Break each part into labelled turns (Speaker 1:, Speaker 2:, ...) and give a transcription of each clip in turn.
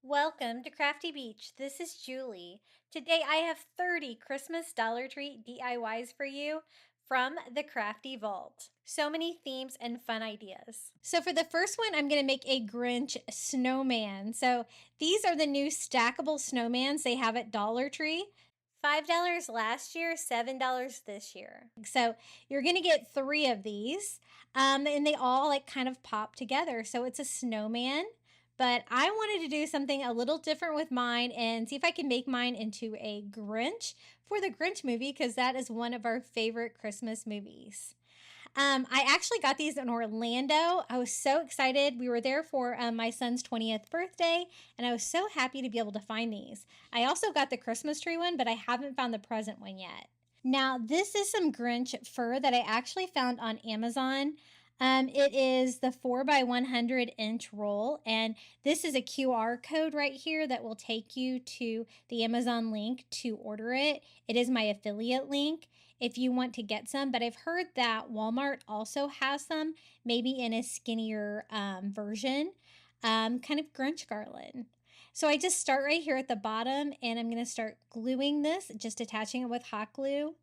Speaker 1: Welcome to Crafty Beach. This is Julie. Today I have 30 Christmas Dollar Tree DIYs for you from the Crafty Vault. So many themes and fun ideas. So for the first one, I'm going to make a Grinch snowman. So these are the new stackable snowmans they have at Dollar Tree. $5 last year, $7 this year. So you're going to get 3 of these and they all like kind of pop together. So it's a snowman. But I wanted to do something a little different with mine and see if I can make mine into a Grinch for the Grinch movie because that is one of our favorite Christmas movies. I actually got these in Orlando. I was so excited. We were there for my son's 20th birthday, and I was so happy to be able to find these. I also got the Christmas tree one, but I haven't found the present one yet. Now, this is some Grinch fur that I actually found on Amazon. It is the 4x100 inch roll, and this is a QR code right here that will take you to the Amazon link to order it. It is my affiliate link if you want to get some, but I've heard that Walmart also has some, maybe in a skinnier version, kind of Grinch garland. So I just start right here at the bottom, and I'm going to start gluing this, just attaching it with hot glue.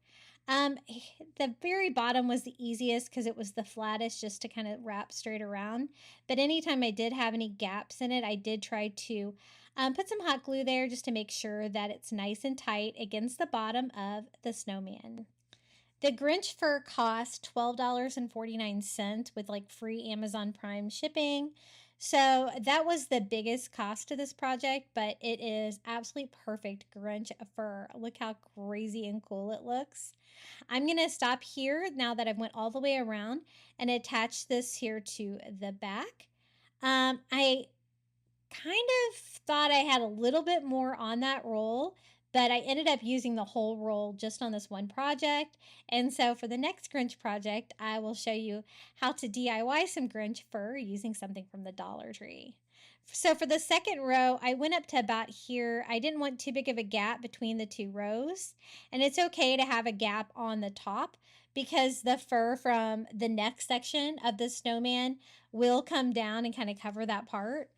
Speaker 1: The very bottom was the easiest because it was the flattest just to kind of wrap straight around. But anytime I did have any gaps in it, I did try to put some hot glue there just to make sure that it's nice and tight against the bottom of the snowman. The Grinch fur cost $12.49 with like free Amazon Prime shipping. So that was the biggest cost to this project, but it is absolutely perfect Grinch fur. Look how crazy and cool it looks. I'm going to stop here now that I've went all the way around and attach this here to the back. I kind of thought I had a little bit more on that roll, but I ended up using the whole roll just on this one project. And so for the next Grinch project, I will show you how to DIY some Grinch fur using something from the Dollar Tree. So for the second row, I went up to about here. I didn't want too big of a gap between the 2 rows. And it's okay to have a gap on the top because the fur from the next section of the snowman will come down and kind of cover that part.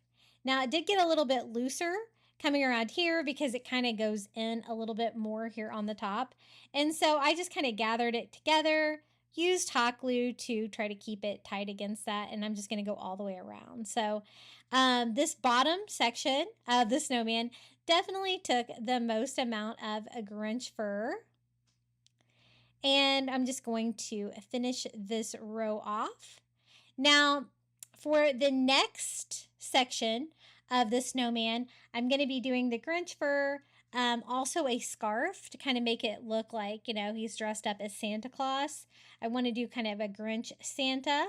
Speaker 1: Now it did get a little bit looser coming around here because it kind of goes in a little bit more here on the top. And so I just kind of gathered it together, used hot glue to try to keep it tight against that, and I'm just going to go all the way around. So this bottom section of the snowman definitely took the most amount of a Grinch fur. And I'm just going to finish this row off. Now, for the next section of the snowman, I'm going to be doing the Grinch fur, also a scarf to kind of make it look like, you know, he's dressed up as Santa Claus. I want to do kind of a Grinch Santa.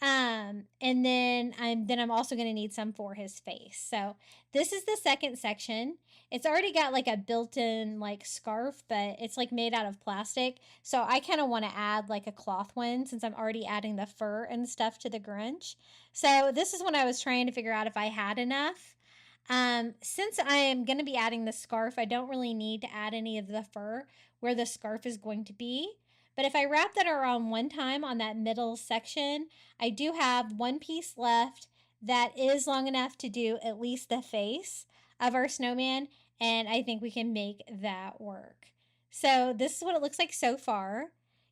Speaker 1: And then I'm also going to need some for his face. So this is the second section. It's already got like a built-in like scarf, but it's like made out of plastic. So I kind of want to add like a cloth one since I'm already adding the fur and stuff to the Grinch. So this is when I was trying to figure out if I had enough. Since I am going to be adding the scarf, I don't really need to add any of the fur where the scarf is going to be. But if I wrap that around one time on that middle section, I do have one piece left that is long enough to do at least the face of our snowman, and I think we can make that work. So this is what it looks like so far.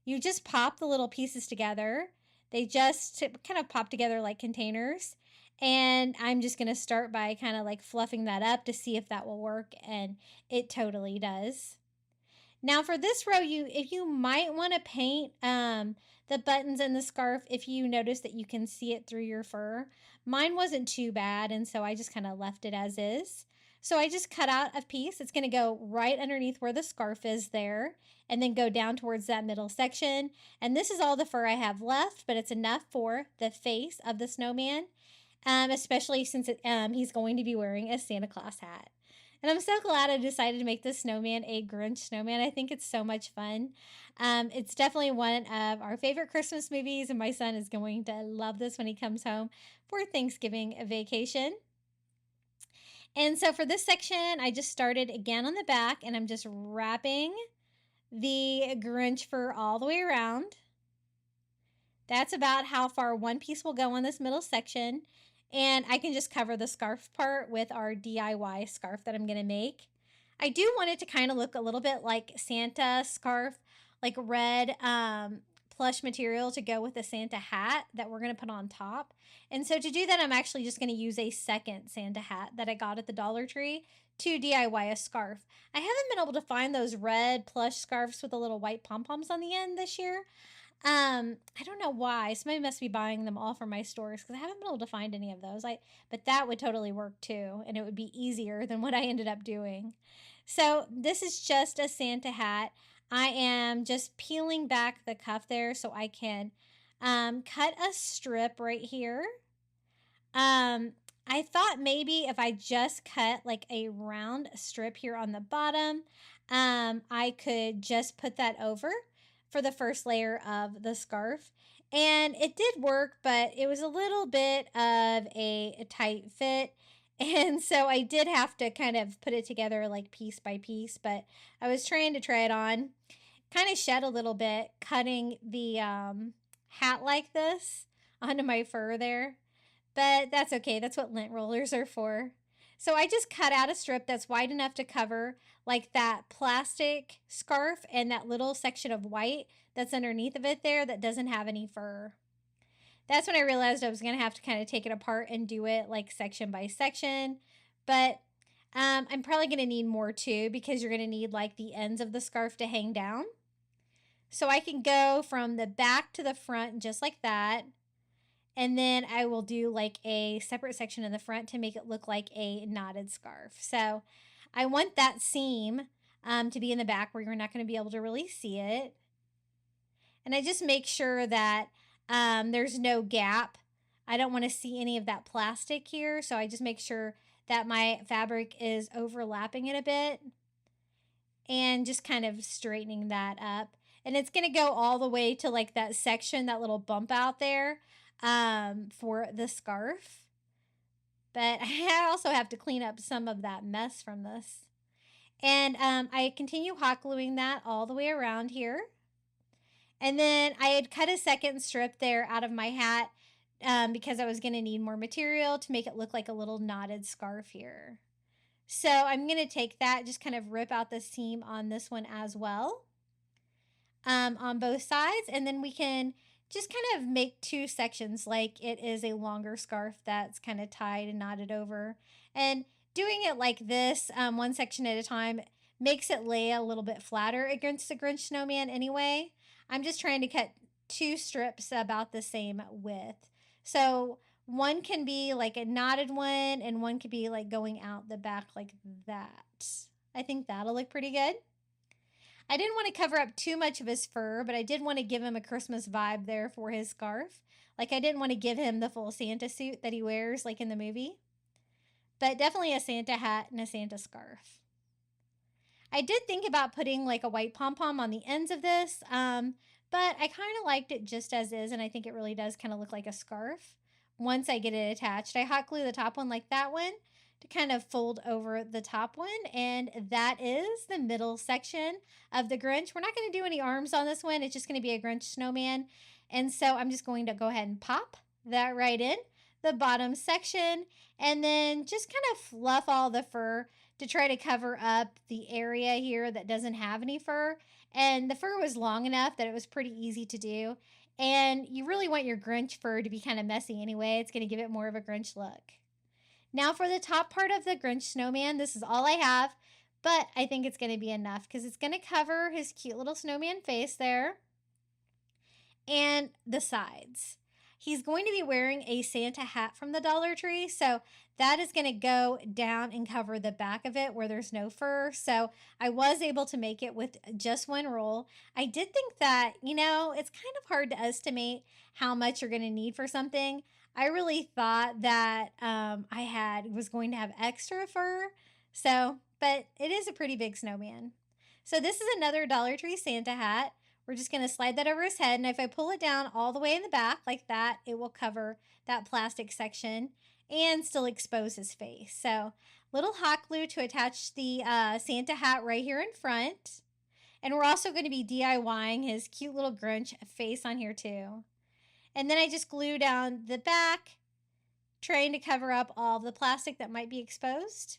Speaker 1: You just pop the little pieces together. They just kind of pop together like containers. And I'm just going to start by kind of like fluffing that up to see if that will work, and it totally does. Now for this row, if you might want to paint the buttons and the scarf if you notice that you can see it through your fur. Mine wasn't too bad, and so I just kind of left it as is. So I just cut out a piece. It's going to go right underneath where the scarf is there, and then go down towards that middle section. And this is all the fur I have left, but it's enough for the face of the snowman, especially since he's going to be wearing a Santa Claus hat. And I'm so glad I decided to make this snowman a Grinch snowman. I think it's so much fun. It's definitely one of our favorite Christmas movies, and my son is going to love this when he comes home for Thanksgiving vacation. And so for this section, I just started again on the back, and I'm just wrapping the Grinch fur all the way around. That's about how far one piece will go on this middle section. And I can just cover the scarf part with our DIY scarf that I'm going to make. I do want it to kind of look a little bit like Santa scarf, like red plush material to go with the Santa hat that we're going to put on top. And so to do that, I'm actually just going to use a second Santa hat that I got at the Dollar Tree to DIY a scarf. I haven't been able to find those red plush scarves with the little white pom-poms on the end this year. I don't know why. Somebody must be buying them all from my stores because I haven't been able to find any of those. But that would totally work too, and it would be easier than what I ended up doing. So this is just a Santa hat. I am just peeling back the cuff there so I can cut a strip right here. I thought maybe if I just cut like a round strip here on the bottom, I could just put that over for the first layer of the scarf. And it did work, but it was a little bit of a tight fit. And so I did have to kind of put it together like piece by piece, but I was trying to try it on. Kind of shed a little bit cutting the hat like this onto my fur there. But that's okay. That's what lint rollers are for. So I just cut out a strip that's wide enough to cover like that plastic scarf and that little section of white that's underneath of it there that doesn't have any fur. That's when I realized I was going to have to kind of take it apart and do it like section by section. But I'm probably going to need more too because you're going to need like the ends of the scarf to hang down. So I can go from the back to the front just like that. And then I will do like a separate section in the front to make it look like a knotted scarf. So I want that seam to be in the back where you're not going to be able to really see it. And I just make sure that there's no gap. I don't want to see any of that plastic here. So I just make sure that my fabric is overlapping it a bit and just kind of straightening that up. And it's going to go all the way to like that section, that little bump out there for the scarf. But I also have to clean up some of that mess from this. And I continue hot gluing that all the way around here. And then I had cut a second strip there out of my hat because I was going to need more material to make it look like a little knotted scarf here. So I'm going to take that, just kind of rip out the seam on this one as well on both sides. And then we can just kind of make two sections like it is a longer scarf that's kind of tied and knotted over. And doing it like this, one section at a time, makes it lay a little bit flatter against the Grinch snowman anyway. I'm just trying to cut two strips about the same width. So one can be like a knotted one and one could be like going out the back like that. I think that'll look pretty good. I didn't want to cover up too much of his fur, but I did want to give him a Christmas vibe there for his scarf. Like I didn't want to give him the full Santa suit that he wears like in the movie. But definitely a Santa hat and a Santa scarf. I did think about putting like a white pom-pom on the ends of this, but I kind of liked it just as is, and I think it really does kind of look like a scarf once I get it attached. I hot glue the top one like that one to kind of fold over the top one, and that is the middle section of the Grinch. We're not going to do any arms on this one. It's just going to be a Grinch snowman, and so I'm just going to go ahead and pop that right in the bottom section, and then just kind of fluff all the fur to try to cover up the area here that doesn't have any fur. And the fur was long enough that it was pretty easy to do. And you really want your Grinch fur to be kind of messy anyway. It's going to give it more of a Grinch look. Now for the top part of the Grinch snowman, this is all I have, but I think it's going to be enough because it's going to cover his cute little snowman face there and the sides. He's going to be wearing a Santa hat from the Dollar Tree, so that is going to go down and cover the back of it where there's no fur. So I was able to make it with just one roll. I did think that, it's kind of hard to estimate how much you're going to need for something. I really thought that was going to have extra fur. But it is a pretty big snowman. So this is another Dollar Tree Santa hat. We're just going to slide that over his head, and if I pull it down all the way in the back like that, it will cover that plastic section and still expose his face. So little hot glue to attach the Santa hat right here in front. And we're also going to be DIYing his cute little Grinch face on here too. And then I just glue down the back trying to cover up all the plastic that might be exposed.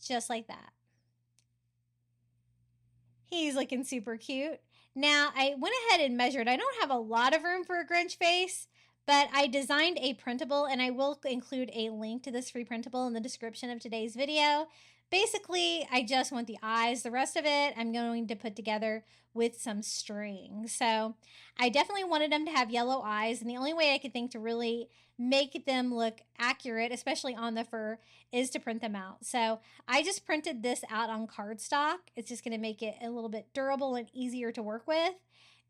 Speaker 1: Just like that. He's looking super cute. Now, I went ahead and measured. I don't have a lot of room for a Grinch face, but I designed a printable, and I will include a link to this free printable in the description of today's video. Basically, I just want the eyes. The rest of it, I'm going to put together with some string. So I definitely wanted them to have yellow eyes, and the only way I could think to really make them look accurate, especially on the fur, is to print them out. So I just printed this out on cardstock. It's just going to make it a little bit durable and easier to work with.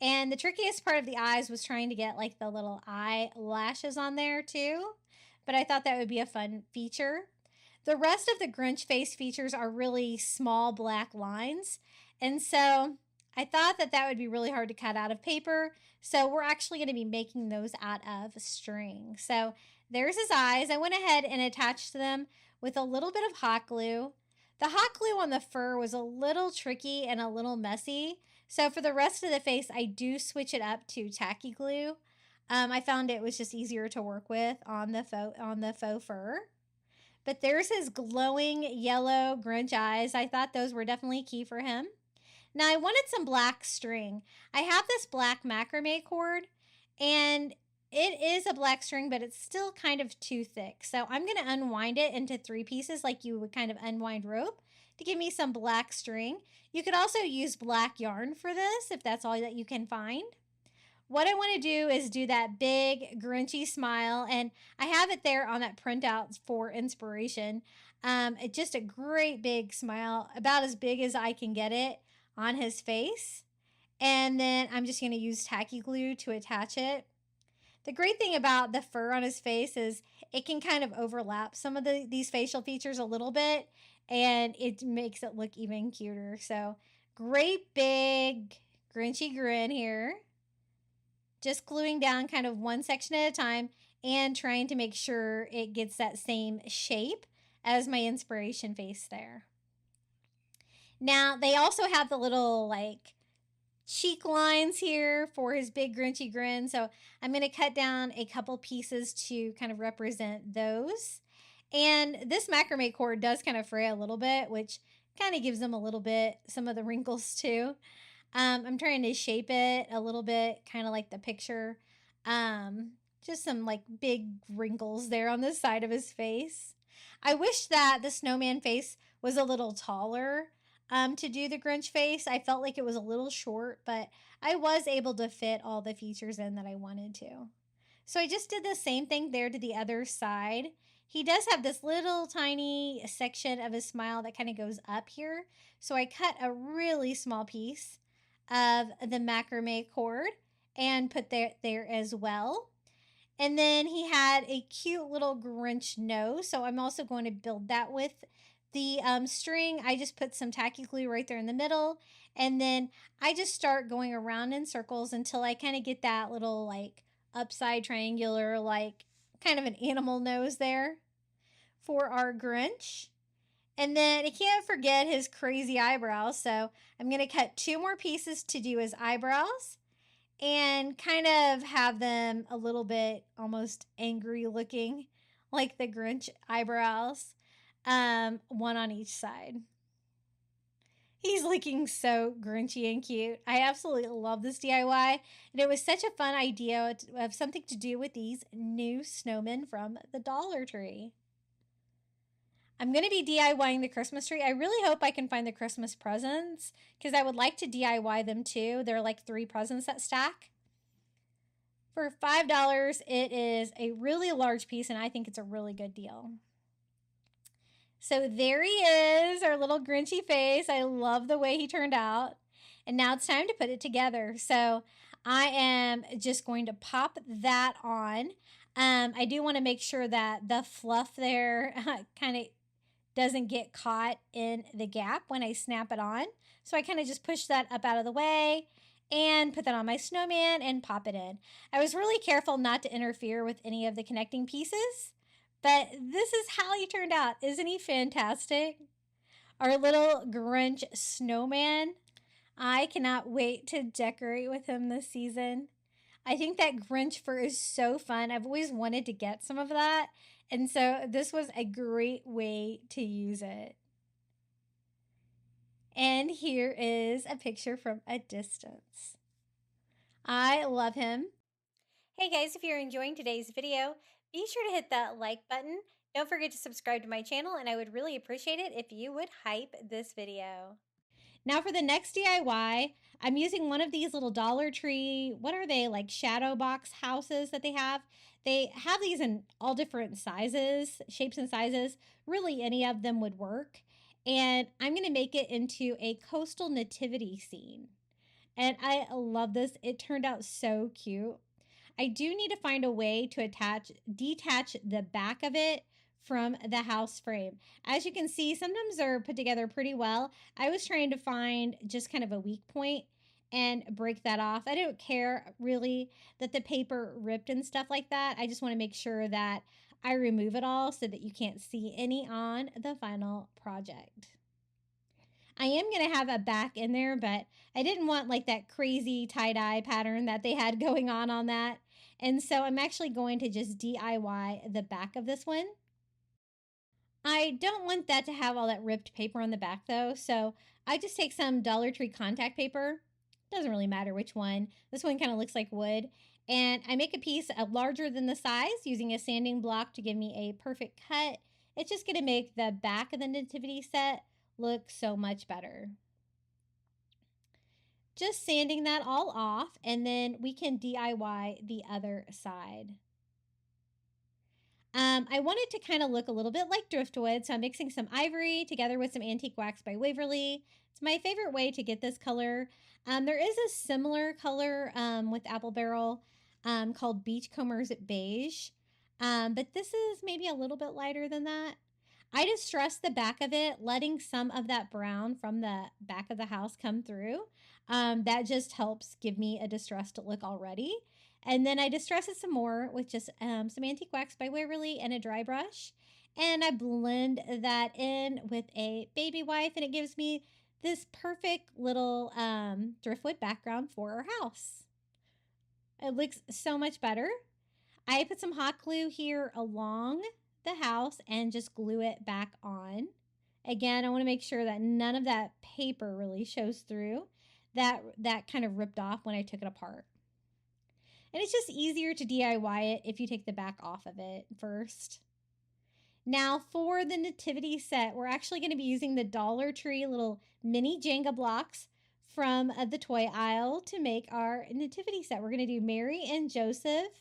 Speaker 1: And the trickiest part of the eyes was trying to get like the little eyelashes on there too. But I thought that would be a fun feature. The rest of the Grinch face features are really small black lines. And so I thought that that would be really hard to cut out of paper. So we're actually going to be making those out of string. So there's his eyes. I went ahead and attached them with a little bit of hot glue. The hot glue on the fur was a little tricky and a little messy. So for the rest of the face, I do switch it up to tacky glue. I found it was just easier to work with on the faux fur. But there's his glowing yellow Grinch eyes. I thought those were definitely key for him. Now I wanted some black string. I have this black macrame cord, and it is a black string, but it's still kind of too thick. So I'm going to unwind it into 3 pieces like you would kind of unwind rope to give me some black string. You could also use black yarn for this if that's all that you can find. What I want to do is do that big Grinchy smile, and I have it there on that printout for inspiration. Just a great big smile, about as big as I can get it on his face. And then I'm just going to use tacky glue to attach it. The great thing about the fur on his face is it can kind of overlap some of these facial features a little bit, and it makes it look even cuter. So great big Grinchy grin here. Just gluing down kind of one section at a time and trying to make sure it gets that same shape as my inspiration face there. Now, they also have the little like cheek lines here for his big Grinchy grin. So I'm going to cut down a couple pieces to kind of represent those. And this macrame cord does kind of fray a little bit, which kind of gives them a little bit, some of the wrinkles too. I'm trying to shape it a little bit, kind of like the picture. Just some like big wrinkles there on the side of his face. I wish that the snowman face was a little taller to do the Grinch face. I felt like it was a little short, but I was able to fit all the features in that I wanted to. So I just did the same thing there to the other side. He does have this little tiny section of his smile that kind of goes up here. So I cut a really small piece of the macrame cord and put there as well. And then he had a cute little Grinch nose. So I'm also going to build that with the string. I just put some tacky glue right there in the middle. And then I just start going around in circles until I kind of get that little like upside triangular, like kind of an animal nose there for our Grinch. And then I can't forget his crazy eyebrows. So I'm going to cut 2 more pieces to do his eyebrows and kind of have them a little bit almost angry looking, like the Grinch eyebrows, one on each side. He's looking so Grinchy and cute. I absolutely love this DIY. And it was such a fun idea to have something to do with these new snowmen from the Dollar Tree. I'm going to be DIYing the Christmas tree. I really hope I can find the Christmas presents because I would like to DIY them too. They're like 3 presents that stack. For $5, it is a really large piece, and I think it's a really good deal. So there he is, our little Grinchy face. I love the way he turned out. And now it's time to put it together. So I am just going to pop that on. I do want to make sure that the fluff there kind of doesn't get caught in the gap when I snap it on. So I kind of just push that up out of the way and put that on my snowman and pop it in. I was really careful not to interfere with any of the connecting pieces, but this is how he turned out. Isn't he fantastic? Our little Grinch snowman. I cannot wait to decorate with him this season. I think that Grinch fur is so fun. I've always wanted to get some of that. And so this was a great way to use it. And here is a picture from a distance. I love him. Hey guys, if you're enjoying today's video, be sure to hit that like button. Don't forget to subscribe to my channel, and I would really appreciate it if you would hype this video. Now for the next DIY, I'm using one of these little Dollar Tree, what are they, like shadow box houses that they have? They have these in all different sizes, shapes and sizes. Really any of them would work. And I'm going to make it into a coastal nativity scene. And I love this. It turned out so cute. I do need to find a way to detach the back of it from the house frame. As you can see, sometimes they're put together pretty well. I was trying to find just kind of a weak point and break that off. I don't care really that the paper ripped and stuff like that. I just want to make sure that I remove it all so that you can't see any on the final project. I am going to have a back in there, but I didn't want like that crazy tie-dye pattern that they had going on that. And so I'm actually going to just DIY the back of this one. I don't want that to have all that ripped paper on the back though, so I just take some Dollar Tree contact paper. Doesn't really matter which one. This one kind of looks like wood. And I make a piece larger than the size using a sanding block to give me a perfect cut. It's just going to make the back of the nativity set look so much better. Just sanding that all off, and then we can DIY the other side. I want it to kind of look a little bit like driftwood, so I'm mixing some ivory together with some antique wax by Waverly. It's my favorite way to get this color. There is a similar color with apple barrel called Beachcombers Beige, but this is maybe a little bit lighter than that. I distressed the back of it, letting some of that brown from the back of the house come through. That just helps give me a distressed look already. And then I distress it some more with just some antique wax by Waverly and a dry brush. And I blend that in with a baby wipe, and it gives me this perfect little driftwood background for our house. It looks so much better. I put some hot glue here along the house and just glue it back on. Again, I want to make sure that none of that paper really shows through. That kind of ripped off when I took it apart. And it's just easier to DIY it if you take the back off of it first. Now for the nativity set, we're actually going to be using the Dollar Tree little mini Jenga blocks from the toy aisle to make our nativity set. We're going to do Mary and Joseph.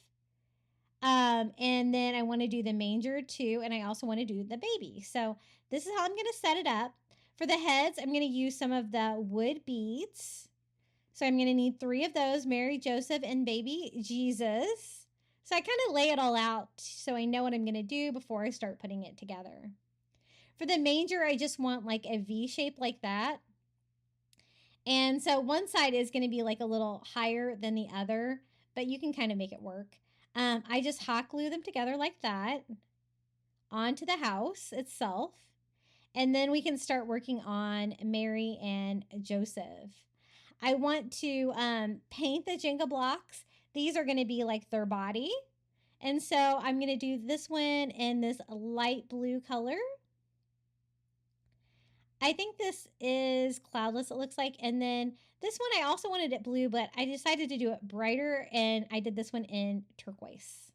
Speaker 1: And then I want to do the manger too. And I also want to do the baby. So this is how I'm going to set it up. For the heads, I'm going to use some of the wood beads. So I'm going to need 3 of those, Mary, Joseph, and baby Jesus. So I kind of lay it all out so I know what I'm going to do before I start putting it together. For the manger, I just want like a V shape like that. And so one side is going to be like a little higher than the other, but you can kind of make it work. I just hot glue them together like that onto the house itself. And then we can start working on Mary and Joseph. I want to paint the Jenga blocks. These are going to be like their body. And so I'm going to do this one in this light blue color. I think this is cloudless, it looks like. And then this one, I also wanted it blue, but I decided to do it brighter, and I did this one in turquoise.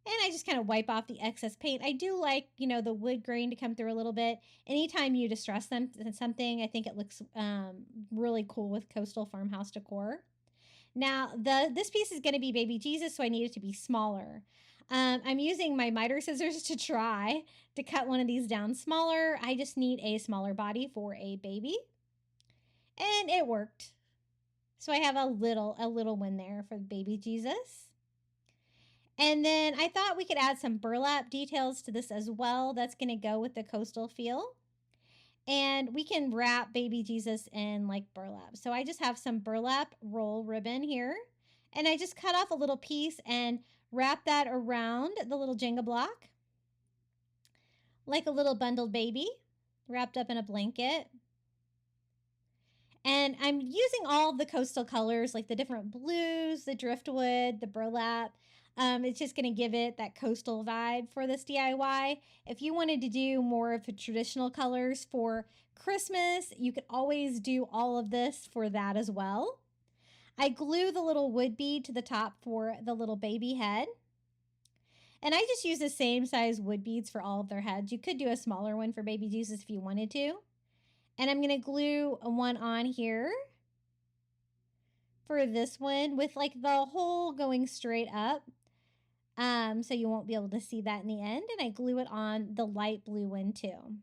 Speaker 1: And I just kind of wipe off the excess paint. I do like, the wood grain to come through a little bit. Anytime you distress something, I think it looks really cool with coastal farmhouse decor. Now, this piece is going to be baby Jesus, so I need it to be smaller. I'm using my miter scissors to try to cut one of these down smaller. I just need a smaller body for a baby. And it worked. So I have a little one there for baby Jesus. And then I thought we could add some burlap details to this as well. That's going to go with the coastal feel. And we can wrap baby Jesus in like burlap. So I just have some burlap roll ribbon here. And I just cut off a little piece and wrap that around the little Jenga block. Like a little bundled baby wrapped up in a blanket. And I'm using all the coastal colors, like the different blues, the driftwood, the burlap. It's just going to give it that coastal vibe for this DIY. If you wanted to do more of the traditional colors for Christmas, you could always do all of this for that as well. I glue the little wood bead to the top for the little baby head. And I just use the same size wood beads for all of their heads. You could do a smaller one for baby Jesus if you wanted to. And I'm going to glue one on here for this one with like the hole going straight up. So you won't be able to see that in the end. And I glue it on the light blue one too.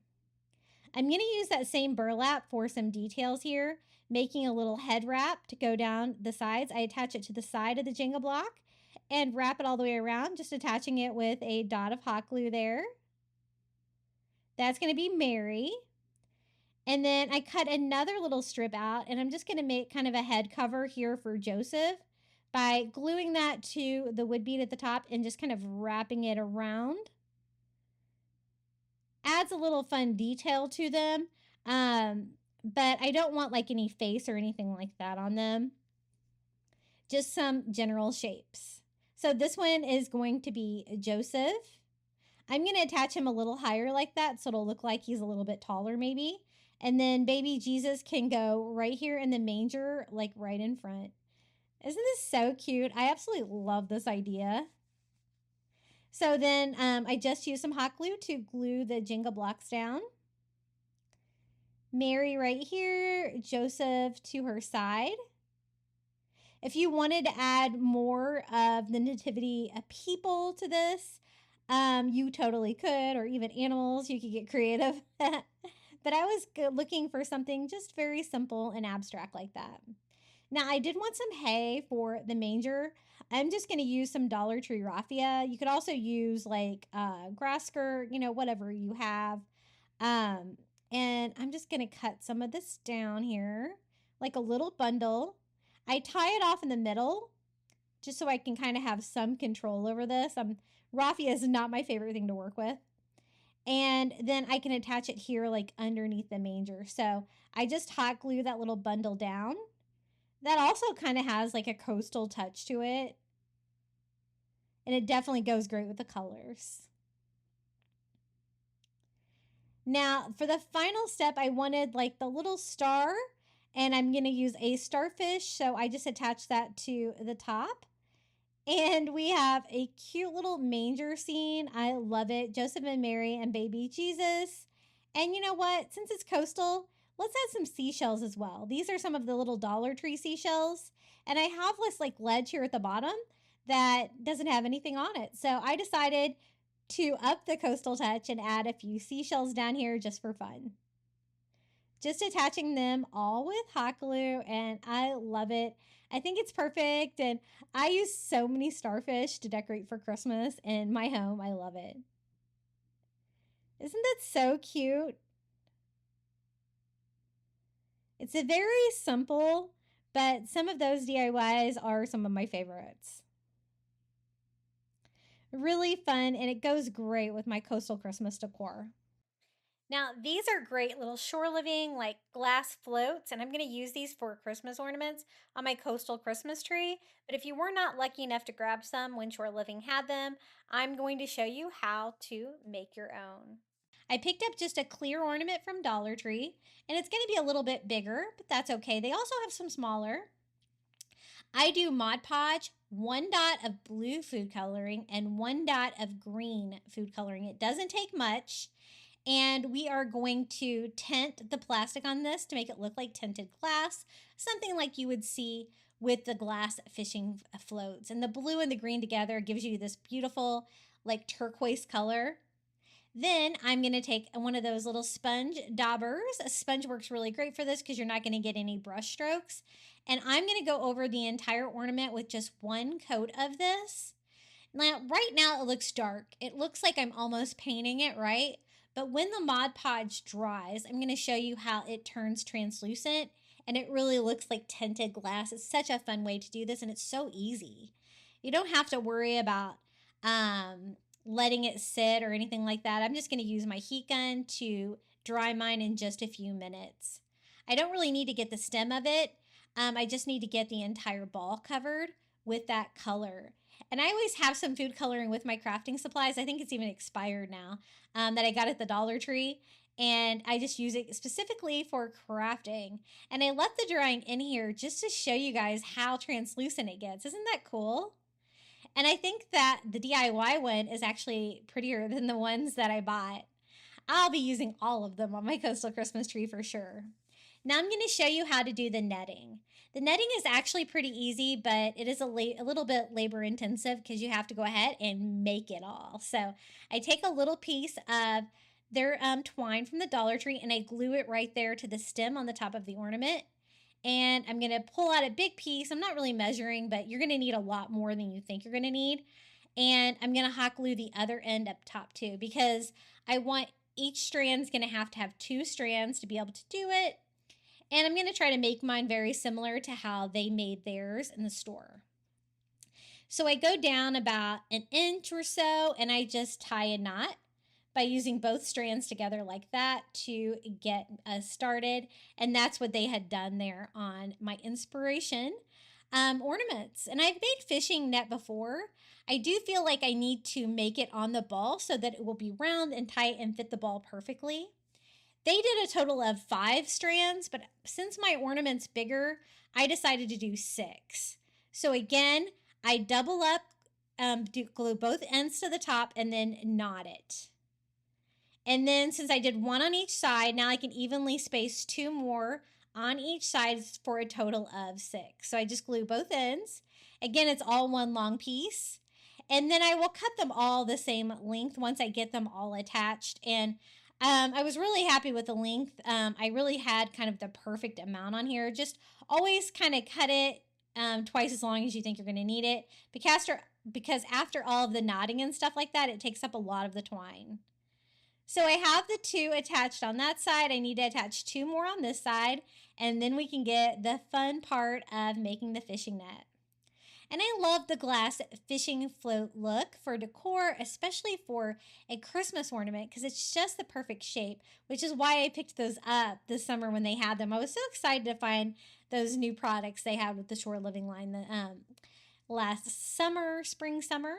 Speaker 1: I'm going to use that same burlap for some details here, making a little head wrap to go down the sides. I attach it to the side of the Jenga block and wrap it all the way around, just attaching it with a dot of hot glue there. That's going to be Mary. And then I cut another little strip out, and I'm just going to make kind of a head cover here for Joseph by gluing that to the wood bead at the top and just kind of wrapping it around. Adds a little fun detail to them, but I don't want like any face or anything like that on them. Just some general shapes. So this one is going to be Joseph. I'm going to attach him a little higher like that so it'll look like he's a little bit taller maybe. And then baby Jesus can go right here in the manger, like right in front. Isn't this so cute? I absolutely love this idea. So then I just used some hot glue to glue the Jenga blocks down. Mary right here, Joseph to her side. If you wanted to add more of the nativity people to this, you totally could, or even animals, you could get creative. But I was looking for something just very simple and abstract like that. Now, I did want some hay for the manger. I'm just going to use some Dollar Tree raffia. You could also use like grass skirt, you know, whatever you have. And I'm just going to cut some of this down here, like a little bundle. I tie it off in the middle just so I can kind of have some control over this. Raffia is not my favorite thing to work with. And then I can attach it here like underneath the manger. So I just hot glue that little bundle down. That also kind of has like a coastal touch to it. And it definitely goes great with the colors. Now, for the final step, I wanted like the little star. And I'm going to use a starfish. So I just attach that to the top. And we have a cute little manger scene. I love it. Joseph and Mary and baby Jesus. And you know what? Since it's coastal, let's add some seashells as well. These are some of the little Dollar Tree seashells. And I have this like ledge here at the bottom that doesn't have anything on it. So I decided to up the coastal touch and add a few seashells down here just for fun. Just attaching them all with hot glue, and I love it. I think it's perfect, and I use so many starfish to decorate for Christmas in my home. I love it. Isn't that so cute? It's a very simple, but some of those DIYs are some of my favorites. Really fun, and it goes great with my coastal Christmas decor. Now, these are great little shore living, like glass floats, and I'm going to use these for Christmas ornaments on my coastal Christmas tree. But if you were not lucky enough to grab some when Shore Living had them, I'm going to show you how to make your own. I picked up just a clear ornament from Dollar Tree, and it's going to be a little bit bigger, but that's okay. They also have some smaller. I do Mod Podge, 1 dot of blue food coloring, and 1 dot of green food coloring. It doesn't take much. And we are going to tint the plastic on this to make it look like tinted glass, something like you would see with the glass fishing floats. And the blue and the green together gives you this beautiful like turquoise color. Then I'm going to take one of those little sponge daubers. A sponge works really great for this because you're not going to get any brush strokes. And I'm going to go over the entire ornament with just one coat of this. Now, right now it looks dark. It looks like I'm almost painting it, right? But when the Mod Podge dries, I'm going to show you how it turns translucent and it really looks like tinted glass. It's such a fun way to do this and it's so easy. You don't have to worry about letting it sit or anything like that. I'm just going to use my heat gun to dry mine in just a few minutes. I don't really need to get the stem of it. I just need to get the entire ball covered with that color. And I always have some food coloring with my crafting supplies. I think it's even expired now, that I got at the Dollar Tree. And I just use it specifically for crafting. And I left the drawing in here just to show you guys how translucent it gets. Isn't that cool? And I think that the DIY one is actually prettier than the ones that I bought. I'll be using all of them on my coastal Christmas tree for sure. Now I'm going to show you how to do the netting. The netting is actually pretty easy, but it is a little bit labor intensive because you have to go ahead and make it all. So I take a little piece of their twine from the Dollar Tree and I glue it right there to the stem on the top of the ornament. And I'm going to pull out a big piece. I'm not really measuring, but you're going to need a lot more than you think you're going to need. And I'm going to hot glue the other end up top too, because I want each strand's going to have 2 strands to be able to do it. And I'm going to try to make mine very similar to how they made theirs in the store. So I go down about an inch or so and I just tie a knot by using both strands together like that to get us started. And that's what they had done there on my inspiration ornaments. And I've made fishing net before. I do feel like I need to make it on the ball so that it will be round and tight and fit the ball perfectly. They did a total of 5 strands, but since my ornament's bigger, I decided to do 6. So again, I double up, glue both ends to the top, and then knot it. And then since I did 1 on each side, now I can evenly space 2 more on each side for a total of 6. So I just glue both ends. Again, it's all one long piece. And then I will cut them all the same length once I get them all attached. And I was really happy with the length. I really had kind of the perfect amount on here. Just always kind of cut it twice as long as you think you're going to need it. Because after all of the knotting and stuff like that, it takes up a lot of the twine. So I have the 2 attached on that side. I need to attach 2 more on this side. And then we can get the fun part of making the fishing net. And I love the glass fishing float look for decor, especially for a Christmas ornament, because it's just the perfect shape, which is why I picked those up this summer when they had them. I was so excited to find those new products they had with the Shore Living line last summer, spring, summer.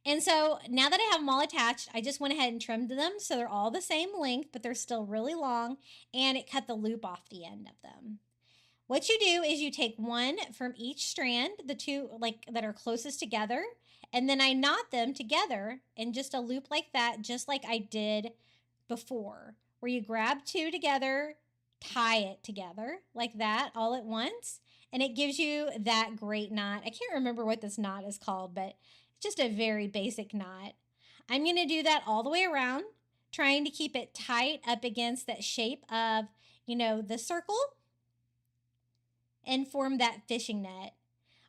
Speaker 1: And so now that I have them all attached, I just went ahead and trimmed them so they're all the same length, but they're still really long, and it cut the loop off the end of them. What you do is you take 1 from each strand, the 2 that are closest together, and then I knot them together in just a loop like that, just like I did before, where you grab 2 together, tie it together like that all at once, and it gives you that great knot. I can't remember what this knot is called, but it's just a very basic knot. I'm going to do that all the way around, trying to keep it tight up against that shape of, the circle, and form that fishing net.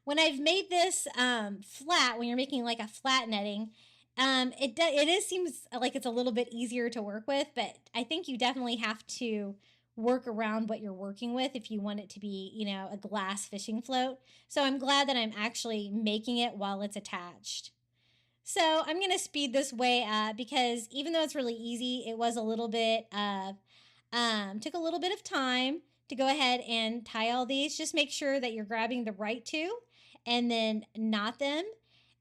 Speaker 1: When I've made this flat, when you're making like a flat netting, it seems like it's a little bit easier to work with, but I think you definitely have to work around what you're working with if you want it to be, a glass fishing float. So I'm glad that I'm actually making it while it's attached. So I'm going to speed this way up because even though it's really easy, it was a little bit of, took a little bit of time to go ahead and tie all these. Just make sure that you're grabbing the right 2 and then knot them.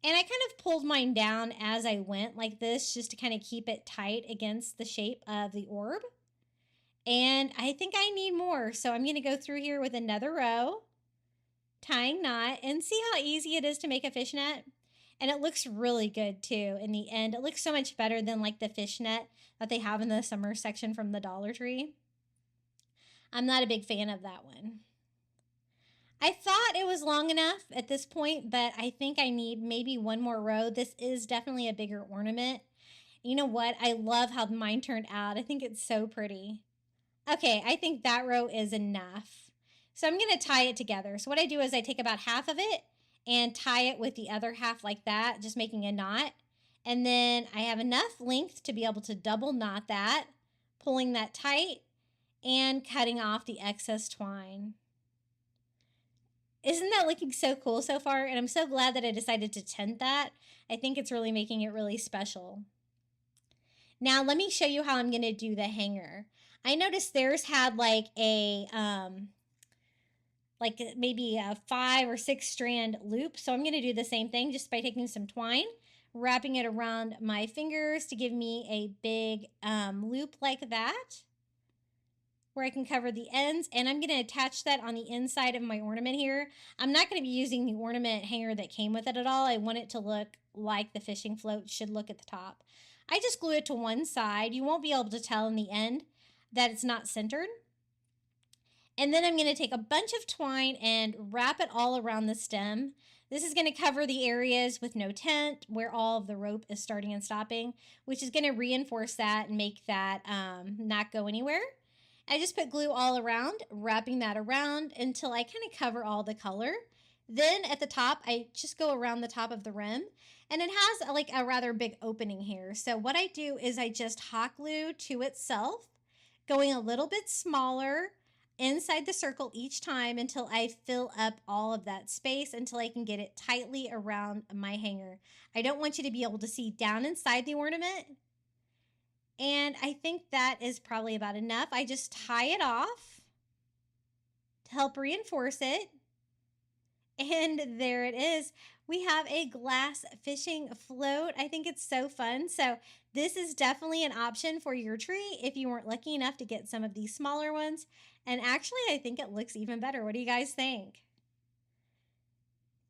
Speaker 1: And I kind of pulled mine down as I went like this just to kind of keep it tight against the shape of the orb. And I think I need more. So I'm going to go through here with another row, tying knot, and see how easy it is to make a fishnet. And it looks really good too in the end. It looks so much better than like the fishnet that they have in the summer section from the Dollar Tree. I'm not a big fan of that one. I thought it was long enough at this point, but I think I need maybe 1 more row. This is definitely a bigger ornament. You know what? I love how mine turned out. I think it's so pretty. Okay, I think that row is enough. So I'm going to tie it together. So what I do is I take about half of it and tie it with the other half like that, just making a knot. And then I have enough length to be able to double knot that, pulling that tight, and cutting off the excess twine. Isn't that looking so cool so far? And I'm so glad that I decided to tint that. I think it's really making it really special. Now let me show you how I'm going to do the hanger. I noticed theirs had like maybe a 5 or 6 strand loop. So I'm going to do the same thing just by taking some twine, wrapping it around my fingers to give me a big loop like that, where I can cover the ends. And I'm going to attach that on the inside of my ornament here. I'm not going to be using the ornament hanger that came with it at all. I want it to look like the fishing float should look at the top. I just glue it to one side. You won't be able to tell in the end that it's not centered. And then I'm going to take a bunch of twine and wrap it all around the stem. This is going to cover the areas with no tent where all of the rope is starting and stopping, which is going to reinforce that and make that not go anywhere. I just put glue all around, wrapping that around until I kind of cover all the color. Then at the top, I just go around the top of the rim, and it has like a rather big opening here. So what I do is I just hot glue to itself, going a little bit smaller inside the circle each time until I fill up all of that space, until I can get it tightly around my hanger. I don't want you to be able to see down inside the ornament. And I think that is probably about enough. I just tie it off to help reinforce it. And there it is. We have a glass fishing float. I think it's so fun. So this is definitely an option for your tree if you weren't lucky enough to get some of these smaller ones. And actually, I think it looks even better. What do you guys think?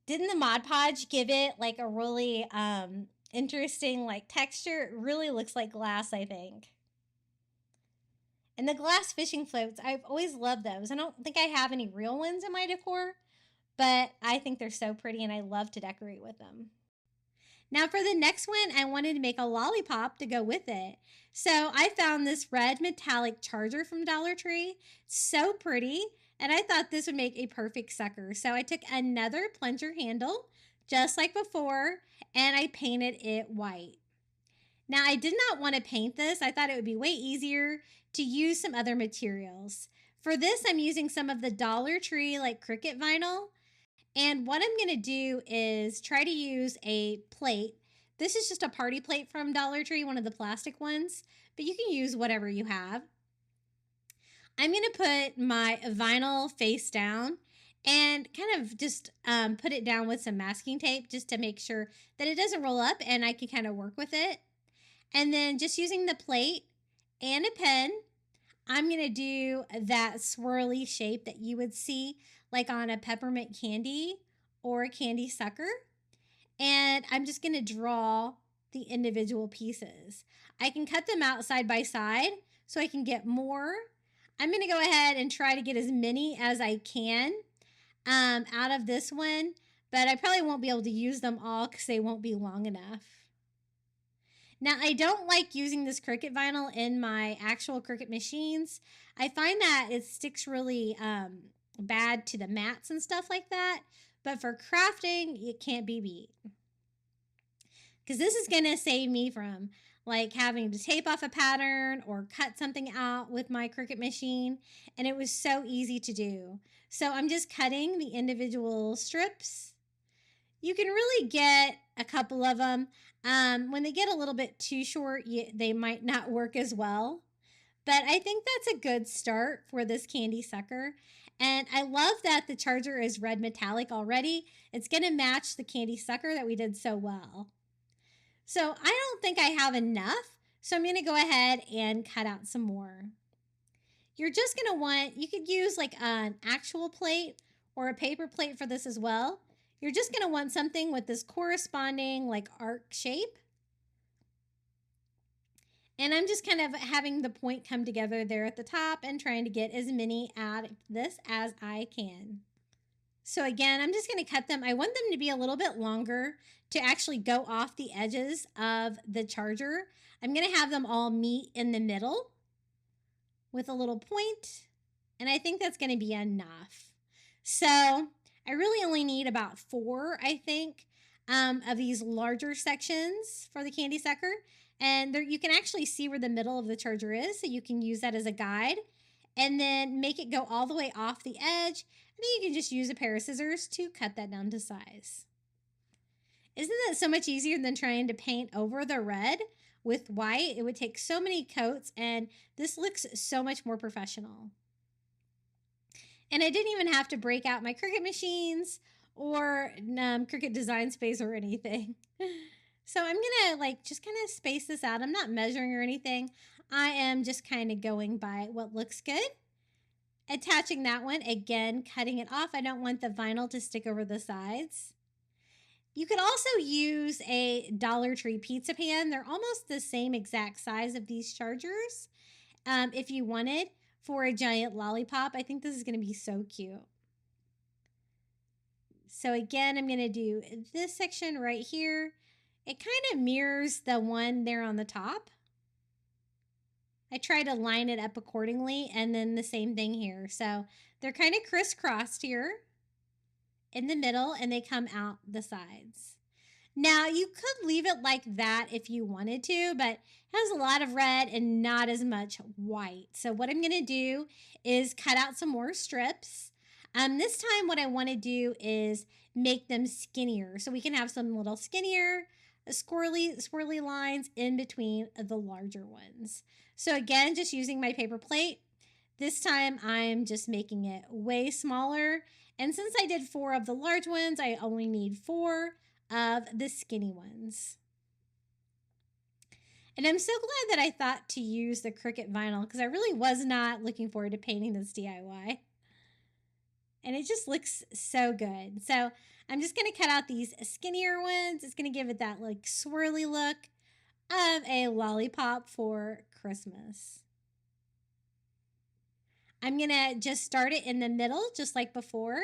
Speaker 1: Didn't the Mod Podge give it like a really interesting like texture? It really looks like glass, I think. And the glass fishing floats, I've always loved those. I don't think I have any real ones in my decor, but I think they're so pretty and I love to decorate with them. Now for the next one, I wanted to make a lollipop to go with it. So I found this red metallic charger from Dollar Tree. So pretty. And I thought this would make a perfect sucker. So I took another plunger handle, just like before, and I painted it white. Now I did not want to paint this. I thought it would be way easier to use some other materials. For this, I'm using some of the Dollar Tree like Cricut vinyl. And what I'm going to do is try to use a plate. This is just a party plate from Dollar Tree, one of the plastic ones, but you can use whatever you have. I'm going to put my vinyl face down and kind of just put it down with some masking tape just to make sure that it doesn't roll up and I can kind of work with it. And then just using the plate and a pen, I'm going to do that swirly shape that you would see like on a peppermint candy or a candy sucker. And I'm just going to draw the individual pieces. I can cut them out side by side so I can get more. I'm going to go ahead and try to get as many as I can out of this one, but I probably won't be able to use them all because they won't be long enough. Now, I don't like using this Cricut vinyl in my actual Cricut machines. I find that it sticks really bad to the mats and stuff like that. But for crafting, it can't be beat. Because this is going to save me from like having to tape off a pattern or cut something out with my Cricut machine. And it was so easy to do. So I'm just cutting the individual strips. You can really get a couple of them. When they get a little bit too short, they might not work as well. But I think that's a good start for this candy sucker. And I love that the charger is red metallic already. It's going to match the candy sucker that we did so well. So I don't think I have enough. So I'm going to go ahead and cut out some more. You're just going to want, you could use like an actual plate or a paper plate for this as well. You're just going to want something with this corresponding like arc shape. And I'm just kind of having the point come together there at the top and trying to get as many out of this as I can. So again, I'm just going to cut them. I want them to be a little bit longer to actually go off the edges of the charger. I'm going to have them all meet in the middle with a little point. And I think that's going to be enough. So I really only need about 4, I think, of these larger sections for the candy sucker. And there, you can actually see where the middle of the charger is, so you can use that as a guide. And then make it go all the way off the edge. And then you can just use a pair of scissors to cut that down to size. Isn't that so much easier than trying to paint over the red with white, it would take so many coats, and this looks so much more professional. And I didn't even have to break out my Cricut machines or Cricut Design Space or anything. So I'm gonna like just kind of space this out. I'm not measuring or anything. I am just kind of going by what looks good. Attaching that one, again, cutting it off. I don't want the vinyl to stick over the sides. You could also use a Dollar Tree pizza pan. They're almost the same exact size of these chargers. If you wanted for a giant lollipop, I think this is going to be so cute. So again, I'm going to do this section right here. It kind of mirrors the one there on the top. I try to line it up accordingly, and then the same thing here. So they're kind of crisscrossed here in the middle, and they come out the sides. Now, you could leave it like that if you wanted to, but it has a lot of red and not as much white. So what I'm going to do is cut out some more strips. This time what I want to do is make them skinnier. So we can have some little skinnier, swirly lines in between the larger ones. So again, just using my paper plate. This time I'm just making it way smaller. And since I did 4 of the large ones, I only need 4 of the skinny ones. And I'm so glad that I thought to use the Cricut vinyl, because I really was not looking forward to painting this DIY. And it just looks so good. So I'm just going to cut out these skinnier ones. It's going to give it that like swirly look of a lollipop for Christmas. I'm going to just start it in the middle, just like before.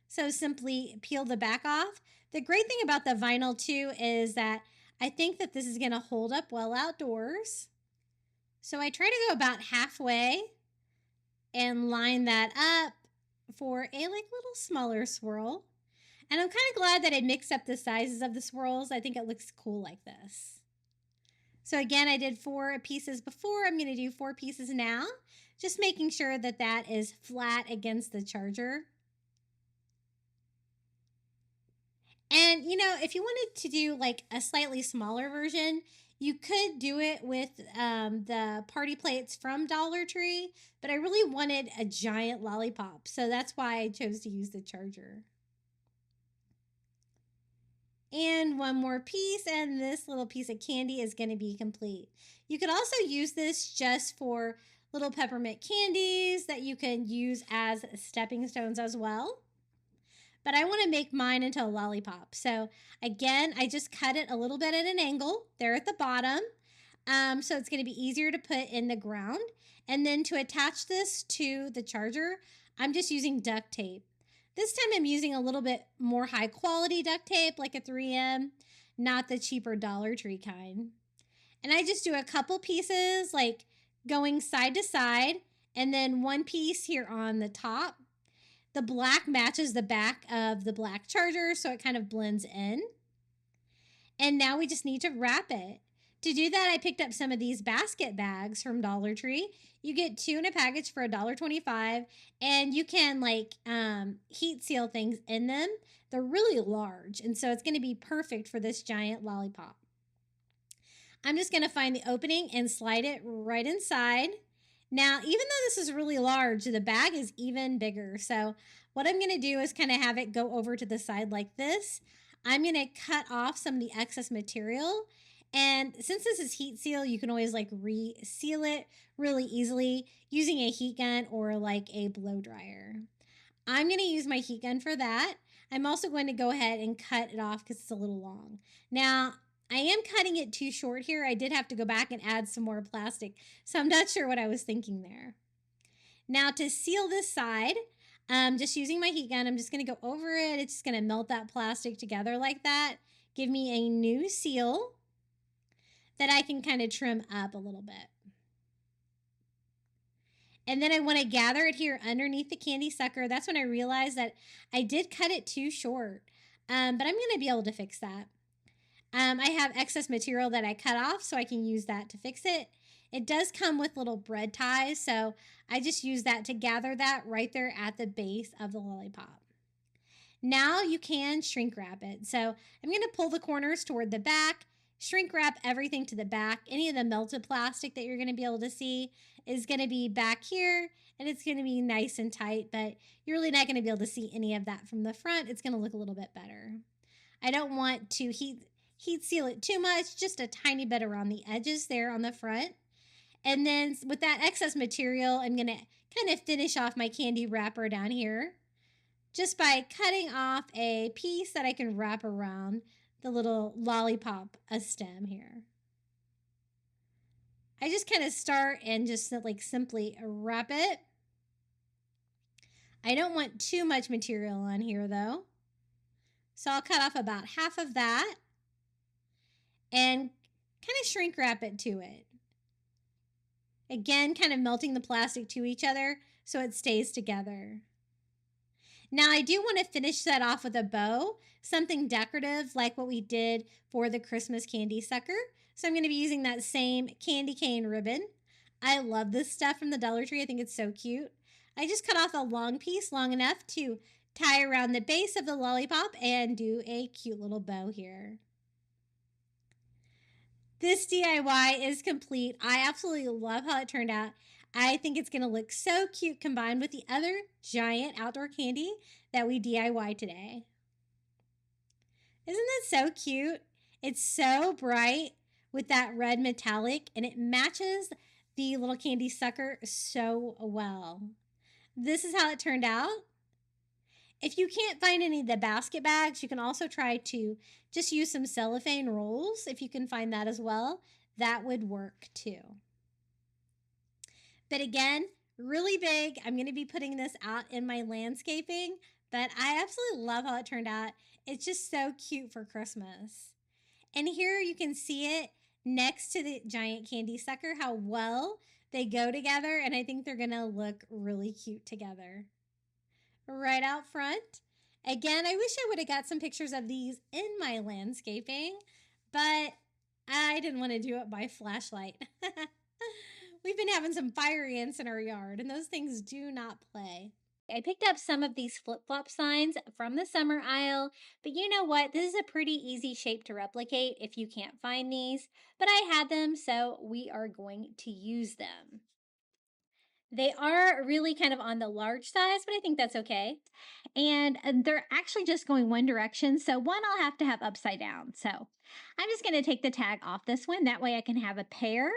Speaker 1: So simply peel the back off. The great thing about the vinyl too is that I think that this is going to hold up well outdoors. So I try to go about halfway and line that up for a like little smaller swirl. And I'm kind of glad that I mixed up the sizes of the swirls. I think it looks cool like this. So again, I did 4 pieces before. I'm going to do 4 pieces now. Just making sure that that is flat against the charger. And, you know, if you wanted to do like a slightly smaller version, you could do it with the party plates from Dollar Tree, but I really wanted a giant lollipop, so that's why I chose to use the charger. And one more piece, and this little piece of candy is going to be complete. You could also use this just for little peppermint candies that you can use as stepping stones as well. But I want to make mine into a lollipop. So again, I just cut it a little bit at an angle there at the bottom. So it's going to be easier to put in the ground. And then to attach this to the charger, I'm just using duct tape. This time I'm using a little bit more high quality duct tape, like a 3M, not the cheaper Dollar Tree kind. And I just do a couple pieces, like going side to side, and then one piece here on the top. The black matches the back of the black charger, so it kind of blends in. And now we just need to wrap it. To do that, I picked up some of these basket bags from Dollar Tree. You get 2 in a package for $1.25, and you can like heat seal things in them. They're really large, and so it's going to be perfect for this giant lollipop. I'm just going to find the opening and slide it right inside. Now, even though this is really large, the bag is even bigger. So what I'm going to do is kind of have it go over to the side like this. I'm going to cut off some of the excess material. And since this is heat seal, you can always like re-seal it really easily using a heat gun or like a blow dryer. I'm going to use my heat gun for that. I'm also going to go ahead and cut it off because it's a little long. Now, I am cutting it too short here. I did have to go back and add some more plastic, so I'm not sure what I was thinking there. Now to seal this side, just using my heat gun, I'm just going to go over it. It's just going to melt that plastic together like that. Give me a new seal that I can kind of trim up a little bit. And then I want to gather it here underneath the candy sucker. That's when I realized that I did cut it too short, but I'm going to be able to fix that. I have excess material that I cut off, so I can use that to fix it. It does come with little bread ties, so I just use that to gather that right there at the base of the lollipop. Now you can shrink wrap it. So I'm going to pull the corners toward the back, shrink wrap everything to the back. Any of the melted plastic that you're going to be able to see is going to be back here, and it's going to be nice and tight, but you're really not going to be able to see any of that from the front. It's going to look a little bit better. I don't want to heat seal it too much, just a tiny bit around the edges there on the front. And then with that excess material, I'm going to kind of finish off my candy wrapper down here just by cutting off a piece that I can wrap around the little lollipop stem here. I just kind of start and just like simply wrap it. I don't want too much material on here though. So I'll cut off about half of that and kind of shrink wrap it to it. Again, kind of melting the plastic to each other so it stays together. Now I do want to finish that off with a bow, something decorative like what we did for the Christmas candy sucker. So I'm going to be using that same candy cane ribbon. I love this stuff from the Dollar Tree. I think it's so cute. I just cut off a long piece, long enough to tie around the base of the lollipop and do a cute little bow here. This DIY is complete. I absolutely love how it turned out. I think it's going to look so cute combined with the other giant outdoor candy that we DIY today. Isn't that so cute? It's so bright with that red metallic, and it matches the little candy sucker so well. This is how it turned out. If you can't find any of the basket bags, you can also try to just use some cellophane rolls. If you can find that as well, that would work too. But again, really big. I'm going to be putting this out in my landscaping, but I absolutely love how it turned out. It's just so cute for Christmas. And here you can see it next to the giant candy sucker, how well they go together. And I think they're going to look really cute together. Right out front. Again, I wish I would have got some pictures of these in my landscaping, but I didn't want to do it by flashlight. We've been having some fire ants in our yard, and those things do not play. I picked up some of these flip-flop signs from the summer aisle, but you know what? This is a pretty easy shape to replicate if you can't find these, but I had them, so we are going to use them. They are really kind of on the large size, but I think that's okay. And they're actually just going one direction. So one I'll have to have upside down. So I'm just going to take the tag off this one. That way I can have a pair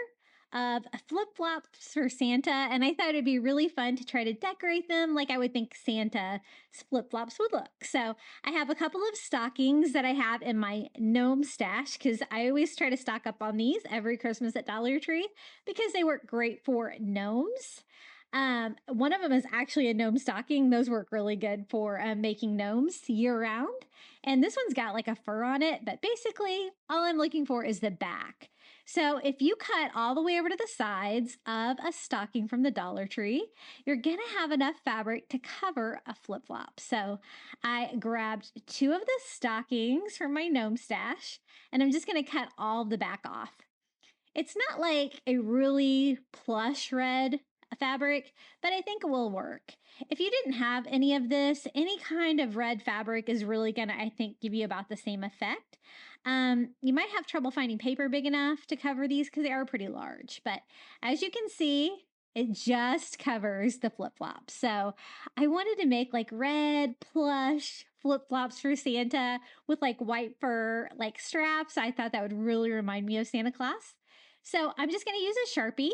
Speaker 1: of flip-flops for Santa. And I thought it'd be really fun to try to decorate them like I would think Santa's flip-flops would look. So I have a couple of stockings that I have in my gnome stash because I always try to stock up on these every Christmas at Dollar Tree because they work great for gnomes. One of them is actually a gnome stocking. Those work really good for making gnomes year round. And this one's got like a fur on it, but basically all I'm looking for is the back. So if you cut all the way over to the sides of a stocking from the Dollar Tree, you're going to have enough fabric to cover a flip-flop. So I grabbed 2 of the stockings from my gnome stash, and I'm just going to cut all the back off. It's not like a really plush red fabric, but I think it will work. If you didn't have any of this, any kind of red fabric is really going to, I think, give you about the same effect. You might have trouble finding paper big enough to cover these because they are pretty large, but as you can see, it just covers the flip-flops. So I wanted to make like red plush flip-flops for Santa with like white fur like straps. I thought that would really remind me of Santa Claus. So I'm just going to use a Sharpie.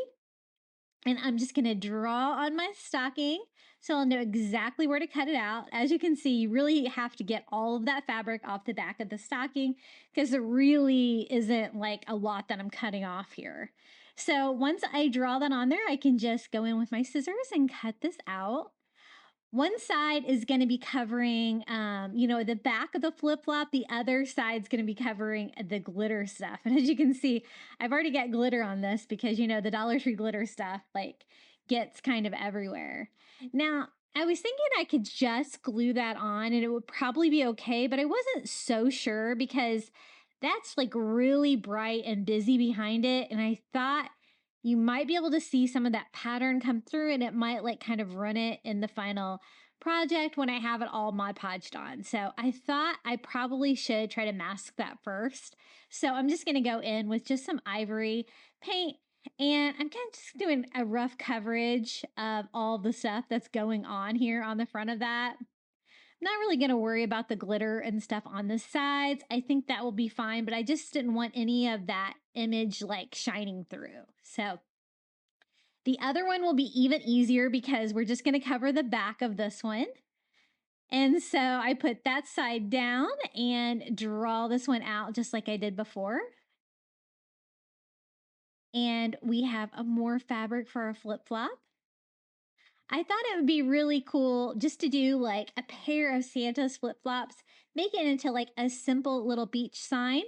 Speaker 1: And I'm just going to draw on my stocking so I'll know exactly where to cut it out. As you can see, you really have to get all of that fabric off the back of the stocking because there really isn't like a lot that I'm cutting off here. So once I draw that on there, I can just go in with my scissors and cut this out. One side is going to be covering, the back of the flip-flop. The other side's going to be covering the glitter stuff. And as you can see, I've already got glitter on this because, the Dollar Tree glitter stuff, gets kind of everywhere. Now, I was thinking I could just glue that on and it would probably be okay, but I wasn't so sure because that's, really bright and busy behind it. And I thought you might be able to see some of that pattern come through and it might kind of run it in the final project when I have it all Mod Podged on. So I thought I probably should try to mask that first. So I'm just going to go in with just some ivory paint, and I'm kind of just doing a rough coverage of all the stuff that's going on here on the front of that. I'm not really going to worry about the glitter and stuff on the sides. I think that will be fine, but I just didn't want any of that image like shining through. So the other one will be even easier because we're just going to cover the back of this one. And so I put that side down and draw this one out just like I did before. And we have a more fabric for our flip-flop. I thought it would be really cool just to do like a pair of Santa's flip-flops, make it into like a simple little beach sign.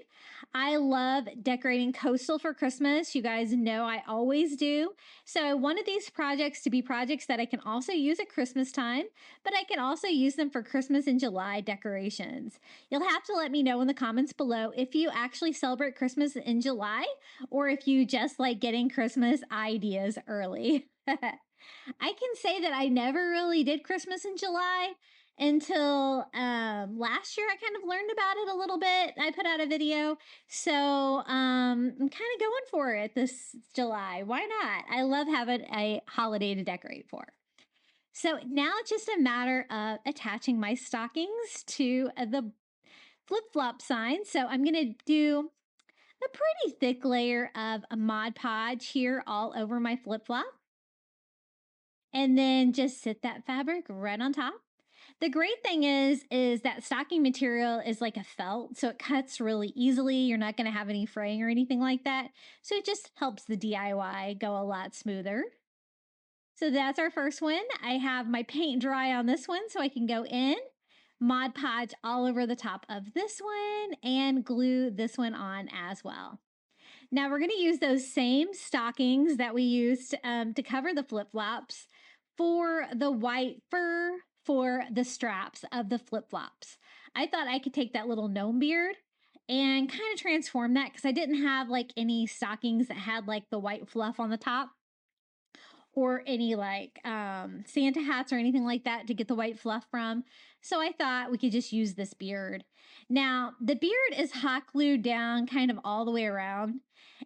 Speaker 1: I love decorating coastal for Christmas. You guys know I always do. So I wanted these projects to be projects that I can also use at Christmas time, but I can also use them for Christmas and July decorations. You'll have to let me know in the comments below if you actually celebrate Christmas in July or if you just like getting Christmas ideas early. I can say that I never really did Christmas in July until last year. I kind of learned about it a little bit. I put out a video. So I'm kind of going for it this July. Why not? I love having a holiday to decorate for. So now it's just a matter of attaching my stockings to the flip-flop sign. So I'm going to do a pretty thick layer of a Mod Podge here all over my flip-flop. And then just sit that fabric right on top. The great thing is that stocking material is like a felt, so it cuts really easily. You're not going to have any fraying or anything like that. So it just helps the DIY go a lot smoother. So that's our first one. I have my paint dry on this one so I can go in, Mod Podge all over the top of this one, and glue this one on as well. Now we're going to use those same stockings that we used to cover the flip-flops for the white fur for the straps of the flip-flops. I thought I could take that little gnome beard and kind of transform that because I didn't have like any stockings that had like the white fluff on the top or any like Santa hats or anything like that to get the white fluff from. So I thought we could just use this beard. Now, the beard is hot glued down kind of all the way around.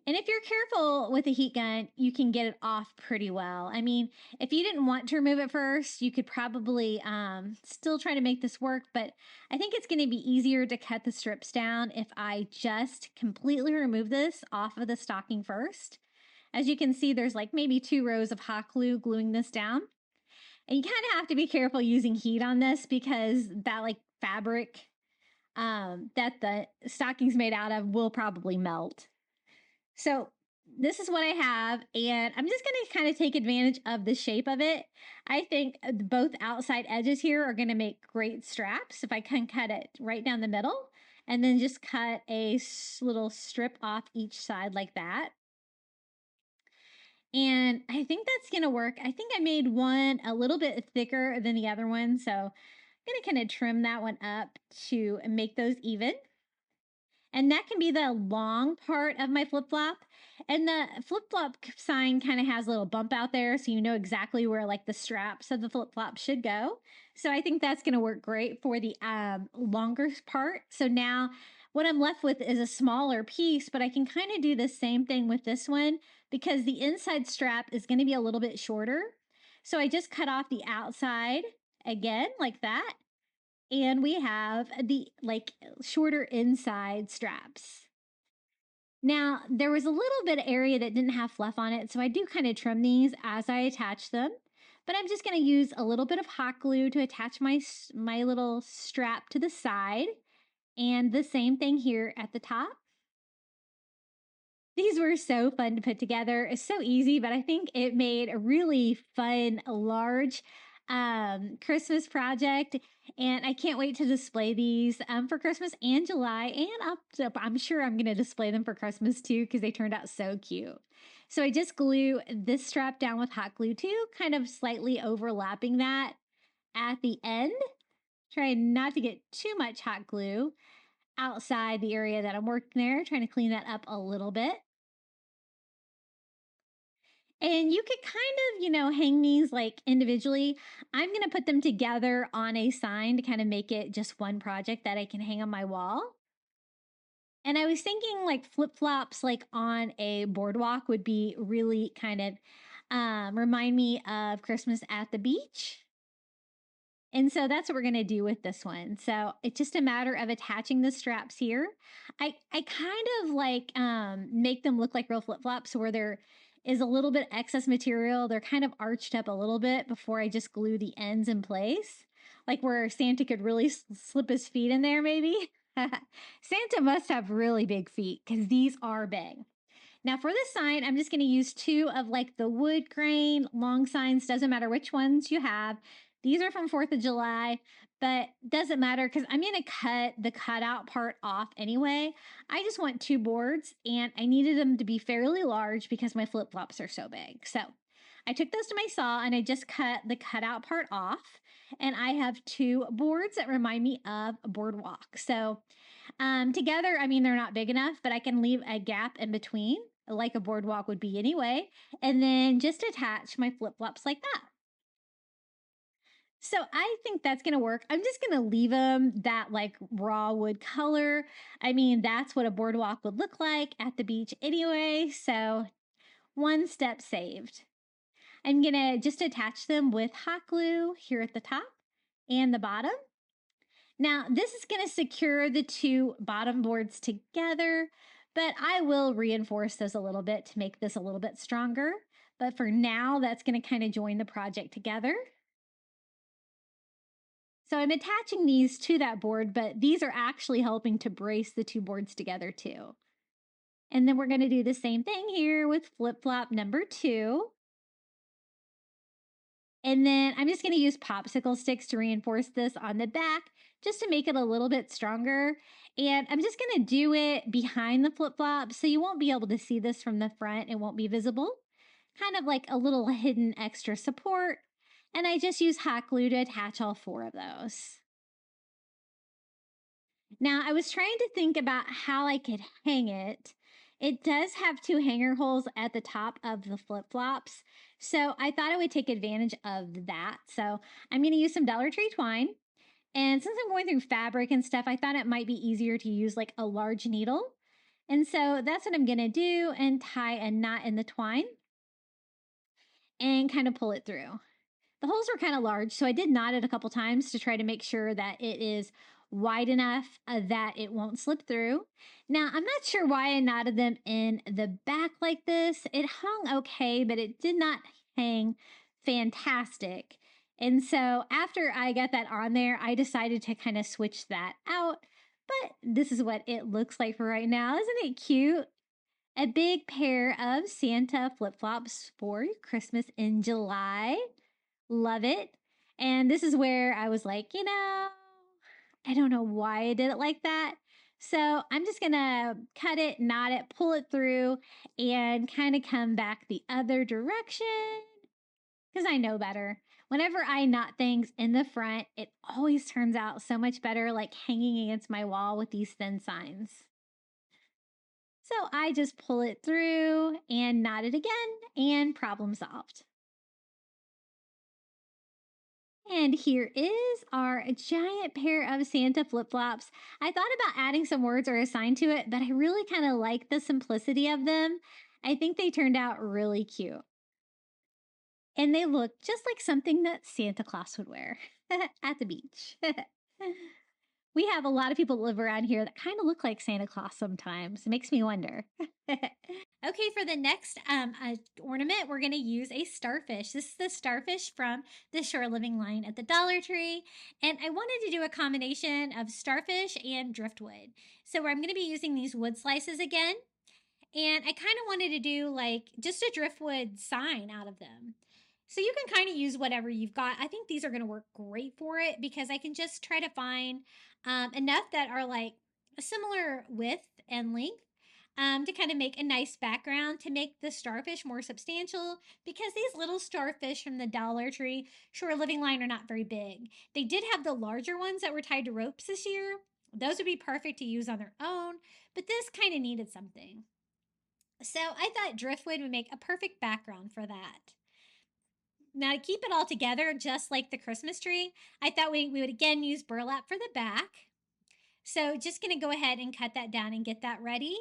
Speaker 1: And if you're careful with a heat gun, you can get it off pretty well. I mean, if you didn't want to remove it first, you could probably still try to make this work. But I think it's going to be easier to cut the strips down if I just completely remove this off of the stocking first. As you can see, there's like maybe 2 rows of hot glue gluing this down. And you kind of have to be careful using heat on this because that like fabric that the stocking's made out of will probably melt. So this is what I have, and I'm just going to kind of take advantage of the shape of it. I think both outside edges here are going to make great straps if I can cut it right down the middle and then just cut a little strip off each side like that. And I think that's going to work. I think I made one a little bit thicker than the other one, so I'm going to kind of trim that one up to make those even. And that can be the long part of my flip-flop. And the flip-flop sign kind of has a little bump out there, so you know exactly where like the straps of the flip-flop should go. So I think that's going to work great for the longer part. So now what I'm left with is a smaller piece, but I can kind of do the same thing with this one because the inside strap is going to be a little bit shorter. So I just cut off the outside again like that. And we have the like shorter inside straps. Now, there was a little bit of area that didn't have fluff on it, so I do kind of trim these as I attach them. But I'm just going to use a little bit of hot glue to attach my little strap to the side. And the same thing here at the top. These were so fun to put together. It's so easy, but I think it made a really fun, large Christmas project. And I can't wait to display these for Christmas and July. And I'm sure I'm going to display them for Christmas too because they turned out so cute. So I just glue this strap down with hot glue too, kind of slightly overlapping that at the end. Try not to get too much hot glue outside the area that I'm working there, trying to clean that up a little bit.
Speaker 2: And you could kind of, hang these like individually. I'm going to put them together on a sign to kind of make it just one project that I can hang on my wall. And I was thinking like flip flops, like on a boardwalk, would be really kind of remind me of Christmas at the beach. And so that's what we're going to do with this one. So it's just a matter of attaching the straps here. I kind of like make them look like real flip-flops where there is a little bit excess material. They're kind of arched up a little bit before I just glue the ends in place. Like where Santa could really slip his feet in there maybe. Santa must have really big feet because these are big. Now for this sign, I'm just going to use 2 of like the wood grain long signs. Doesn't matter which ones you have. These are from 4th of July, but doesn't matter because I'm going to cut the cutout part off anyway. I just want 2 boards and I needed them to be fairly large because my flip-flops are so big. So I took those to my saw and I just cut the cutout part off. And I have 2 boards that remind me of a boardwalk. So together, I mean, they're not big enough, but I can leave a gap in between like a boardwalk would be anyway, and then just attach my flip-flops like that. So I think that's going to work. I'm just going to leave them that like raw wood color. I mean, that's what a boardwalk would look like at the beach anyway. So one step saved. I'm going to just attach them with hot glue here at the top and the bottom. Now, this is going to secure the 2 bottom boards together, but I will reinforce those a little bit to make this a little bit stronger. But for now, that's going to kind of join the project together. So I'm attaching these to that board, but these are actually helping to brace the 2 boards together too. And then we're going to do the same thing here with flip-flop number 2. And then I'm just going to use popsicle sticks to reinforce this on the back just to make it a little bit stronger. And I'm just going to do it behind the flip-flop so you won't be able to see this from the front. It won't be visible. Kind of like a little hidden extra support. And I just use hot glue to attach all 4 of those. Now, I was trying to think about how I could hang it. It does have 2 hanger holes at the top of the flip-flops, so I thought I would take advantage of that. So I'm going to use some Dollar Tree twine. And since I'm going through fabric and stuff, I thought it might be easier to use like a large needle. And so that's what I'm going to do and tie a knot in the twine and kind of pull it through. The holes were kind of large, so I did knot it a couple times to try to make sure that it is wide enough that it won't slip through. Now, I'm not sure why I knotted them in the back like this. It hung okay, but it did not hang fantastic. And so after I got that on there, I decided to kind of switch that out. But this is what it looks like for right now. Isn't it cute? A big pair of Santa flip-flops for Christmas in July. Love it. And this is where I was like, I don't know why I did it like that. So I'm just going to cut it, knot it, pull it through, and kind of come back the other direction because I know better. Whenever I knot things in the front, it always turns out so much better, like hanging against my wall with these thin signs. So I just pull it through and knot it again, and problem solved. And here is our giant pair of Santa flip-flops. I thought about adding some words or a sign to it, but I really kind of like the simplicity of them. I think they turned out really cute. And they look just like something that Santa Claus would wear at the beach. We have a lot of people that live around here that kind of look like Santa Claus sometimes. It makes me wonder.
Speaker 1: Okay, for the next ornament, we're going to use a starfish. This is the starfish from the Shore Living line at the Dollar Tree. And I wanted to do a combination of starfish and driftwood. So I'm going to be using these wood slices again. And I kind of wanted to do like just a driftwood sign out of them. So you can kind of use whatever you've got. I think these are going to work great for it because I can just try to find enough that are like a similar width and length to kind of make a nice background to make the starfish more substantial because these little starfish from the Dollar Tree Shore Living line are not very big. They did have the larger ones that were tied to ropes this year. Those would be perfect to use on their own, but this kind of needed something. So I thought driftwood would make a perfect background for that. Now to keep it all together, just like the Christmas tree, I thought we would again use burlap for the back. So just gonna go ahead and cut that down and get that ready.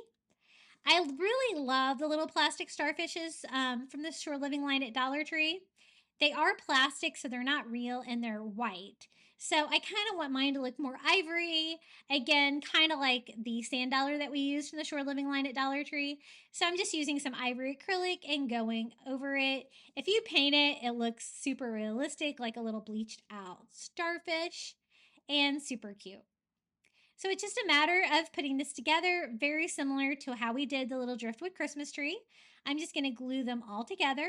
Speaker 1: I really love the little plastic starfishes from the Shore Living line at Dollar Tree. They are plastic, so they're not real, and they're white. So I kind of want mine to look more ivory. Again, kind of like the sand dollar that we used from the Shore Living line at Dollar Tree. So I'm just using some ivory acrylic and going over it. If you paint it, it looks super realistic, like a little bleached out starfish, and super cute. So it's just a matter of putting this together, very similar to how we did the little driftwood Christmas tree. I'm just going to glue them all together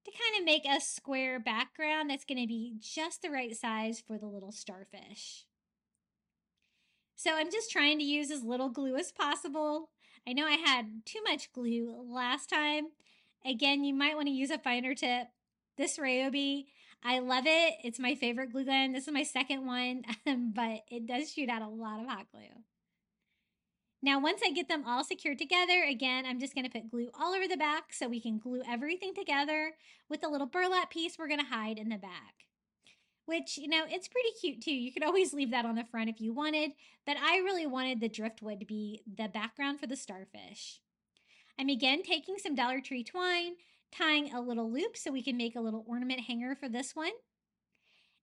Speaker 1: to kind of make a square background that's going to be just the right size for the little starfish. So I'm just trying to use as little glue as possible. I know I had too much glue last time. Again, you might want to use a finer tip. This Ryobi, I love it. It's my favorite glue gun. This is my second one, but it does shoot out a lot of hot glue. Now, once I get them all secured together, again, I'm just going to put glue all over the back so we can glue everything together with the little burlap piece we're going to hide in the back. Which, it's pretty cute too. You could always leave that on the front if you wanted, but I really wanted the driftwood to be the background for the starfish. I'm again taking some Dollar Tree twine, tying a little loop so we can make a little ornament hanger for this one.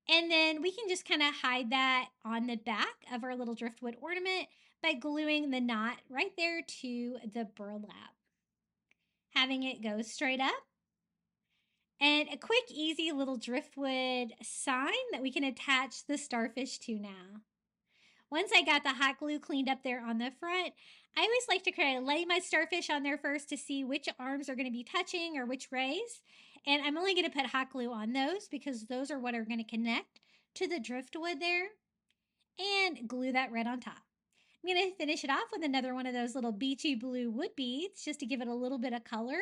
Speaker 1: And then we can just kind of hide that on the back of our little driftwood ornament by gluing the knot right there to the burlap. Having it go straight up. And a quick, easy little driftwood sign that we can attach the starfish to now. Once I got the hot glue cleaned up there on the front, I always like to kind of lay my starfish on there first to see which arms are going to be touching or which rays. And I'm only going to put hot glue on those because those are what are going to connect to the driftwood there, and glue that right on top. I'm going to finish it off with another one of those little beachy blue wood beads just to give it a little bit of color.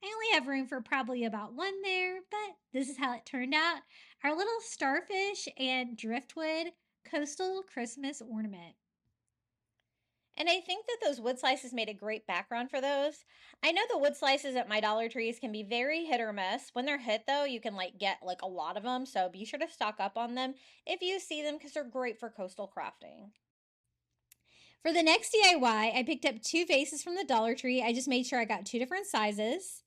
Speaker 1: I only have room for probably about one there, but this is how it turned out. Our little starfish and driftwood coastal Christmas ornament.
Speaker 3: And I think that those wood slices made a great background for those. I know the wood slices at my Dollar Trees can be very hit or miss. When they're hit though, you can get a lot of them, so be sure to stock up on them if you see them because they're great for coastal crafting. For the next DIY, I picked up 2 vases from the Dollar Tree. I just made sure I got 2 different sizes.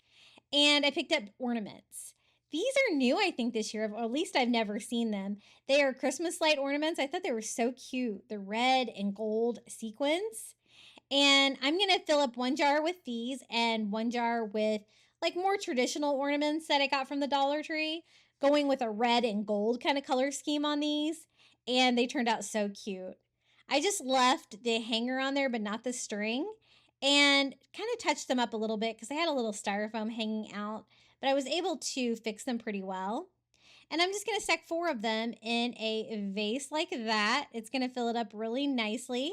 Speaker 3: And I picked up ornaments. These are new, I think, this year, or at least I've never seen them. They are Christmas light ornaments. I thought they were so cute. The red and gold sequins. And I'm going to fill up 1 jar with these and 1 jar with more traditional ornaments that I got from the Dollar Tree, going with a red and gold kind of color scheme on these. And they turned out so cute. I just left the hanger on there, but not the string, and kind of touched them up a little bit because I had a little styrofoam hanging out, but I was able to fix them pretty well. And I'm just going to stack 4 of them in a vase like that. It's going to fill it up really nicely.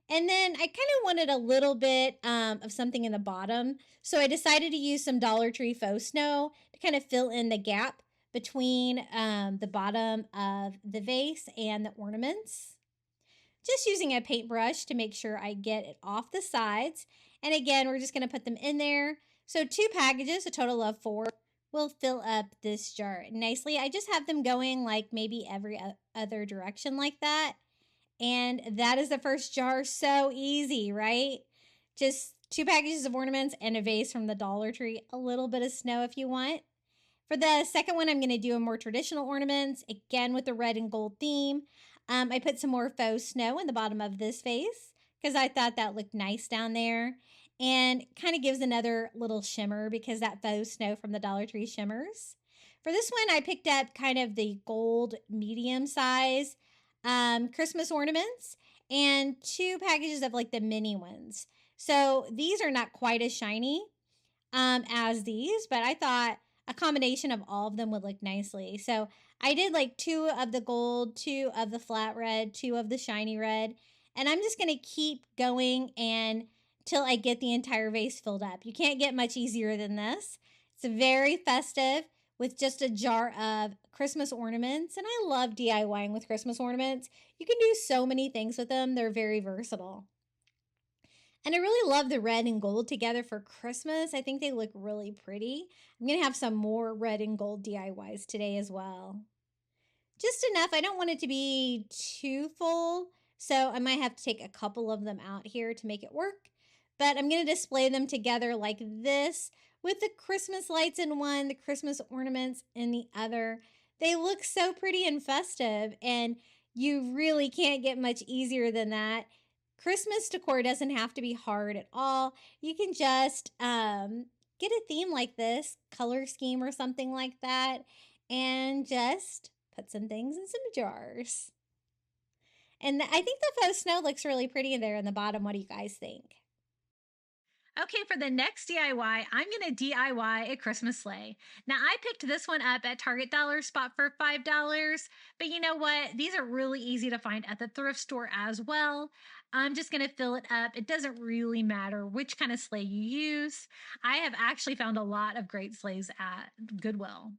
Speaker 3: And then I kind of wanted a little bit of something in the bottom, so I decided to use some Dollar Tree faux snow to kind of fill in the gap between the bottom of the vase and the ornaments. Just using a paintbrush to make sure I get it off the sides. And again, we're just going to put them in there. So 2 packages, a total of 4, will fill up this jar nicely. I just have them going maybe every other direction like that. And that is the first jar. So easy, right? Just 2 packages of ornaments and a vase from the Dollar Tree. A little bit of snow if you want. For the second one, I'm going to do a more traditional ornaments, again with the red and gold theme. I put some more faux snow in the bottom of this vase because I thought that looked nice down there and kind of gives another little shimmer because that faux snow from the Dollar Tree shimmers. For this one, I picked up kind of the gold medium size Christmas ornaments and 2 packages of the mini ones. So these are not quite as shiny as these, but I thought a combination of all of them would look nicely. So I did 2 of the gold, 2 of the flat red, 2 of the shiny red. And I'm just going to keep going until I get the entire vase filled up. You can't get much easier than this. It's very festive with just a jar of Christmas ornaments. And I love DIYing with Christmas ornaments. You can do so many things with them. They're very versatile. And I really love the red and gold together for Christmas. I think they look really pretty. I'm going to have some more red and gold DIYs today as well. Just enough. I don't want it to be too full, so I might have to take a couple of them out here to make it work. But I'm going to display them together like this with the Christmas lights in one, the Christmas ornaments in the other. They look so pretty and festive, and you really can't get much easier than that. Christmas decor doesn't have to be hard at all. You can just get a theme like this, color scheme or something like that, and just put some things in some jars. And I think the faux snow looks really pretty in there in the bottom. What do you guys think?
Speaker 2: Okay, for the next DIY, I'm going to DIY a Christmas sleigh. Now, I picked this one up at Target Dollar Spot for $5, but you know what? These are really easy to find at the thrift store as well. I'm just going to fill it up. It doesn't really matter which kind of sleigh you use. I have actually found a lot of great sleighs at Goodwill.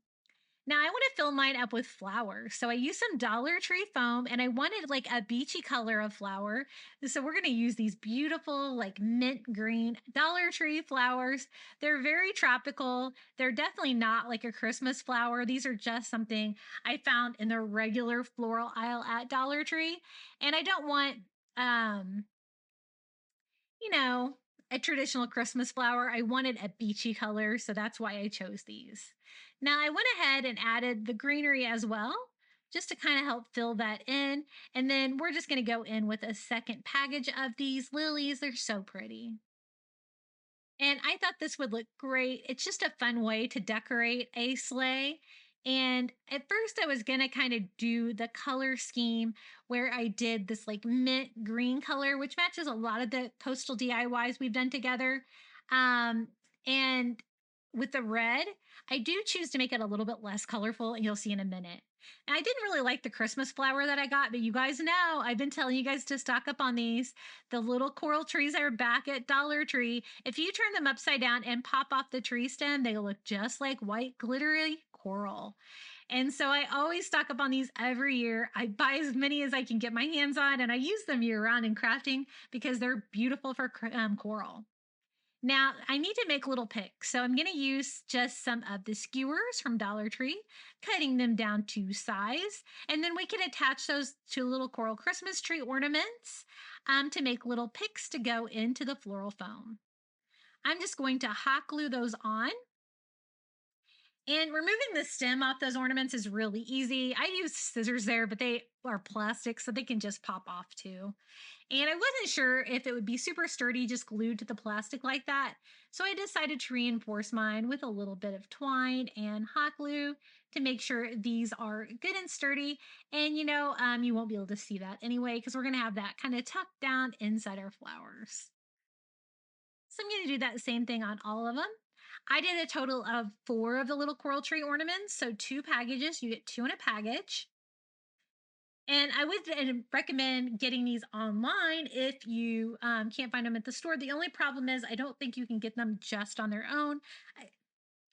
Speaker 2: Now I want to fill mine up with flowers. So I used some Dollar Tree foam and I wanted like a beachy color of flower. So we're going to use these beautiful like mint green Dollar Tree flowers. They're very tropical. They're definitely not like a Christmas flower. These are just something I found in the regular floral aisle at Dollar Tree. And I don't want you know, a traditional Christmas flower. I wanted a beachy color, so that's why I chose these. Now I went ahead and added the greenery as well, just to kind of help fill that in. And then we're just going to go in with a second package of these lilies. They're so pretty. And I thought this would look great. It's just a fun way to decorate a sleigh. And at first, I was going to kind of do the color scheme where I did this like mint green color, which matches a lot of the coastal DIYs we've done together. Um, and with the red, I do choose to make it a little bit less colorful, and you'll see in a minute. And I didn't really like the Christmas flower that I got, but you guys know I've been telling you guys to stock up on these. The little coral trees are back at Dollar Tree. If you turn them upside down and pop off the tree stem, they look just like white glittery coral. And so I always stock up on these every year. I buy as many as I can get my hands on, and I use them year round in crafting because they're beautiful for coral. Now, I need to make little picks, so I'm going to use just some of the skewers from Dollar Tree, cutting them down to size, and then we can attach those to little coral Christmas tree ornaments to make little picks to go into the floral foam. I'm just going to hot glue those on. And removing the stem off those ornaments is really easy. I use scissors there, but they are plastic, so they can just pop off too. And I wasn't sure if it would be super sturdy just glued to the plastic like that. So I decided to reinforce mine with a little bit of twine and hot glue to make sure these are good and sturdy. And you won't be able to see that anyway, because we're going to have that kind of tucked down inside our flowers. So I'm going to do that same thing on all of them. I did a total of 4 of the little coral tree ornaments. So 2 packages, you get 2 in a package. And I would recommend getting these online if you can't find them at the store. The only problem is I don't think you can get them just on their own.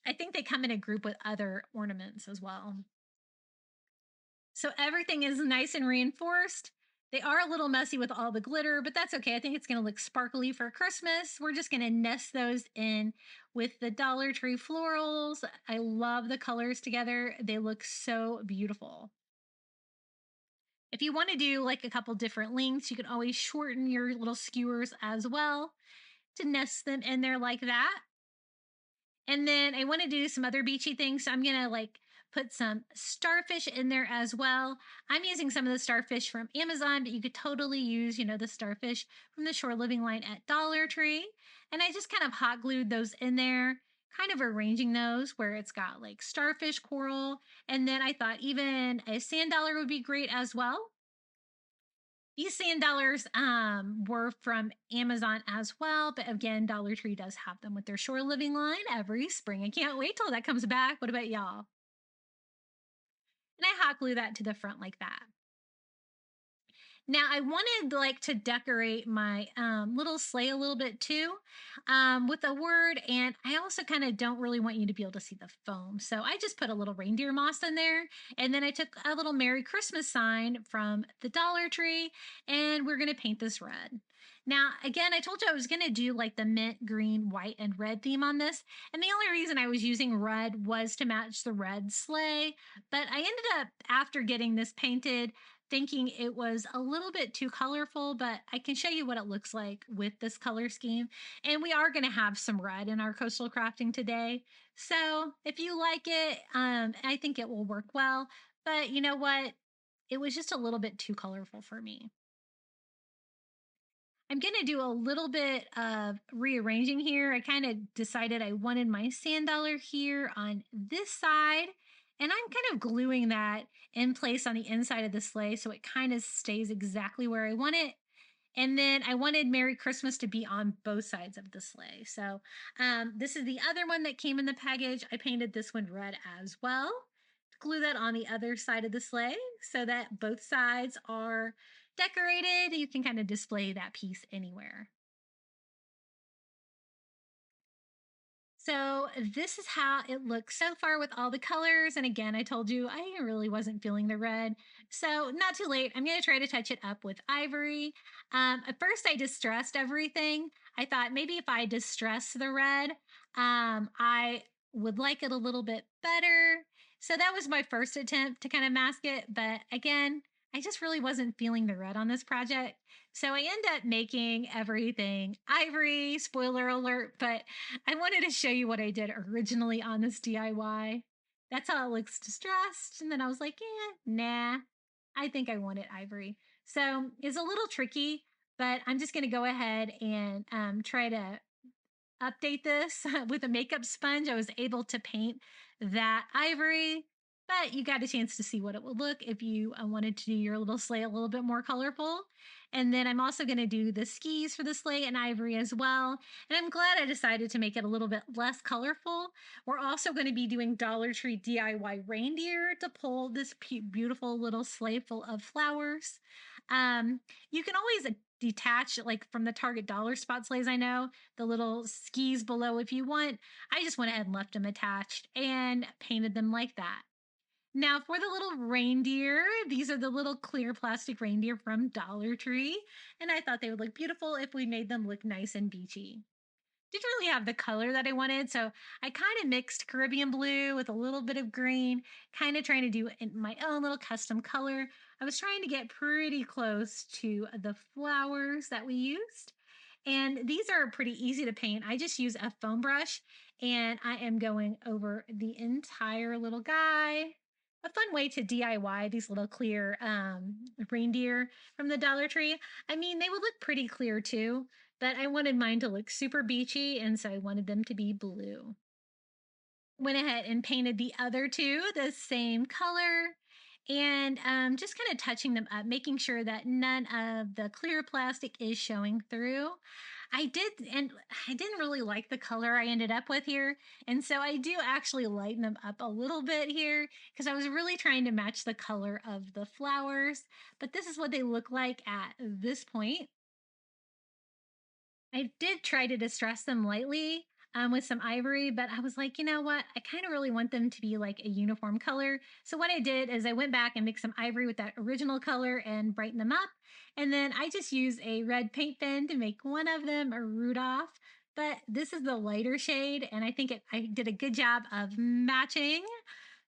Speaker 2: I think they come in a group with other ornaments as well. So everything is nice and reinforced. They are a little messy with all the glitter, but that's okay. I think it's going to look sparkly for Christmas. We're just going to nest those in with the Dollar Tree florals. I love the colors together. They look so beautiful. If you want to do like a couple different lengths, you can always shorten your little skewers as well to nest them in there like that. And then I want to do some other beachy things. So I'm going to like put some starfish in there as well. I'm using some of the starfish from Amazon, but you could totally use, the starfish from the Shore Living line at Dollar Tree. And I just kind of hot glued those in there, kind of arranging those where it's got like starfish coral. And then I thought even a sand dollar would be great as well. These sand dollars were from Amazon as well, but again, Dollar Tree does have them with their Shore Living line every spring. I can't wait till that comes back. What about y'all? And I hot glue that to the front like that. Now I wanted like to decorate my little sleigh a little bit too with a word, and I also kind of don't really want you to be able to see the foam. So I just put a little reindeer moss in there, and then I took a little Merry Christmas sign from the Dollar Tree, and we're going to paint this red. Now, again, I told you I was going to do like the mint, green, white, and red theme on this. And the only reason I was using red was to match the red sleigh. But I ended up, after getting this painted, thinking it was a little bit too colorful, but I can show you what it looks like with this color scheme. And we are going to have some red in our coastal crafting today. So if you like it, I think it will work well. But you know what? It was just a little bit too colorful for me. I'm going to do a little bit of rearranging here. I kind of decided I wanted my sand dollar here on this side, and I'm kind of gluing that in place on the inside of the sleigh so it kind of stays exactly where I want it. And then I wanted Merry Christmas to be on both sides of the sleigh. So this is the other one that came in the package. I painted this one red as well. Glue that on the other side of the sleigh so that both sides are decorated. You can kind of display that piece anywhere. So this is how it looks so far with all the colors. And again, I told you I really wasn't feeling the red. So not too late. I'm going to try to touch it up with ivory. At first, I distressed everything. I thought maybe if I distress the red, I would like it a little bit better. So that was my first attempt to kind of mask it. But again, I just really wasn't feeling the red on this project. So I end up making everything ivory, spoiler alert, but I wanted to show you what I did originally on this DIY. That's how it looks distressed. And then I was like, nah, I think I want it ivory. So it's a little tricky, but I'm just going to go ahead and try to update this with a makeup sponge. I was able to paint that ivory, but you got a chance to see what it would look if you wanted to do your little sleigh a little bit more colorful. And then I'm also going to do the skis for the sleigh in ivory as well. And I'm glad I decided to make it a little bit less colorful. We're also going to be doing Dollar Tree DIY reindeer to pull this beautiful little sleigh full of flowers. You can always detach like from the Target dollar spot sleighs. I know the little skis below if you want. I just went ahead and left them attached and painted them like that. Now for the little reindeer, these are the little clear plastic reindeer from Dollar Tree, and I thought they would look beautiful if we made them look nice and beachy. Didn't really have the color that I wanted, so I kind of mixed Caribbean blue with a little bit of green, kind of trying to do my own little custom color. I was trying to get pretty close to the flowers that we used. And these are pretty easy to paint. I just use a foam brush and I am going over the entire little guy. A fun way to DIY these little clear reindeer from the Dollar Tree. I mean, they would look pretty clear too, but I wanted mine to look super beachy, and so I wanted them to be blue. Went ahead and painted the other two the same color and just kind of touching them up, making sure that none of the clear plastic is showing through. And I didn't really like the color I ended up with here. And so I do actually lighten them up a little bit here because I was really trying to match the color of the flowers. But this is what they look like at this point. I did try to distress them lightly with some ivory, but I was like, you know what? I kind of really want them to be like a uniform color. So what I did is I went back and mixed some ivory with that original color and brightened them up. And then I just used a red paint pen to make one of them a Rudolph. But this is the lighter shade, and I think I did a good job of matching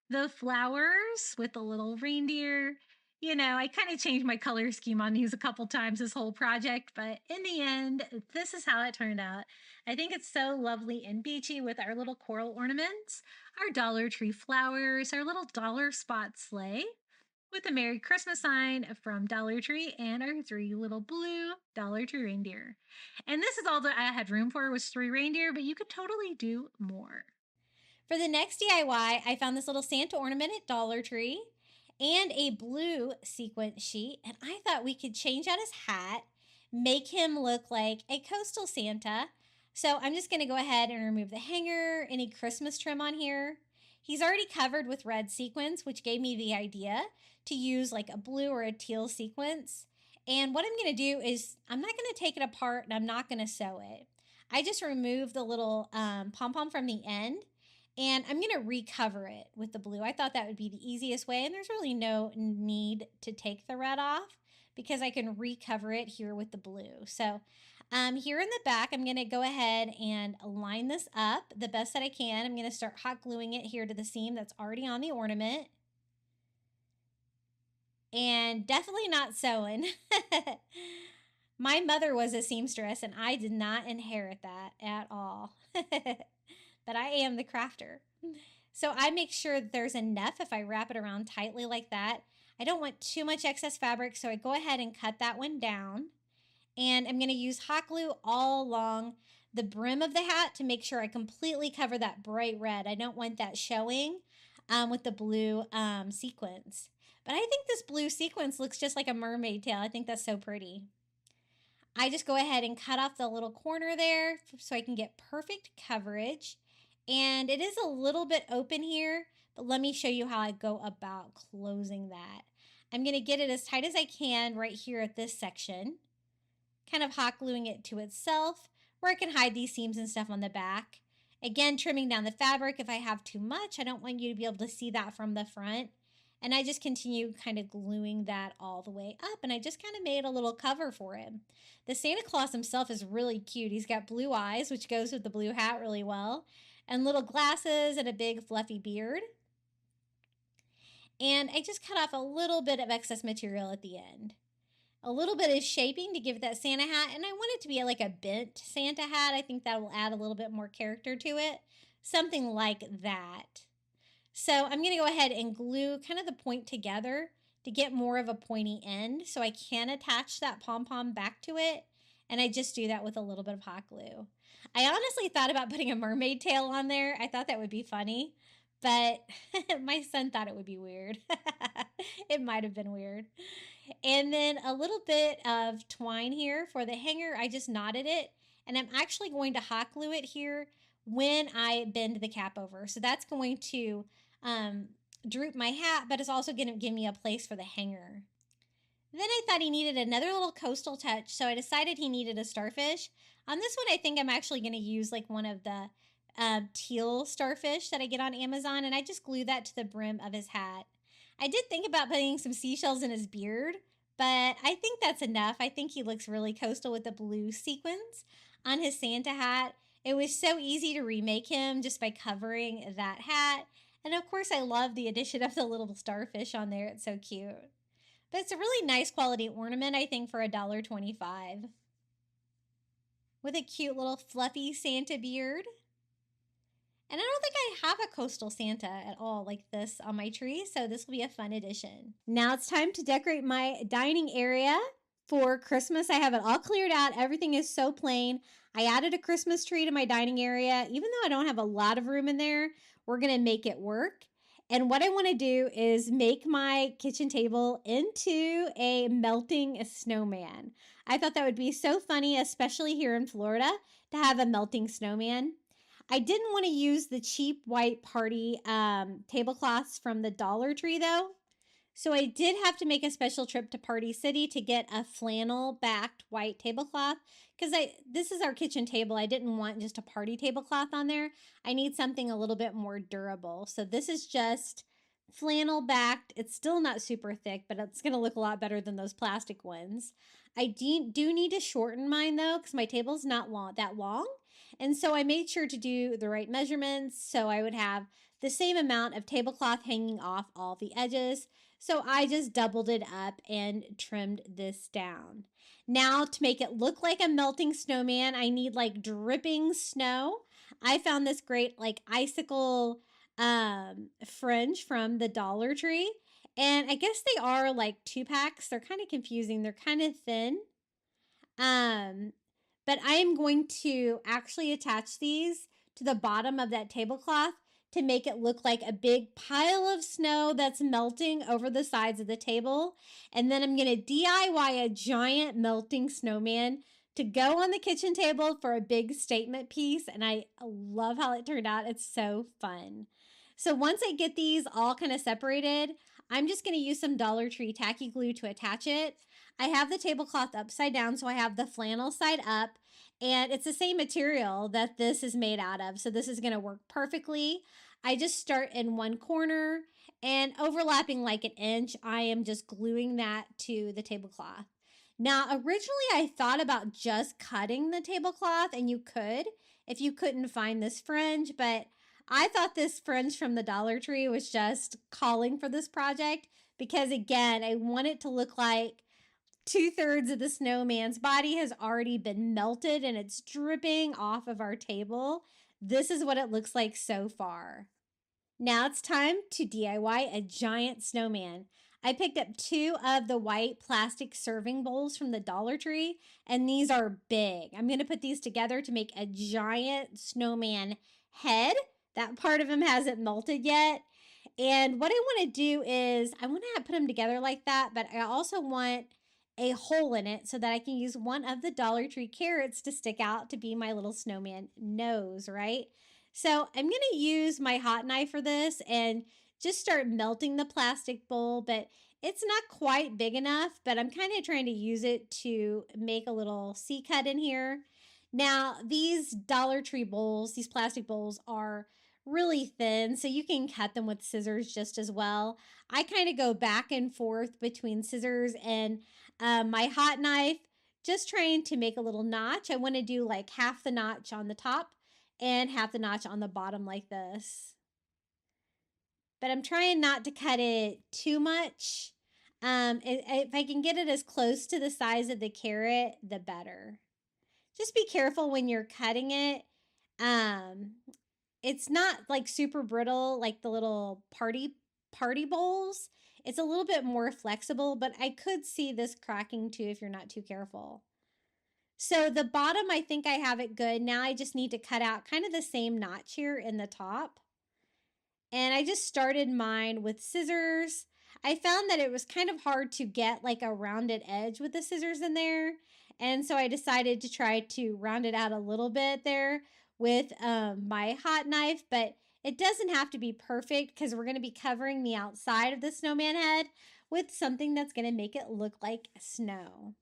Speaker 2: the flowers with the little reindeer. You know, I kind of changed my color scheme on these a couple times this whole project, but in the end, this is how it turned out. I think it's so lovely and beachy with our little coral ornaments, our Dollar Tree flowers, our little dollar spot sleigh with a Merry Christmas sign from Dollar Tree and our 3 little blue Dollar Tree reindeer. And this is all that I had room for was 3 reindeer, but you could totally do more.
Speaker 3: For the next DIY, I found this little Santa ornament at Dollar Tree and a blue sequin sheet, and I thought we could change out his hat, make him look like a coastal Santa. So I'm just going to go ahead and remove the hanger, any Christmas trim on here. He's already covered with red sequins, which gave me the idea to use like a blue or a teal sequence. And what I'm going to do is I'm not going to take it apart and I'm not going to sew it. I just remove the little pom-pom from the end and I'm going to recover it with the blue. I thought that would be the easiest way, and there's really no need to take the red off because I can recover it here with the blue. So Here in the back, I'm going to go ahead and line this up the best that I can. I'm going to start hot gluing it here to the seam that's already on the ornament. And definitely not sewing. My mother was a seamstress, and I did not inherit that at all. But I am the crafter. So I make sure that there's enough if I wrap it around tightly like that. I don't want too much excess fabric, so I go ahead and cut that one down. And I'm going to use hot glue all along the brim of the hat to make sure I completely cover that bright red. I don't want that showing with the blue sequins. But I think this blue sequence looks just like a mermaid tail. I think that's so pretty. I just go ahead and cut off the little corner there so I can get perfect coverage. And it is a little bit open here, but let me show you how I go about closing that. I'm going to get it as tight as I can right here at this section, kind of hot gluing it to itself where I can hide these seams and stuff on the back. Again, trimming down the fabric if I have too much. I don't want you to be able to see that from the front. And I just continue kind of gluing that all the way up. And I just kind of made a little cover for him. The Santa Claus himself is really cute. He's got blue eyes, which goes with the blue hat really well, and little glasses and a big fluffy beard. And I just cut off a little bit of excess material at the end. A little bit of shaping to give it that Santa hat, and I want it to be like a bent Santa hat. I think that will add a little bit more character to it. Something like that. So I'm going to go ahead and glue kind of the point together to get more of a pointy end so I can attach that pom-pom back to it. And I just do that with a little bit of hot glue. I honestly thought about putting a mermaid tail on there. I thought that would be funny, but my son thought it would be weird. It might have been weird. And then a little bit of twine here for the hanger. I just knotted it, and I'm actually going to hot glue it here when I bend the cap over. So that's going to droop my hat, but it's also going to give me a place for the hanger. Then I thought he needed another little coastal touch, so I decided he needed a starfish. On this one, I think I'm actually going to use like one of the teal starfish that I get on Amazon, and I just glue that to the brim of his hat. I did think about putting some seashells in his beard, but I think that's enough. I think he looks really coastal with the blue sequins on his Santa hat. It was so easy to remake him just by covering that hat. And of course, I love the addition of the little starfish on there. It's so cute. But it's a really nice quality ornament, I think, for $1.25. With a cute little fluffy Santa beard. And I don't think I have a coastal Santa at all like this on my tree, so this will be a fun addition. Now it's time to decorate my dining area for Christmas. I have it all cleared out. Everything is so plain. I added a Christmas tree to my dining area. Even though I don't have a lot of room in there, we're going to make it work. And what I want to do is make my kitchen table into a melting snowman. I thought that would be so funny, especially here in Florida, to have a melting snowman. I didn't want to use the cheap white party tablecloths from the Dollar Tree though. So I did have to make a special trip to Party City to get a flannel backed white tablecloth because this is our kitchen table. I didn't want just a party tablecloth on there. I need something a little bit more durable. So this is just flannel backed. It's still not super thick, but it's going to look a lot better than those plastic ones. I do need to shorten mine though because my table's not that long. And so I made sure to do the right measurements so I would have the same amount of tablecloth hanging off all the edges. So I just doubled it up and trimmed this down. Now to make it look like a melting snowman, I need like dripping snow. I found this great like icicle fringe from the Dollar Tree. And I guess they are like 2-packs. They're kind of confusing. They're kind of thin. But I am going to actually attach these to the bottom of that tablecloth to make it look like a big pile of snow that's melting over the sides of the table. And then I'm going to DIY a giant melting snowman to go on the kitchen table for a big statement piece. And I love how it turned out. It's so fun. So once I get these all kind of separated, I'm just going to use some Dollar Tree tacky glue to attach it. I have the tablecloth upside down, so I have the flannel side up, and it's the same material that this is made out of, so this is going to work perfectly. I just start in one corner, and overlapping like an inch, I am just gluing that to the tablecloth.
Speaker 1: Now, originally I thought about just cutting the tablecloth, and you could if you couldn't find this fringe, but I thought this fringe from the Dollar Tree was just calling for this project because, again, I want it to look like 2/3 of the snowman's body has already been melted and it's dripping off of our table. This is what it looks like so far. Now it's time to DIY a giant snowman. I picked up 2 of the white plastic serving bowls from the Dollar Tree, and these are big. I'm going to put these together to make a giant snowman head. That part of him hasn't melted yet. And what I want to do is I want to put them together like that, but I also want a hole in it so that I can use one of the Dollar Tree carrots to stick out to be my little snowman nose, right? So I'm going to use my hot knife for this and just start melting the plastic bowl, but it's not quite big enough, but I'm kind of trying to use it to make a little C cut in here. Now, these Dollar Tree bowls, these plastic bowls are really thin, so you can cut them with scissors just as well. I kind of go back and forth between scissors and my hot knife, just trying to make a little notch. I want to do like half the notch on the top and half the notch on the bottom like this. But I'm trying not to cut it too much. If I can get it as close to the size of the carrot, the better. Just be careful when you're cutting it. It's not like super brittle like the little party bowls. It's a little bit more flexible, but I could see this cracking too if you're not too careful. So the bottom, I think I have it good. Now I just need to cut out kind of the same notch here in the top. And I just started mine with scissors. I found that it was kind of hard to get like a rounded edge with the scissors in there. And so I decided to try to round it out a little bit there with my hot knife, but it doesn't have to be perfect because we're going to be covering the outside of the snowman head with something that's going to make it look like snow.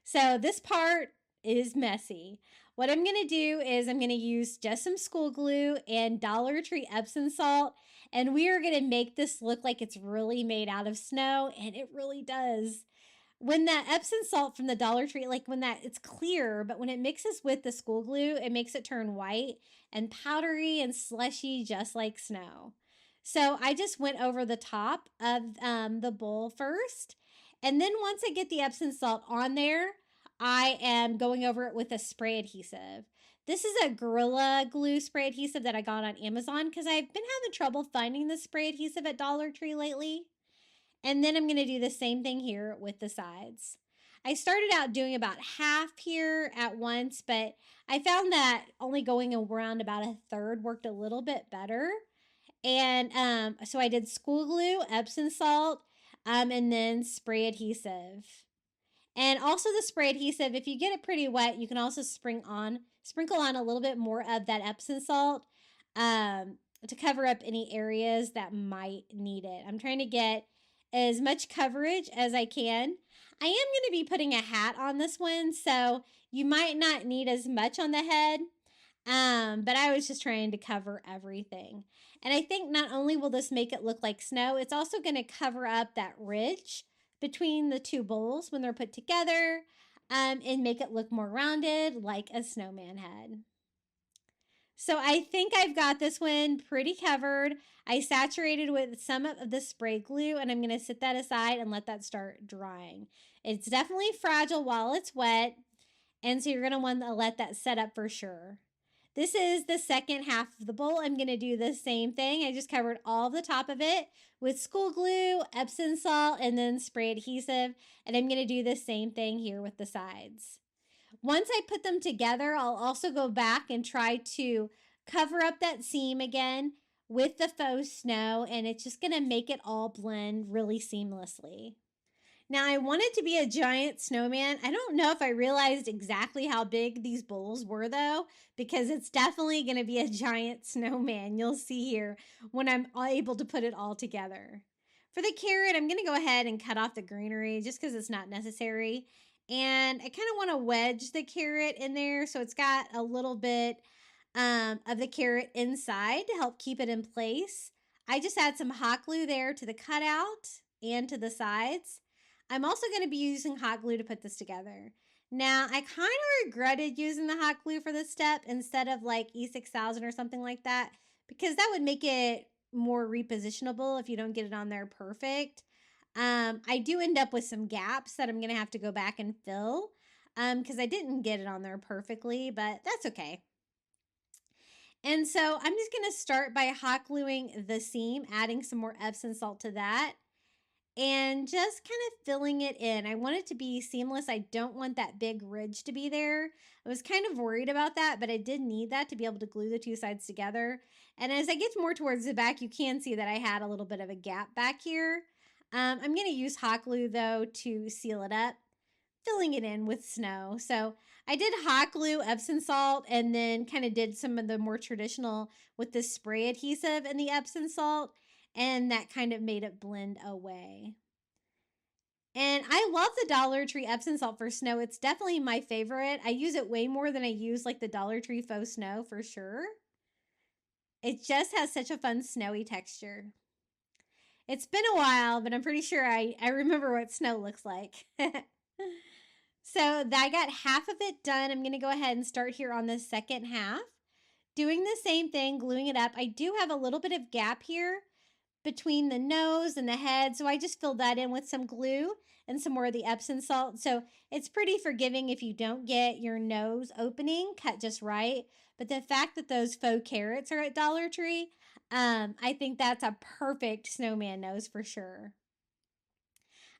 Speaker 1: So this part is messy. What I'm going to do is I'm going to use just some school glue and Dollar Tree Epsom salt, and we are going to make this look like it's really made out of snow, and it really does. When that Epsom salt from the Dollar Tree, like when that, it's clear, but when it mixes with the school glue, it makes it turn white and powdery and slushy, just like snow. So I just went over the top of the bowl first. And then once I get the Epsom salt on there, I am going over it with a spray adhesive. This is a Gorilla Glue spray adhesive that I got on Amazon because I've been having trouble finding the spray adhesive at Dollar Tree lately. And then I'm going to do the same thing here with the sides. I started out doing about half here at once, but I found that only going around about a third worked a little bit better. And so I did school glue, Epsom salt, and then spray adhesive. And also the spray adhesive, if you get it pretty wet, you can also sprinkle on a little bit more of that Epsom salt to cover up any areas that might need it. I'm trying to get as much coverage as I can. I am going to be putting a hat on this one, so you might not need as much on the head, but I was just trying to cover everything. And I think not only will this make it look like snow, it's also going to cover up that ridge between the two bowls when they're put together, and make it look more rounded like a snowman head. So I think I've got this one pretty covered. I saturated with some of the spray glue, and I'm going to set that aside and let that start drying. It's definitely fragile while it's wet, and so you're going to want to let that set up for sure. This is the second half of the bowl. I'm going to do the same thing. I just covered all the top of it with school glue, Epsom salt, and then spray adhesive, and I'm going to do the same thing here with the sides. Once I put them together, I'll also go back and try to cover up that seam again with the faux snow, and it's just going to make it all blend really seamlessly. Now, I want it to be a giant snowman. I don't know if I realized exactly how big these bowls were, though, because it's definitely going to be a giant snowman. You'll see here when I'm able to put it all together. For the carrot, I'm going to go ahead and cut off the greenery just because it's not necessary. And I kind of want to wedge the carrot in there so it's got a little bit of the carrot inside to help keep it in place. I just add some hot glue there to the cutout and to the sides. I'm also going to be using hot glue to put this together. Now, I kind of regretted using the hot glue for this step instead of like E6000 or something like that, because that would make it more repositionable if you don't get it on there perfect. I do end up with some gaps that I'm going to have to go back and fill because I didn't get it on there perfectly, but that's okay. And so I'm just going to start by hot gluing the seam, adding some more Epsom salt to that, and just kind of filling it in. I want it to be seamless. I don't want that big ridge to be there. I was kind of worried about that, but I did need that to be able to glue the two sides together. And as I get more towards the back, you can see that I had a little bit of a gap back here. I'm going to use hot glue though to seal it up, filling it in with snow. So I did hot glue, Epsom salt, and then kind of did some of the more traditional with the spray adhesive and the Epsom salt, and that kind of made it blend away. And I love the Dollar Tree Epsom salt for snow. It's definitely my favorite. I use it way more than I use like the Dollar Tree faux snow for sure. It just has such a fun snowy texture. It's been a while, but I'm pretty sure I remember what snow looks like. So I got half of it done. I'm going to go ahead and start here on the second half. Doing the same thing, gluing it up. I do have a little bit of gap here between the nose and the head, so I just filled that in with some glue and some more of the Epsom salt. So it's pretty forgiving if you don't get your nose opening cut just right. But the fact that those faux carrots are at Dollar Tree, I think that's a perfect snowman nose for sure.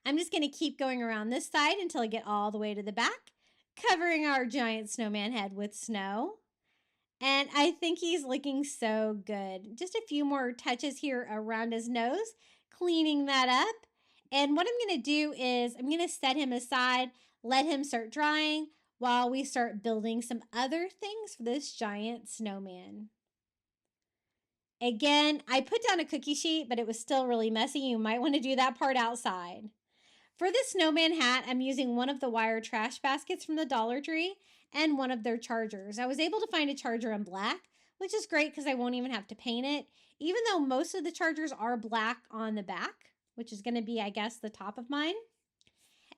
Speaker 1: I'm just going to keep going around this side until I get all the way to the back, covering our giant snowman head with snow. And I think he's looking so good. Just a few more touches here around his nose, cleaning that up. And what I'm going to do is I'm going to set him aside, let him start drying while we start building some other things for this giant snowman. Again, I put down a cookie sheet, but it was still really messy. You might want to do that part outside. For this snowman hat, I'm using one of the wire trash baskets from the Dollar Tree and one of their chargers. I was able to find a charger in black, which is great because I won't even have to paint it, even though most of the chargers are black on the back, which is going to be, I guess, the top of mine.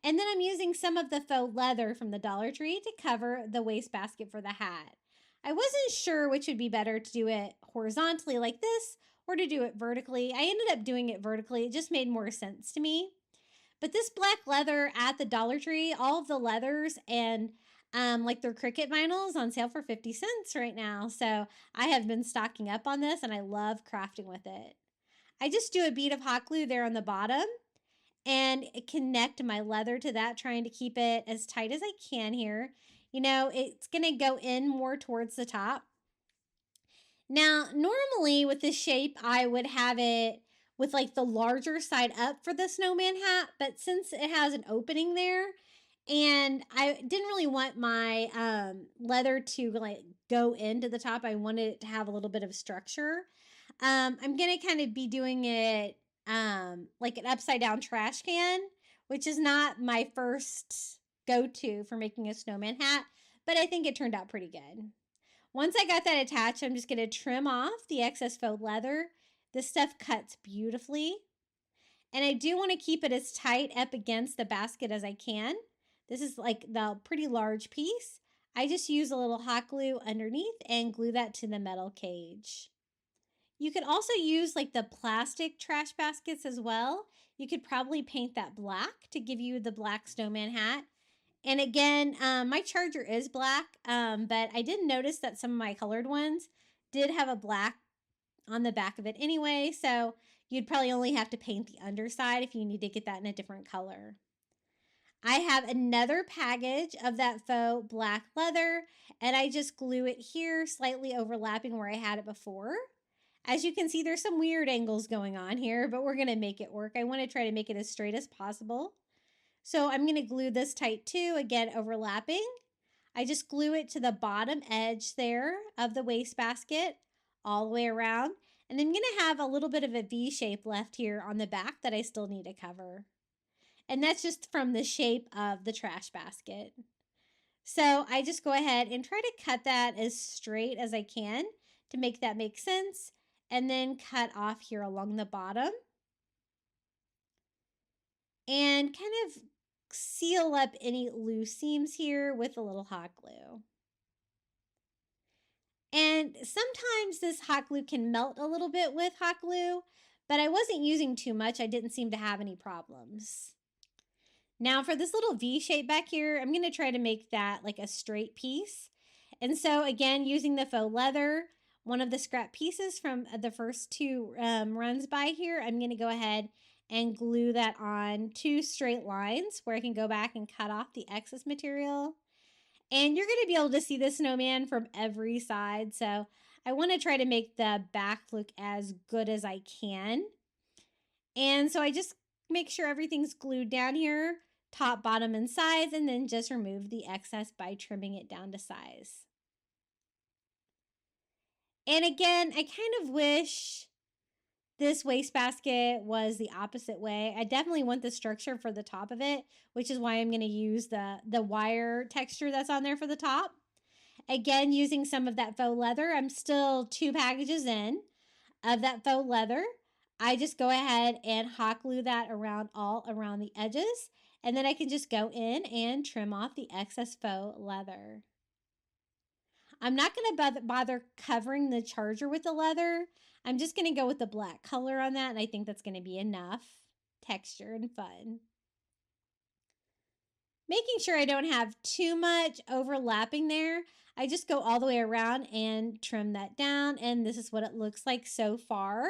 Speaker 1: And then I'm using some of the faux leather from the Dollar Tree to cover the wastebasket for the hat. I wasn't sure which would be better, to do it horizontally like this or to do it vertically. I ended up doing it vertically. It just made more sense to me. But this black leather at the Dollar Tree, all of the leathers and like their Cricut vinyl is on sale for 50 cents right now. So I have been stocking up on this and I love crafting with it. I just do a bead of hot glue there on the bottom and connect my leather to that, trying to keep it as tight as I can here. You know, it's going to go in more towards the top. Now, normally with this shape, I would have it with like the larger side up for the snowman hat, but since it has an opening there and I didn't really want my leather to like go into the top, I wanted it to have a little bit of structure. I'm going to kind of be doing it like an upside down trash can, which is not my first go-to for making a snowman hat, but I think it turned out pretty good. Once I got that attached, I'm just going to trim off the excess faux leather. This stuff cuts beautifully. And I do want to keep it as tight up against the basket as I can. This is like the pretty large piece. I just use a little hot glue underneath and glue that to the metal cage. You could also use like the plastic trash baskets as well. You could probably paint that black to give you the black snowman hat. And again, my charger is black, but I did notice that some of my colored ones did have a black on the back of it anyway, so you'd probably only have to paint the underside if you need to get that in a different color. I have another package of that faux black leather, and I just glue it here, slightly overlapping where I had it before. As you can see, there's some weird angles going on here, but we're going to make it work. I want to try to make it as straight as possible. So I'm going to glue this tight too, again overlapping. I just glue it to the bottom edge there of the wastebasket all the way around. And I'm going to have a little bit of a V shape left here on the back that I still need to cover. And that's just from the shape of the trash basket. So I just go ahead and try to cut that as straight as I can to make that make sense. And then cut off here along the bottom. and kind of seal up any loose seams here with a little hot glue. And sometimes this hot glue can melt a little bit with hot glue, but I wasn't using too much. I didn't seem to have any problems. Now for this little V shape back here, I'm going to try to make that like a straight piece. And so again, using the faux leather, one of the scrap pieces from the first two runs by here, I'm going to go ahead and glue that on 2 straight lines where I can go back and cut off the excess material. And you're going to be able to see the snowman from every side. So I want to try to make the back look as good as I can. And so I just make sure everything's glued down here, top, bottom, and sides, and then just remove the excess by trimming it down to size. And again, I kind of wish this wastebasket was the opposite way. I definitely want the structure for the top of it, which is why I'm going to use the wire texture that's on there for the top. Again, using some of that faux leather. I'm still 2 packages in of that faux leather. I just go ahead and hot glue that all around the edges. And then I can just go in and trim off the excess faux leather. I'm not going to bother covering the charger with the leather. I'm just going to go with the black color on that, and I think that's going to be enough texture and fun. Making sure I don't have too much overlapping there, I just go all the way around and trim that down, and this is what it looks like so far.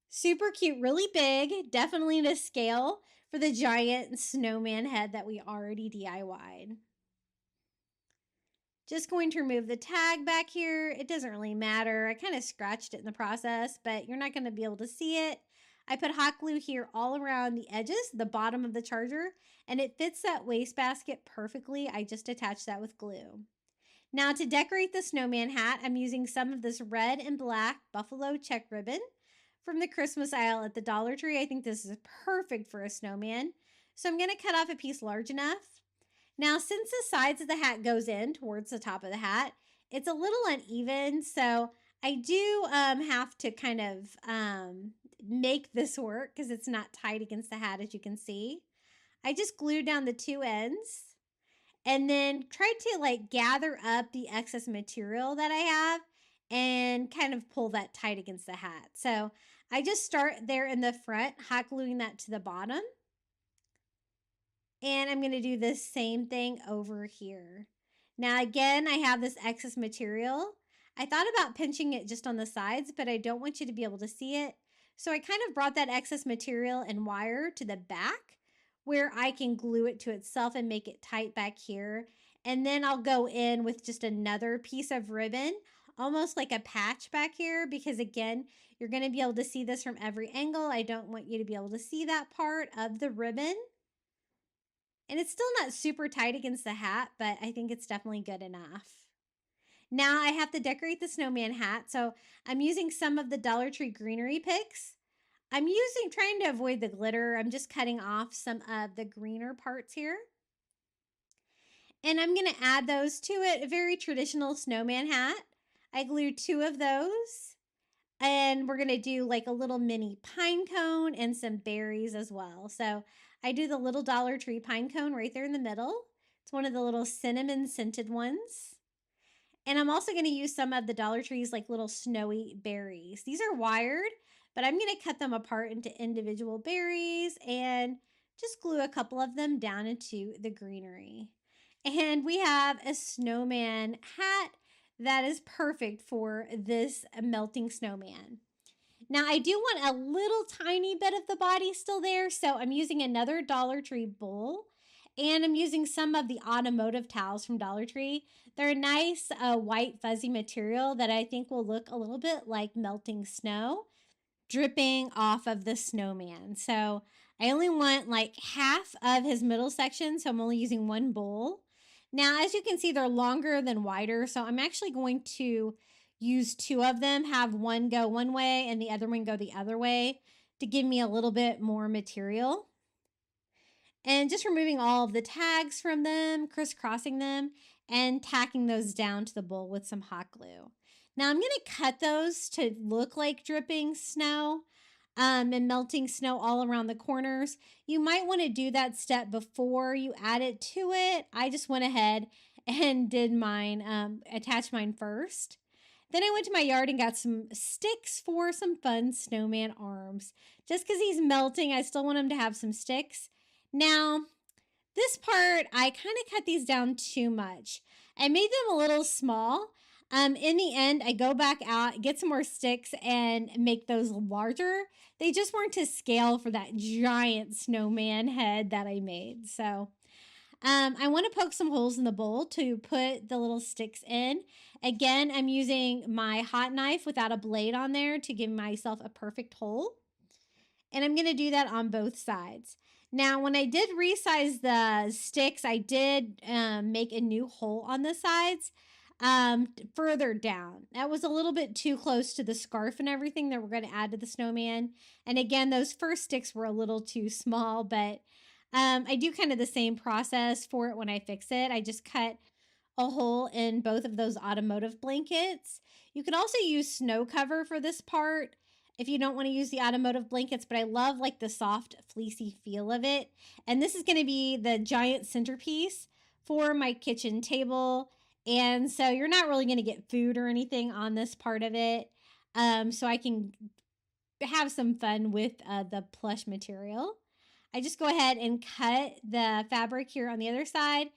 Speaker 1: Super cute, really big, definitely to scale for the giant snowman head that we already DIY'd. Just going to remove the tag back here. It doesn't really matter. I kind of scratched it in the process, but you're not going to be able to see it. I put hot glue here all around the edges, the bottom of the charger, and it fits that wastebasket perfectly. I just attached that with glue. Now to decorate the snowman hat, I'm using some of this red and black buffalo check ribbon from the Christmas aisle at the Dollar Tree. I think this is perfect for a snowman. So I'm going to cut off a piece large enough. Now, since the sides of the hat goes in towards the top of the hat, it's a little uneven, so I do have to kind of make this work because it's not tight against the hat, as you can see. I just glued down the 2 ends and then tried to like gather up the excess material that I have and kind of pull that tight against the hat. So I just start there in the front, hot gluing that to the bottom. And I'm going to do the same thing over here. Now, again, I have this excess material. I thought about pinching it just on the sides, but I don't want you to be able to see it. So I kind of brought that excess material and wire to the back where I can glue it to itself and make it tight back here. And then I'll go in with just another piece of ribbon, almost like a patch back here, because again, you're going to be able to see this from every angle. I don't want you to be able to see that part of the ribbon. And it's still not super tight against the hat, but I think it's definitely good enough. Now I have to decorate the snowman hat. So I'm using some of the Dollar Tree greenery picks. I'm trying to avoid the glitter. I'm just cutting off some of the greener parts here. And I'm going to add those to it. A very traditional snowman hat. I glued 2 of those. And we're going to do like a little mini pine cone and some berries as well. So I do the little Dollar Tree pine cone right there in the middle. It's one of the little cinnamon scented ones. And I'm also going to use some of the Dollar Tree's like little snowy berries. These are wired, but I'm going to cut them apart into individual berries and just glue a couple of them down into the greenery. And we have a snowman hat that is perfect for this melting snowman. Now, I do want a little tiny bit of the body still there, so I'm using another Dollar Tree bowl, and I'm using some of the automotive towels from Dollar Tree. They're a nice white fuzzy material that I think will look a little bit like melting snow dripping off of the snowman. So I only want like half of his middle section, so I'm only using 1 bowl. Now, as you can see, they're longer than wider, so I'm actually going to use 2 of them, have one go one way and the other one go the other way to give me a little bit more material. And just removing all of the tags from them, crisscrossing them, and tacking those down to the bowl with some hot glue. Now I'm going to cut those to look like dripping snow. and melting snow all around the corners. You might want to do that step before you add it to it. I just went ahead and did mine, attached mine first. Then I went to my yard and got some sticks for some fun snowman arms. Just because he's melting, I still want him to have some sticks. Now, this part, I kind of cut these down too much. I made them a little small. In the end, I go back out, get some more sticks, and make those larger. They just weren't to scale for that giant snowman head that I made. So I want to poke some holes in the bowl to put the little sticks in. Again, I'm using my hot knife without a blade on there to give myself a perfect hole. And I'm going to do that on both sides. Now, when I did resize the sticks, I did make a new hole on the sides further down. That was a little bit too close to the scarf and everything that we're going to add to the snowman. And again, those first sticks were a little too small, but I do kind of the same process for it when I fix it. I just cut a hole in both of those automotive blankets. You can also use snow cover for this part if you don't want to use the automotive blankets, but I love like the soft fleecy feel of it. And this is going to be the giant centerpiece for my kitchen table. And so you're not really going to get food or anything on this part of it. So I can have some fun with the plush material. I just go ahead and cut the fabric here on the other side,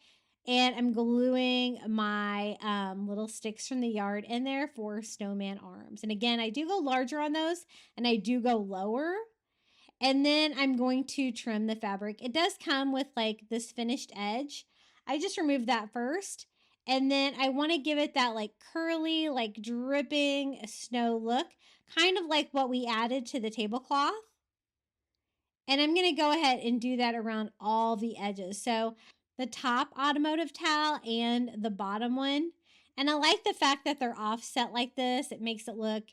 Speaker 1: and I'm gluing my little sticks from the yard in there for snowman arms. And again, I do go larger on those, and I do go lower. And then I'm going to trim the fabric. It does come with like this finished edge. I just removed that first. And then I want to give it that like curly, like dripping snow look, kind of like what we added to the tablecloth. And I'm going to go ahead and do that around all the edges. So the top automotive towel and the bottom one. And I like the fact that they're offset like this. It makes it look,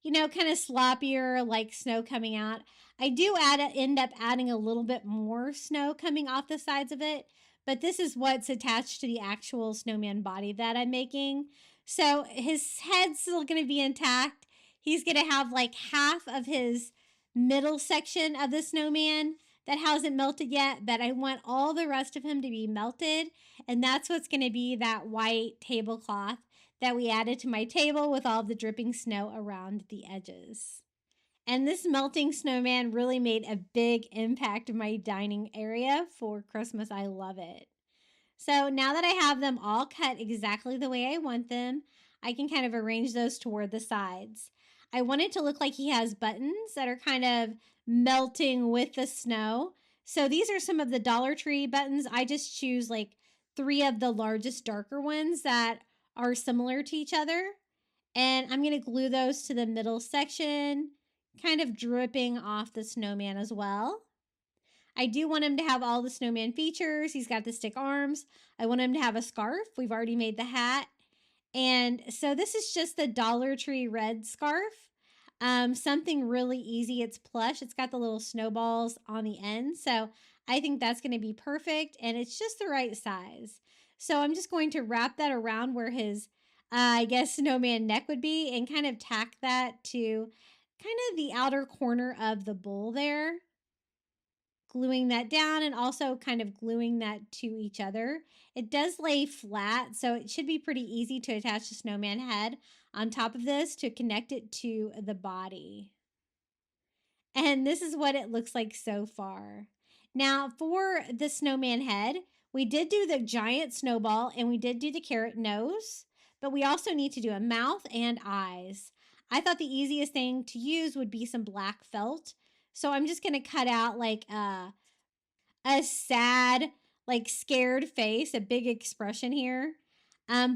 Speaker 1: you know, kind of sloppier, like snow coming out. I do end up adding a little bit more snow coming off the sides of it, but this is what's attached to the actual snowman body that I'm making. So his head's still going to be intact. He's going to have like half of his middle section of the snowman that hasn't melted yet, but I want all the rest of him to be melted. And that's what's going to be that white tablecloth that we added to my table with all the dripping snow around the edges. And this melting snowman really made a big impact in my dining area for Christmas. I love it. So now that I have them all cut exactly the way I want them, I can kind of arrange those toward the sides. I want it to look like he has buttons that are kind of melting with the snow. So these are some of the Dollar Tree buttons. I just choose like 3 of the largest darker ones that are similar to each other. And I'm going to glue those to the middle section, kind of dripping off the snowman as well. I do want him to have all the snowman features. He's got the stick arms. I want him to have a scarf. We've already made the hat. And so this is just the Dollar Tree red scarf. Something really easy. It's plush. It's got the little snowballs on the end. So I think that's going to be perfect. And it's just the right size. So I'm just going to wrap that around where his, I guess, snowman neck would be, and kind of tack that to kind of the outer corner of the bowl there. Gluing that down and also kind of gluing that to each other. It does lay flat, so it should be pretty easy to attach the snowman head on top of this to connect it to the body. And this is what it looks like so far. Now, for the snowman head, we did do the giant snowball and we did do the carrot nose, but we also need to do a mouth and eyes. I thought the easiest thing to use would be some black felt. So I'm just going to cut out like a sad, like scared face, a big expression here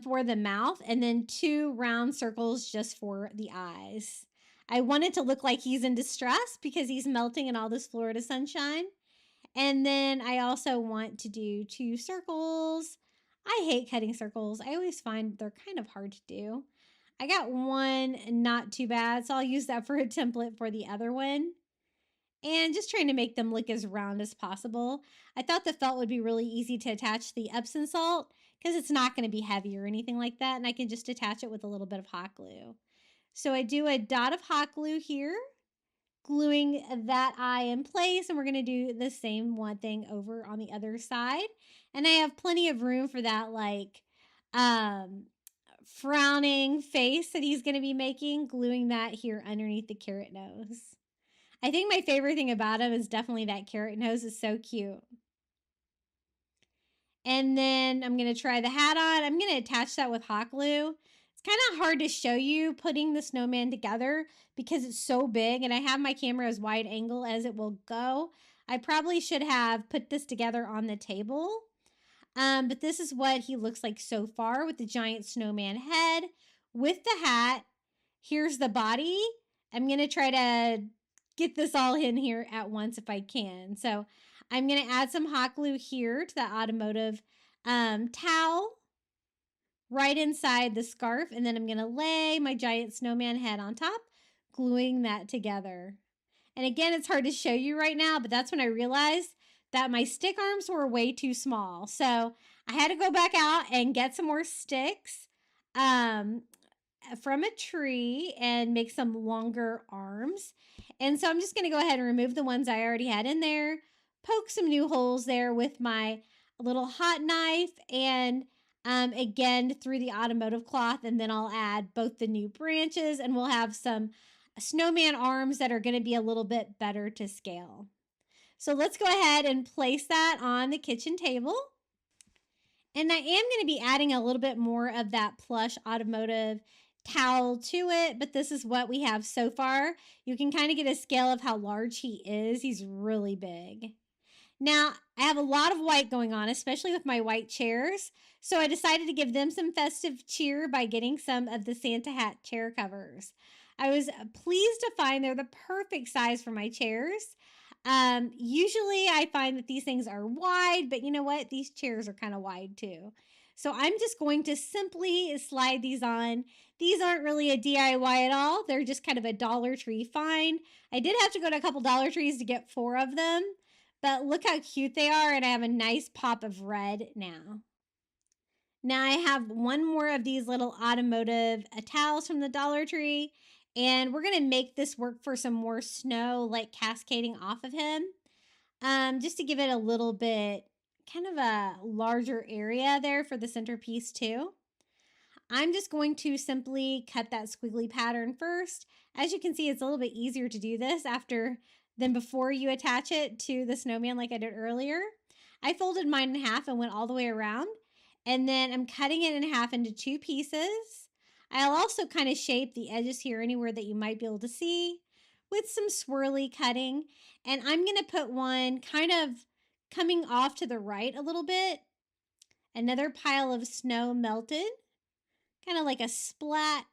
Speaker 1: for the mouth, and then 2 round circles just for the eyes. I want it to look like he's in distress because he's melting in all this Florida sunshine. And then I also want to do 2 circles. I hate cutting circles. I always find they're kind of hard to do. I got one not too bad, so I'll use that for a template for the other one. And just trying to make them look as round as possible. I thought the felt would be really easy to attach the Epsom salt because it's not going to be heavy or anything like that. And I can just attach it with a little bit of hot glue. So I do a dot of hot glue here, gluing that eye in place, and we're going to do the same one thing over on the other side. And I have plenty of room for that like frowning face that he's going to be making, gluing that here underneath the carrot nose. I think my favorite thing about him is definitely that carrot nose is so cute. And then I'm going to try the hat on. I'm going to attach that with hot glue. It's kind of hard to show you putting the snowman together because it's so big, and I have my camera as wide angle as it will go. I probably should have put this together on the table. But this is what he looks like so far with the giant snowman head, with the hat. Here's the body. I'm going to try to get this all in here at once if I can. So I'm going to add some hot glue here to that automotive towel right inside the scarf. And then I'm going to lay my giant snowman head on top, gluing that together. And again, it's hard to show you right now, but that's when I realized that my stick arms were way too small. So I had to go back out and get some more sticks from a tree and make some longer arms. And so I'm just going to go ahead and remove the ones I already had in there, poke some new holes there with my little hot knife, and again through the automotive cloth, and then I'll add both the new branches, and we'll have some snowman arms that are going to be a little bit better to scale. So let's go ahead and place that on the kitchen table. And I am going to be adding a little bit more of that plush automotive towel to it, but this is what we have so far. You can kind of get a scale of how large he is. He's really big. Now, I have a lot of white going on, especially with my white chairs. So I decided to give them some festive cheer by getting some of the Santa hat chair covers. I was pleased to find they're the perfect size for my chairs. Usually I find that these things are wide, but you know what? These chairs are kind of wide too. So I'm just going to simply slide these on. These aren't really a DIY at all. They're just kind of a Dollar Tree find. I did have to go to a couple Dollar Trees to get 4 of them, but look how cute they are, and I have a nice pop of red now. Now I have one more of these little automotive towels from the Dollar Tree, and we're going to make this work for some more snow like cascading off of him, just to give it a little bit kind of a larger area there for the centerpiece too. I'm just going to simply cut that squiggly pattern first. As you can see, it's a little bit easier to do this than before you attach it to the snowman like I did earlier. I folded mine in half and went all the way around, and then I'm cutting it in half into 2 pieces. I'll also kind of shape the edges here anywhere that you might be able to see with some swirly cutting. And I'm going to put one kind of coming off to the right a little bit. Another pile of snow melted, kind of like a splat.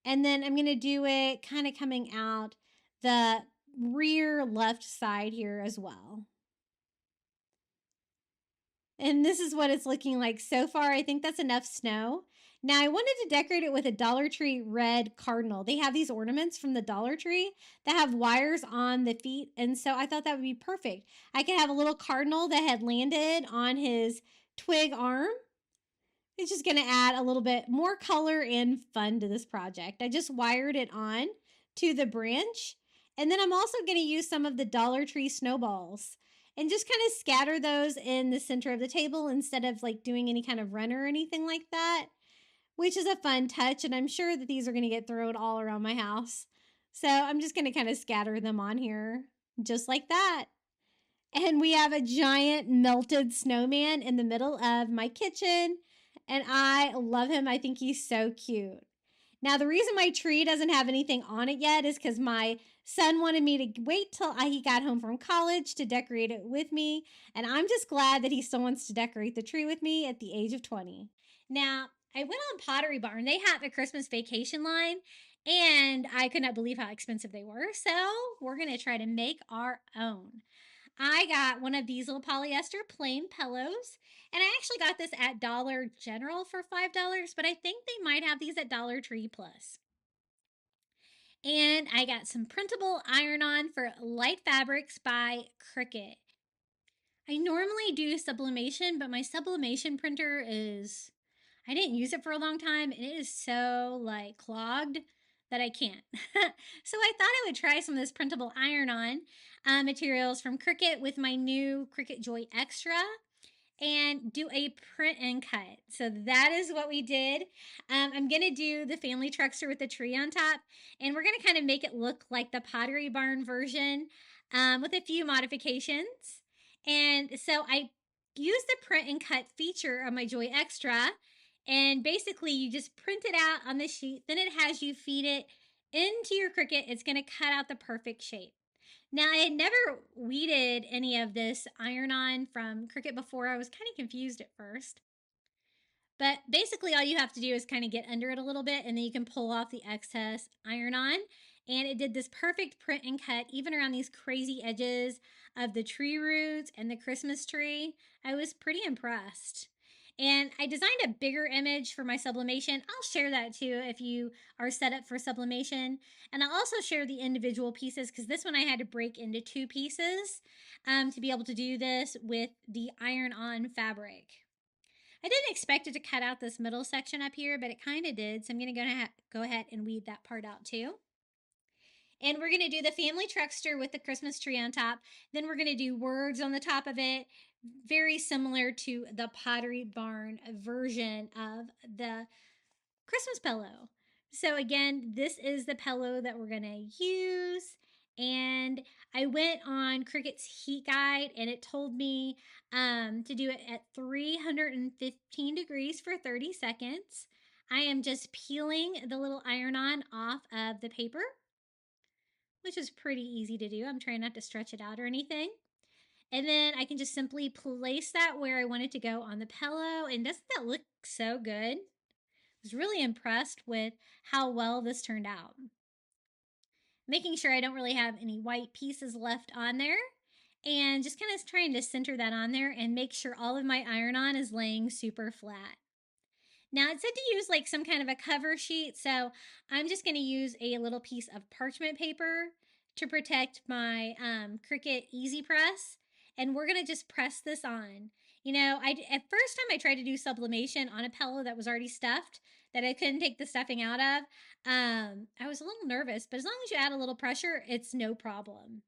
Speaker 1: And then I'm going to do it kind of coming out the rear left side here as well. And this is what it's looking like so far. I think that's enough snow. Now I wanted to decorate it with a Dollar Tree red cardinal. They have these ornaments from the Dollar Tree that have wires on the feet, and so I thought that would be perfect. I could have a little cardinal that had landed on his twig arm. It's just going to add a little bit more color and fun to this project. I just wired it on to the branch, and then I'm also going to use some of the Dollar Tree snowballs and just kind of scatter those in the center of the table instead of like doing any kind of runner or anything like that, which is a fun touch, and I'm sure that these are going to get thrown all around my house. So I'm just going to kind of scatter them on here just like that. And we have a giant melted snowman in the middle of my kitchen, and I love him. I think he's so cute. Now, the reason my tree doesn't have anything on it yet is because my son wanted me to wait till he got home from college to decorate it with me, and I'm just glad that he still wants to decorate the tree with me at the age of 20. Now, I went on Pottery Barn. They have a Christmas vacation line, and I could not believe how expensive they were, so we're going to try to make our own. I got one of these little polyester plain pillows, and I actually got this at Dollar General for $5, but I think they might have these at Dollar Tree Plus. And I got some printable iron-on for light fabrics by Cricut. I normally do sublimation, but my sublimation printer I didn't use it for a long time, and it is so like clogged
Speaker 2: that I can't. So I thought I would try some of this printable iron-on materials from Cricut with my new Cricut Joy Xtra and do a print and cut. So that is what we did. I'm going to do the family truckster with the tree on top, and we're going to kind of make it look like the Pottery Barn version with a few modifications. And so I used the print and cut feature of my Joy Xtra, and basically you just print it out on the sheet, then it has you feed it into your Cricut. It's going to cut out the perfect shape. Now, I had never weeded any of this iron-on from Cricut before. I was kind of confused at first. But basically, all you have to do is kind of get under it a little bit, and then you can pull off the excess iron-on. And it did this perfect print and cut, even around these crazy edges of the tree roots and the Christmas tree. I was pretty impressed. And I designed a bigger image for my sublimation. I'll share that too if you are set up for sublimation. And I'll also share the individual pieces because this one I had to break into 2 pieces to be able to do this with the iron-on fabric. I didn't expect it to cut out this middle section up here, but it kind of did. So I'm going to go ahead and weed that part out too. And we're going to do the family truckster with the Christmas tree on top. Then we're going to do words on the top of it, very similar to the Pottery Barn version of the Christmas pillow. So again, this is the pillow that we're going to use. And I went on Cricut's heat guide, and it told me to do it at 315 degrees for 30 seconds. I am just peeling the little iron-on off of the paper, which is pretty easy to do. I'm trying not to stretch it out or anything. And then I can just simply place that where I want it to go on the pillow. And doesn't that look so good? I was really impressed with how well this turned out. Making sure I don't really have any white pieces left on there. And just kind of trying to center that on there and make sure all of my iron-on is laying super flat. Now, it said to use like some kind of a cover sheet, so I'm just going to use a little piece of parchment paper to protect my Cricut Easy Press, and we're going to just press this on. You know, at first time I tried to do sublimation on a pillow that was already stuffed, that I couldn't take the stuffing out of, I was a little nervous, but as long as you add a little pressure, it's no problem.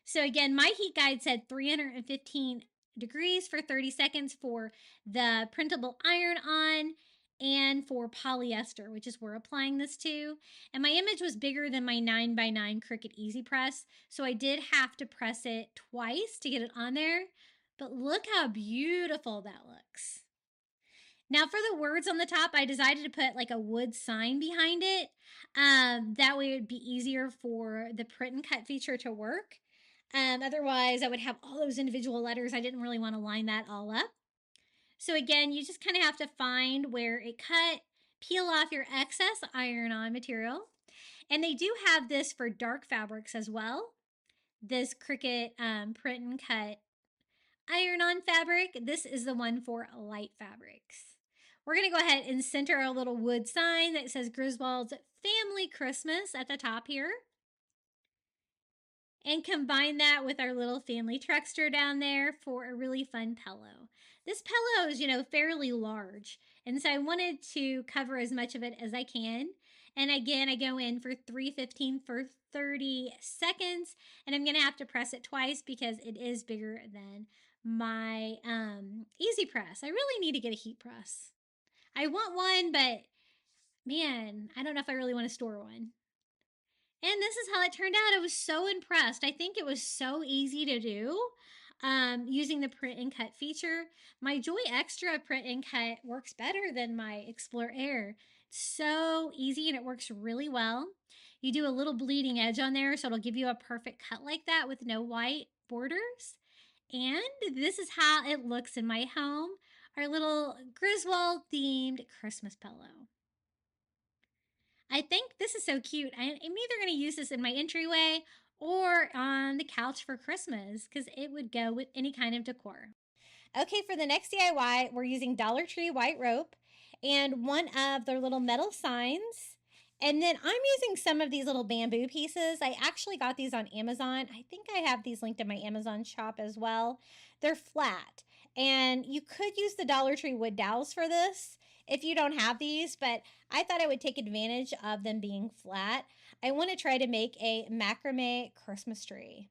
Speaker 2: So again, my heat guide said 315 degrees for 30 seconds for the printable iron-on, and for polyester, which is where we're applying this to. And my image was bigger than my 9x9 Cricut Easy Press, so I did have to press it twice to get it on there. But look how beautiful that looks. Now for the words on the top, I decided to put like a wood sign behind it. That way it would be easier for the print and cut feature to work. Otherwise, I would have all those individual letters. I didn't really want to line that all up. So again, you just kind of have to find where it cut, peel off your excess iron-on material. And they do have this for dark fabrics as well. This Cricut print and cut iron-on fabric. This is the one for light fabrics. We're going to go ahead and center our little wood sign that says Griswold's Family Christmas at the top here. And combine that with our little family truckster down there for a really fun pillow. This pillow is, you know, fairly large, and so I wanted to cover as much of it as I can. And again, I go in for 315 for 30 seconds, and I'm going to have to press it twice because it is bigger than my Easy Press. I really need to get a heat press. I want one, but man, I don't know if I really want to store one. And this is how it turned out. I was so impressed. I think it was so easy to do using the print and cut feature. My Joy Xtra print and cut works better than my Explore Air. It's so easy and it works really well. You do a little bleeding edge on there, so it'll give you a perfect cut like that with no white borders. And this is how it looks in my home. Our little Griswold themed Christmas pillow. I think this is so cute. I'm either going to use this in my entryway or on the couch for Christmas because it would go with any kind of decor.
Speaker 3: Okay, for the next DIY, we're using Dollar Tree white rope and one of their little metal signs. And then I'm using some of these little bamboo pieces. I actually got these on Amazon. I think I have these linked in my Amazon shop as well. They're flat. And you could use the Dollar Tree wood dowels for this. if you don't have these, but I thought I would take advantage of them being flat. I want to try to make a macrame Christmas tree.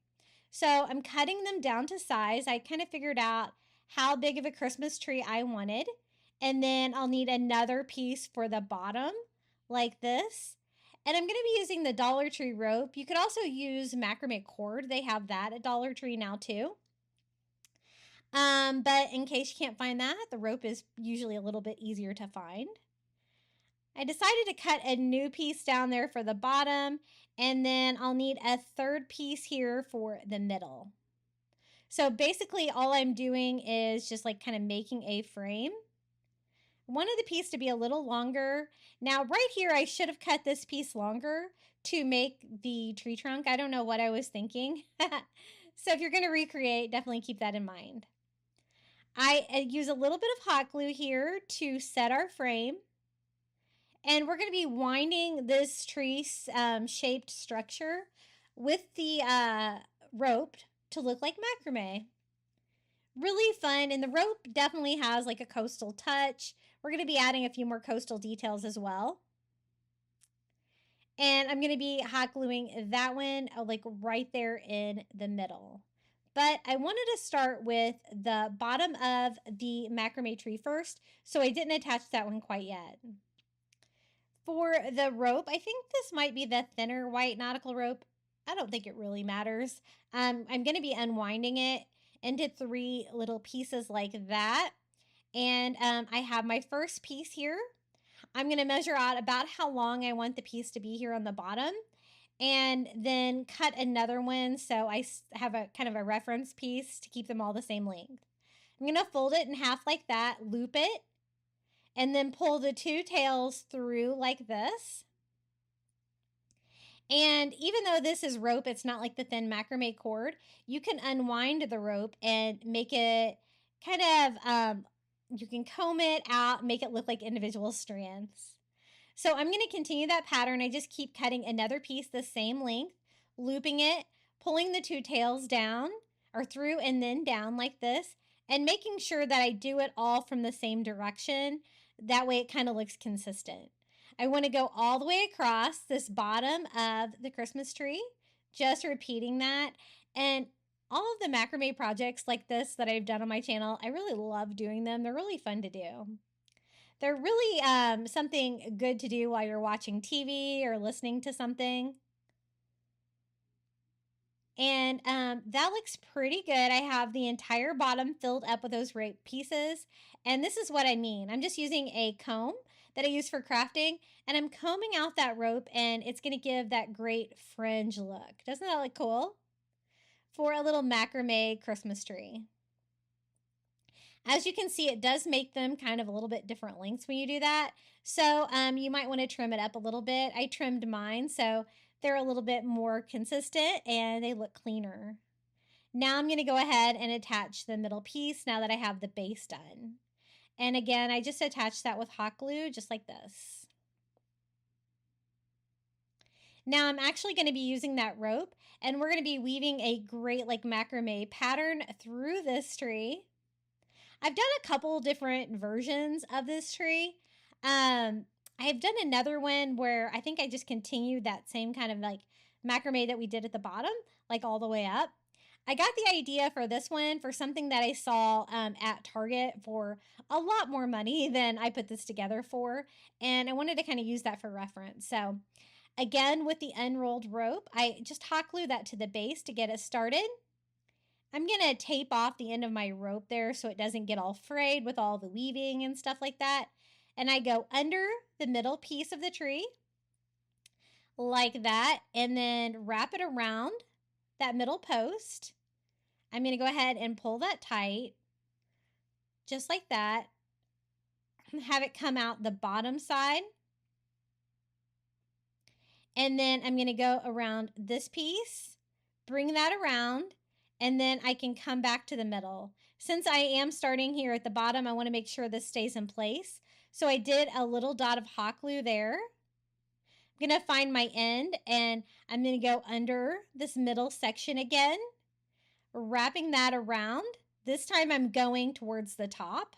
Speaker 3: So I'm cutting them down to size. I kind of figured out how big of a Christmas tree I wanted. And then I'll need another piece for the bottom like this. And I'm going to be using the Dollar Tree rope. You could also use macrame cord. They have that at Dollar Tree now too. But in case you can't find that, the rope is usually a little bit easier to find. I decided to cut a new piece down there for the bottom, and then I'll need a third piece here for the middle. So basically all I'm doing is just like kind of making a frame. I wanted the piece to be a little longer. Now right here, I should have cut this piece longer to make the tree trunk. I don't know what I was thinking. So if you're going to recreate, definitely keep that in mind. I use a little bit of hot glue here to set our frame. And we're going to be winding this tree shaped structure with the rope to look like macrame. Really fun. And the rope definitely has like a coastal touch. We're going to be adding a few more coastal details as well. And I'm going to be hot gluing that one like right there in the middle. But I wanted to start with the bottom of the macrame tree first, so I didn't attach that one quite yet. For the rope, I think this might be the thinner white nautical rope. I don't think it really matters. I'm going to be unwinding it into 3 little pieces like that. And I have my first piece here. I'm going to measure out about how long I want the piece to be here on the bottom, and then cut another one so I have a kind of a reference piece to keep them all the same length. I'm going to fold it in half like that, loop it, and then pull the 2 tails through like this. And even though this is rope, it's not like the thin macrame cord, you can unwind the rope and make it kind of, you can comb it out, make it look like individual strands. So I'm going to continue that pattern. I just keep cutting another piece the same length, looping it, pulling the 2 tails down or through and then down like this, and making sure that I do it all from the same direction. That way it kind of looks consistent. I want to go all the way across this bottom of the Christmas tree, just repeating that. And all of the macrame projects like this that I've done on my channel, I really love doing them. They're really fun to do. They're really something good to do while you're watching TV or listening to something. And that looks pretty good. I have the entire bottom filled up with those rope pieces. And this is what I mean. I'm just using a comb that I use for crafting. And I'm combing out that rope, and it's going to give that great fringe look. Doesn't that look cool? For a little macrame Christmas tree. As you can see, it does make them kind of a little bit different lengths when you do that. So you might want to trim it up a little bit. I trimmed mine, so they're a little bit more consistent and they look cleaner. Now I'm going to go ahead and attach the middle piece now that I have the base done. And again, I just attached that with hot glue, just like this. Now I'm actually going to be using that rope, and we're going to be weaving a great like macrame pattern through this tree. I've done a couple different versions of this tree. I've done another one where I think I just continued that same kind of like macrame that we did at the bottom, like all the way up. I got the idea for this one for something that I saw at Target for a lot more money than I put this together for, and I wanted to kind of use that for reference. So again, with the unrolled rope, I just hot glue that to the base to get it started. I'm going to tape off the end of my rope there so it doesn't get all frayed with all the weaving and stuff like that. And I go under the middle piece of the tree like that, and then wrap it around that middle post. I'm going to go ahead and pull that tight, just like that. Have it come out the bottom side. And then I'm going to go around this piece, bring that around, and then I can come back to the middle. Since I am starting here at the bottom, I want to make sure this stays in place. So I did a little dot of hot glue there. I'm going to find my end, and I'm going to go under this middle section again, wrapping that around. This time I'm going towards the top.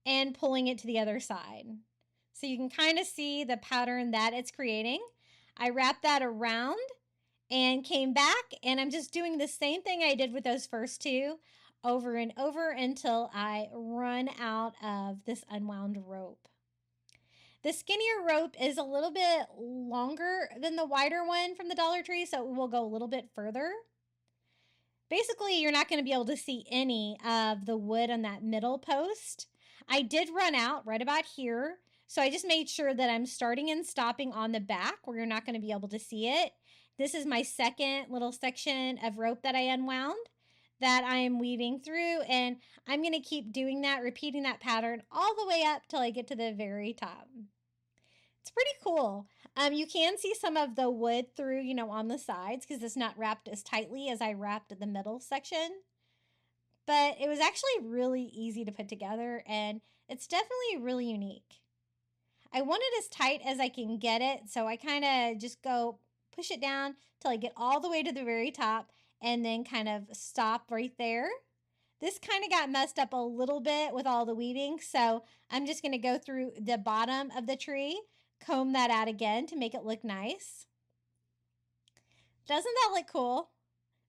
Speaker 3: and pulling it to the other side. So you can kind of see the pattern that it's creating. I wrapped that around and came back, and I'm just doing the same thing I did with those first two over and over until I run out of this unwound rope. The skinnier rope is a little bit longer than the wider one from the Dollar Tree, so it will go a little bit further. Basically, you're not going to be able to see any of the wood on that middle post. I did run out right about here, so I just made sure that I'm starting and stopping on the back where you're not going to be able to see it. This is my second little section of rope that I unwound that I am weaving through, and I'm going to keep doing that, repeating that pattern all the way up till I get to the very top. It's pretty cool. You can see some of the wood through, on the sides because it's not wrapped as tightly as I wrapped the middle section. But it was actually really easy to put together, and it's definitely really unique. I want it as tight as I can get it, so I kind of just go push it down till I get all the way to the very top and then kind of stop right there. This kind of got messed up a little bit with all the weaving, so I'm just going to go through the bottom of the tree, comb that out again to make it look nice. Doesn't that look cool?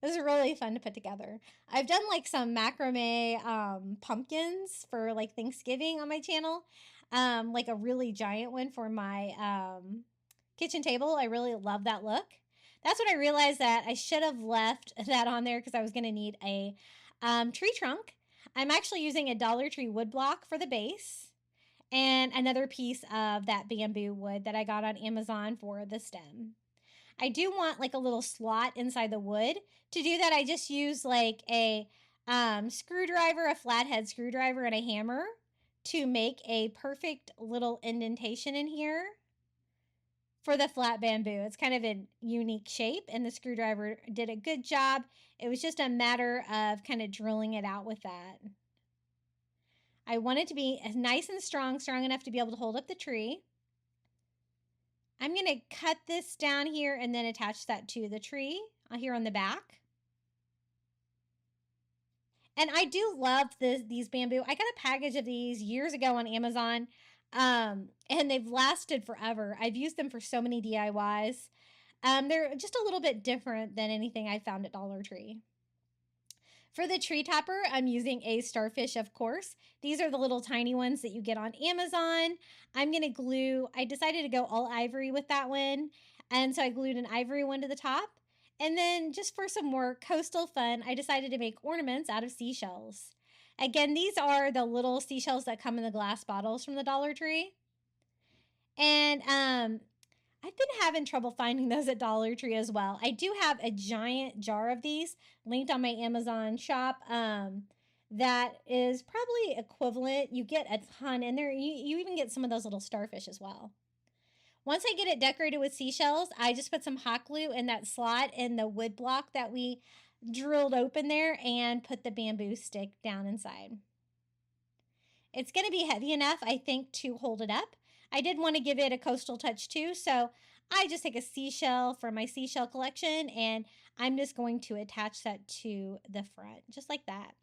Speaker 3: It was really fun to put together. I've done like some macrame pumpkins for like Thanksgiving on my channel, like a really giant one for my kitchen table. I really love that look. That's when I realized that I should have left that on there because I was going to need a tree trunk. I'm actually using a Dollar Tree wood block for the base and another piece of that bamboo wood that I got on Amazon for the stem. I do want like a little slot inside the wood. To do that, I just use like a screwdriver, a flathead screwdriver, and a hammer to make a perfect little indentation in here for the flat bamboo. It's kind of a unique shape, and the screwdriver did a good job. It was just a matter of kind of drilling it out with that. I want it to be nice and strong enough to be able to hold up the tree. I'm going to cut this down here and then attach that to the tree here on the back. And I do love these bamboo. I got a package of these years ago on Amazon, and they've lasted forever. I've used them for so many DIYs. They're just a little bit different than anything I found at Dollar Tree. For the tree topper, I'm using a starfish, of course. These are the little tiny ones that you get on Amazon. I decided to go all ivory with that one. And so I glued an ivory one to the top. And then just for some more coastal fun, I decided to make ornaments out of seashells. Again, these are the little seashells that come in the glass bottles from the Dollar Tree. And I've been having trouble finding those at Dollar Tree as well. I do have a giant jar of these linked on my Amazon shop that is probably equivalent. You get a ton in there. You even get some of those little starfish as well. Once I get it decorated with seashells, I just put some hot glue in that slot in the wood block that we drilled open there and put the bamboo stick down inside. It's going to be heavy enough, I think, to hold it up. I did want to give it a coastal touch too, so I just take a seashell from my seashell collection and I'm just going to attach that to the front, just like that.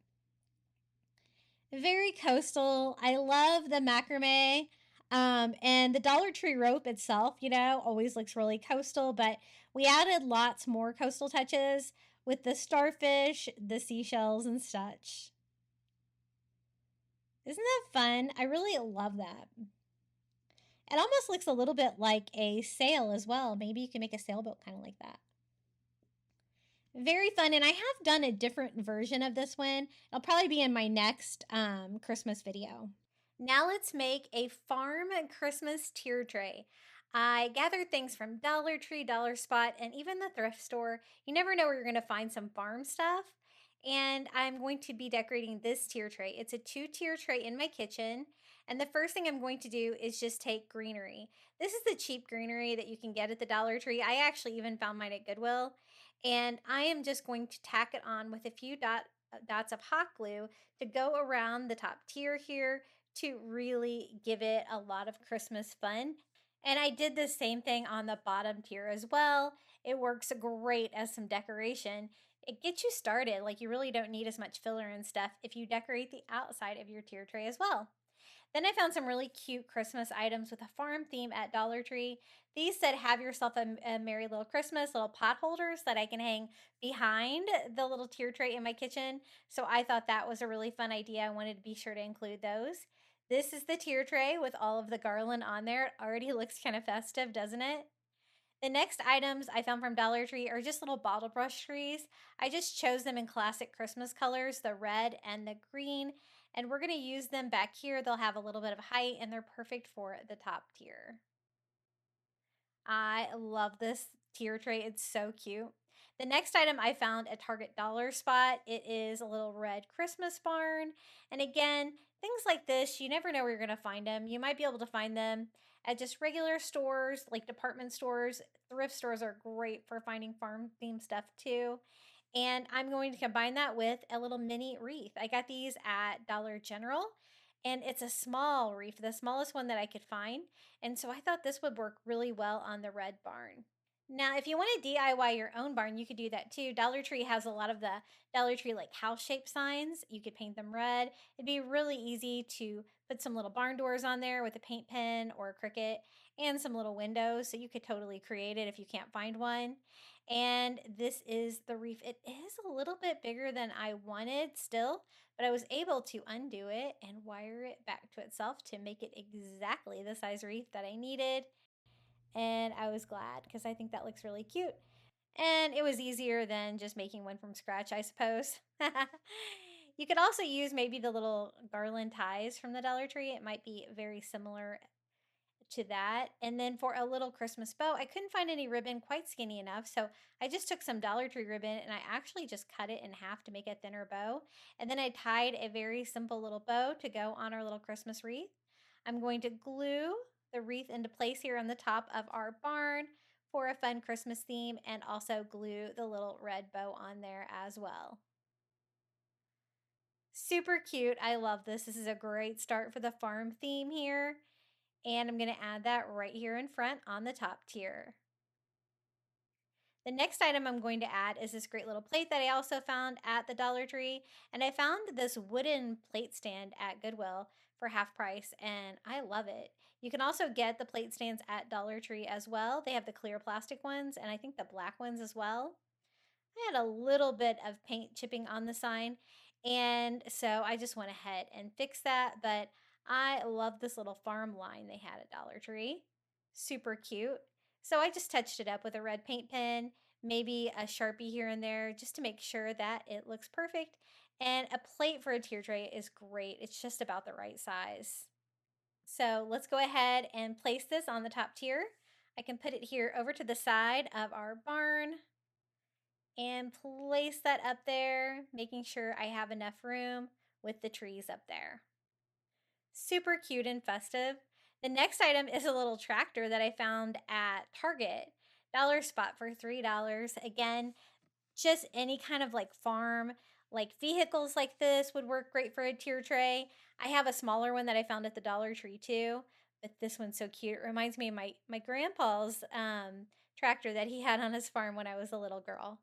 Speaker 3: Very coastal. I love the macrame. And the Dollar Tree rope itself, always looks really coastal, but we added lots more coastal touches with the starfish, the seashells, and such. Isn't that fun? I really love that. It almost looks a little bit like a sail as well. Maybe you can make a sailboat kind of like that. Very fun, and I have done a different version of this one. It'll probably be in my next Christmas video.
Speaker 1: Now let's make a farm Christmas tier tray. I gathered things from Dollar Tree, Dollar Spot, and even the thrift store. You never know where you're going to find some farm stuff. And I'm going to be decorating this tier tray. It's a 2-tier tray in my kitchen. And the first thing I'm going to do is just take greenery. This is the cheap greenery that you can get at the Dollar Tree. I actually even found mine at Goodwill. And I am just going to tack it on with a few dots of hot glue to go around the top tier here to really give it a lot of Christmas fun. And I did the same thing on the bottom tier as well. It works great as some decoration. It gets you started. Like, you really don't need as much filler and stuff if you decorate the outside of your tier tray as well. Then I found some really cute Christmas items with a farm theme at Dollar Tree. These said, "Have yourself a merry little Christmas," little pot holders that I can hang behind the little tier tray in my kitchen. So I thought that was a really fun idea. I wanted to be sure to include those. This is the tier tray with all of the garland on there. It already looks kind of festive, doesn't it? The next items I found from Dollar Tree are just little bottle brush trees. I just chose them in classic Christmas colors, the red and the green, and we're going to use them back here. They'll have a little bit of height and they're perfect for the top tier. I love this tier tray. It's so cute. The next item I found at Target Dollar Spot. It is a little red Christmas barn. And again, things like this, you never know where you're going to find them. You might be able to find them at just regular stores, like department stores. Thrift stores are great for finding farm themed stuff too. And I'm going to combine that with a little mini wreath. I got these at Dollar General, and it's a small wreath, the smallest one that I could find. And so I thought this would work really well on the red barn. Now, if you want to DIY your own barn, you could do that too. Dollar Tree has a lot of the Dollar Tree like house shaped signs. You could paint them red. It'd be really easy to put some little barn doors on there with a paint pen or a Cricut and some little windows. So you could totally create it if you can't find one. And this is the wreath. It is a little bit bigger than I wanted still, but I was able to undo it and wire it back to itself to make it exactly the size wreath that I needed. And I was glad because I think that looks really cute. And it was easier than just making one from scratch, I suppose. You could also use maybe the little garland ties from the Dollar Tree. It might be very similar to that. And then for a little Christmas bow, I couldn't find any ribbon quite skinny enough. So I just took some Dollar Tree ribbon and I actually just cut it in half to make a thinner bow. And then I tied a very simple little bow to go on our little Christmas wreath. I'm going to glue the wreath into place here on the top of our barn for a fun Christmas theme, and also glue the little red bow on there as well. Super cute. I love this. This is a great start for the farm theme here. And I'm going to add that right here in front on the top tier. The next item I'm going to add is this great little plate that I also found at the Dollar Tree. And I found this wooden plate stand at Goodwill for half price, and I love it. You can also get the plate stands at Dollar Tree as well. They have the clear plastic ones and I think the black ones as well. I had a little bit of paint chipping on the sign, and so I just went ahead and fixed that. But I love this little farm line they had at Dollar Tree. Super cute. So I just touched it up with a red paint pen, maybe a Sharpie here and there, just to make sure that it looks perfect. And a plate for a tier tray is great. It's just about the right size. So let's go ahead and place this on the top tier. I can put it here over to the side of our barn and place that up there, making sure I have enough room with the trees up there. Super cute and festive. The next item is a little tractor that I found at Target Dollar Spot for $3. Again, just any kind of like farm, like vehicles like this would work great for a tier tray. I have a smaller one that I found at the Dollar Tree too, but this one's so cute. It reminds me of my grandpa's tractor that he had on his farm when I was a little girl.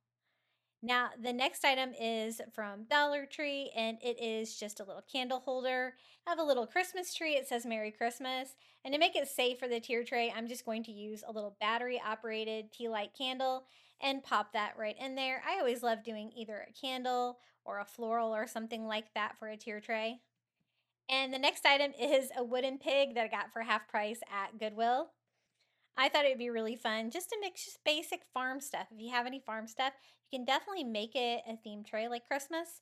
Speaker 1: Now, the next item is from Dollar Tree, and it is just a little candle holder. I have a little Christmas tree. It says Merry Christmas. And to make it safe for the tier tray, I'm just going to use a little battery-operated tea light candle and pop that right in there. I always love doing either a candle or a floral or something like that for a tier tray. And the next item is a wooden pig that I got for half price at Goodwill. I thought it would be really fun just to mix just basic farm stuff. If you have any farm stuff, you can definitely make it a theme tray like Christmas.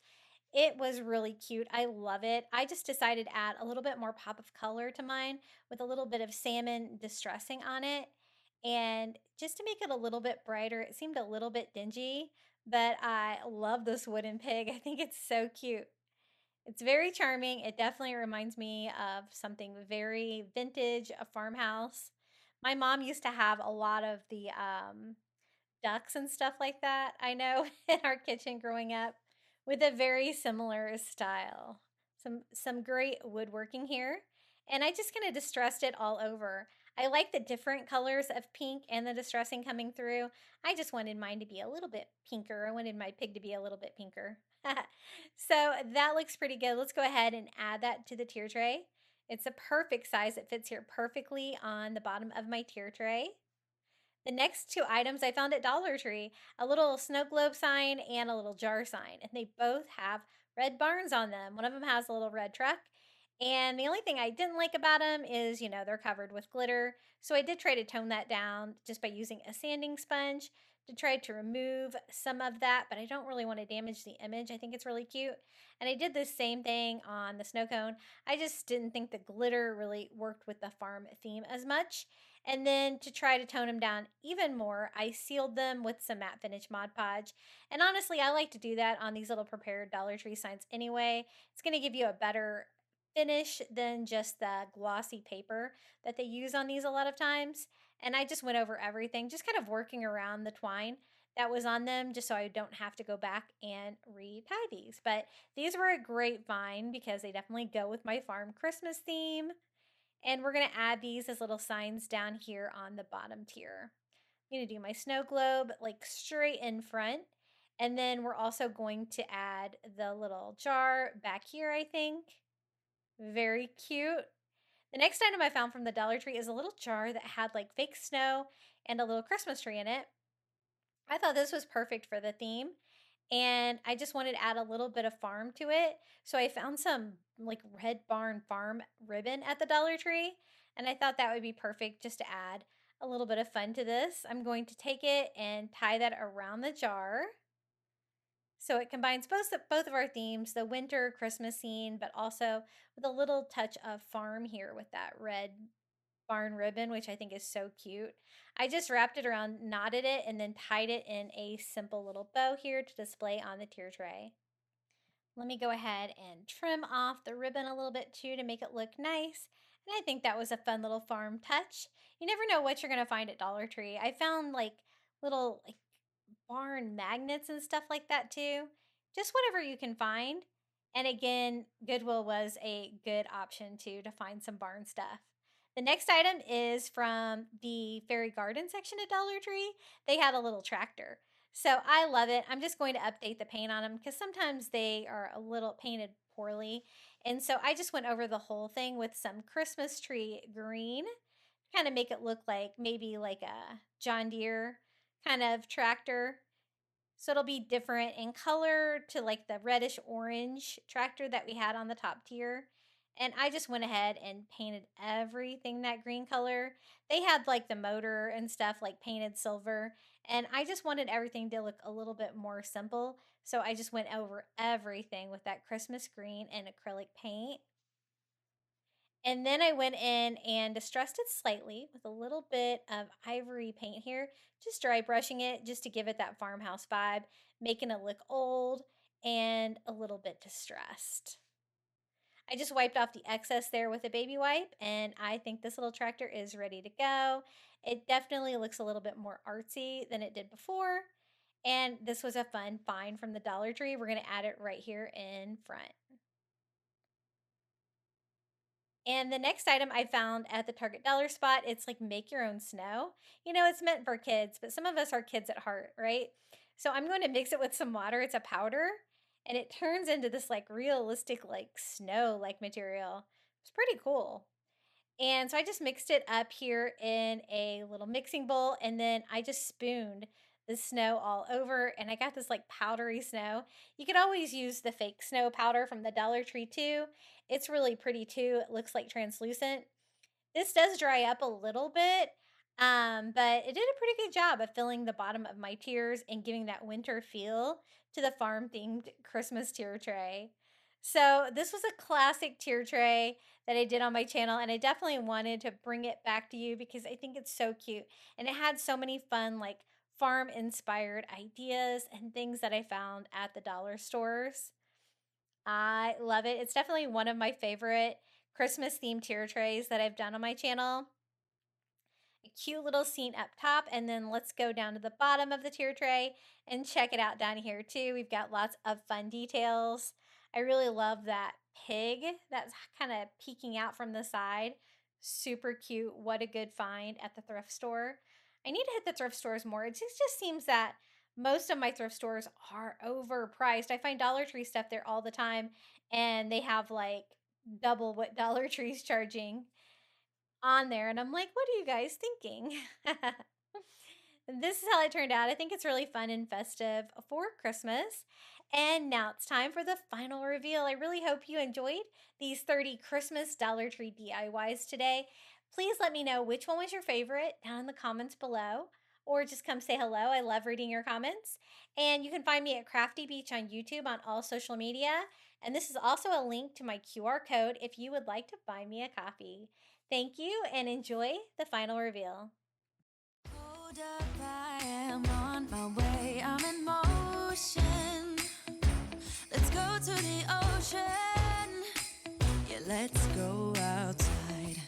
Speaker 1: It was really cute. I love it. I just decided to add a little bit more pop of color to mine with a little bit of salmon distressing on it. And just to make it a little bit brighter, it seemed a little bit dingy, but I love this wooden pig. I think it's so cute. It's very charming. It definitely reminds me of something very vintage, a farmhouse. My mom used to have a lot of the ducks and stuff like that, I know, in our kitchen growing up with a very similar style. Some great woodworking here. And I just kind of distressed it all over. I like the different colors of pink and the distressing coming through. I just wanted mine to be a little bit pinker. I wanted my pig to be a little bit pinker. So that looks pretty good. Let's go ahead and add that to the tier tray. It's a perfect size. It fits here perfectly on the bottom of my tier tray. The next two items I found at Dollar Tree, a little snow globe sign and a little jar sign, and they both have red barns on them. One of them has a little red truck, and the only thing I didn't like about them is, they're covered with glitter. So I did try to tone that down just by using a sanding sponge to try to remove some of that, but I don't really want to damage the image. I think it's really cute. And I did the same thing on the snow cone. I just didn't think the glitter really worked with the farm theme as much. And then to try to tone them down even more, I sealed them with some matte finish Mod Podge. And honestly, I like to do that on these little prepared Dollar Tree signs anyway. It's going to give you a better finish than just the glossy paper that they use on these a lot of times. And I just went over everything, just kind of working around the twine that was on them just so I don't have to go back and retie these. But these were a great find because they definitely go with my farm Christmas theme. And we're going to add these as little signs down here on the bottom tier. I'm going to do my snow globe like straight in front. And then we're also going to add the little jar back here, I think. Very cute. The next item I found from the Dollar Tree is a little jar that had like fake snow and a little Christmas tree in it. I thought this was perfect for the theme, and I just wanted to add a little bit of farm to it. So I found some like Red Barn Farm ribbon at the Dollar Tree, and I thought that would be perfect just to add a little bit of fun to this. I'm going to take it and tie that around the jar. So it combines both of our themes, the winter Christmas scene, but also with a little touch of farm here with that red barn ribbon, which I think is so cute. I just wrapped it around, knotted it, and then tied it in a simple little bow here to display on the tier tray. Let me go ahead and trim off the ribbon a little bit too to make it look nice. And I think that was a fun little farm touch. You never know what you're going to find at Dollar Tree. I found like little barn magnets and stuff like that too. Just whatever you can find. And again, Goodwill was a good option too to find some barn stuff. The next item is from the Fairy Garden section at Dollar Tree. They had a little tractor. So I love it. I'm just going to update the paint on them because sometimes they are a little painted poorly. And so I just went over the whole thing with some Christmas tree green, kind of make it look like maybe like a John Deere kind of tractor. So it'll be different in color to like the reddish orange tractor that we had on the top tier. And I just went ahead and painted everything that green color. They had like the motor and stuff like painted silver. And I just wanted everything to look a little bit more simple. So I just went over everything with that Christmas green and acrylic paint. And then I went in and distressed it slightly with a little bit of ivory paint here, just dry brushing it just to give it that farmhouse vibe, making it look old and a little bit distressed. I just wiped off the excess there with a baby wipe, and I think this little tractor is ready to go. It definitely looks a little bit more artsy than it did before, and this was a fun find from the Dollar Tree. We're going to add it right here in front. And the next item I found at the Target dollar spot, it's like make your own snow. It's meant for kids, but some of us are kids at heart, right? So I'm going to mix it with some water. It's a powder, and it turns into this like realistic like snow like material. It's pretty cool. And so I just mixed it up here in a little mixing bowl, and then I just spooned the snow all over, and I got this like powdery snow. You could always use the fake snow powder from the Dollar Tree too. It's really pretty too. It looks like translucent. This does dry up a little bit, but it did a pretty good job of filling the bottom of my tiers and giving that winter feel to the farm themed Christmas tier tray. So this was a classic tier tray that I did on my channel, and I definitely wanted to bring it back to you because I think it's so cute, and it had so many fun like farm inspired ideas and things that I found at the dollar stores. I love it. It's definitely one of my favorite Christmas themed tier trays that I've done on my channel. A cute little scene up top, and then let's go down to the bottom of the tier tray and check it out down here too. We've got lots of fun details. I really love that pig that's kind of peeking out from the side. Super cute. What a good find at the thrift store. I need to hit the thrift stores more. It just seems that most of my thrift stores are overpriced. I find Dollar Tree stuff there all the time, and they have like double what Dollar Tree's charging on there. And I'm like, what are you guys thinking? This is how it turned out. I think it's really fun and festive for Christmas. And now it's time for the final reveal. I really hope you enjoyed these 30 Christmas Dollar Tree DIYs today. Please let me know which one was your favorite down in the comments below, or just come say hello. I love reading your comments. And you can find me at Crafty Beach on YouTube on all social media. And this is also a link to my QR code if you would like to buy me a coffee. Thank you and enjoy the final reveal.
Speaker 4: Hold up, I am on my way, I'm in motion. Let's go to the ocean. Yeah, let's go outside.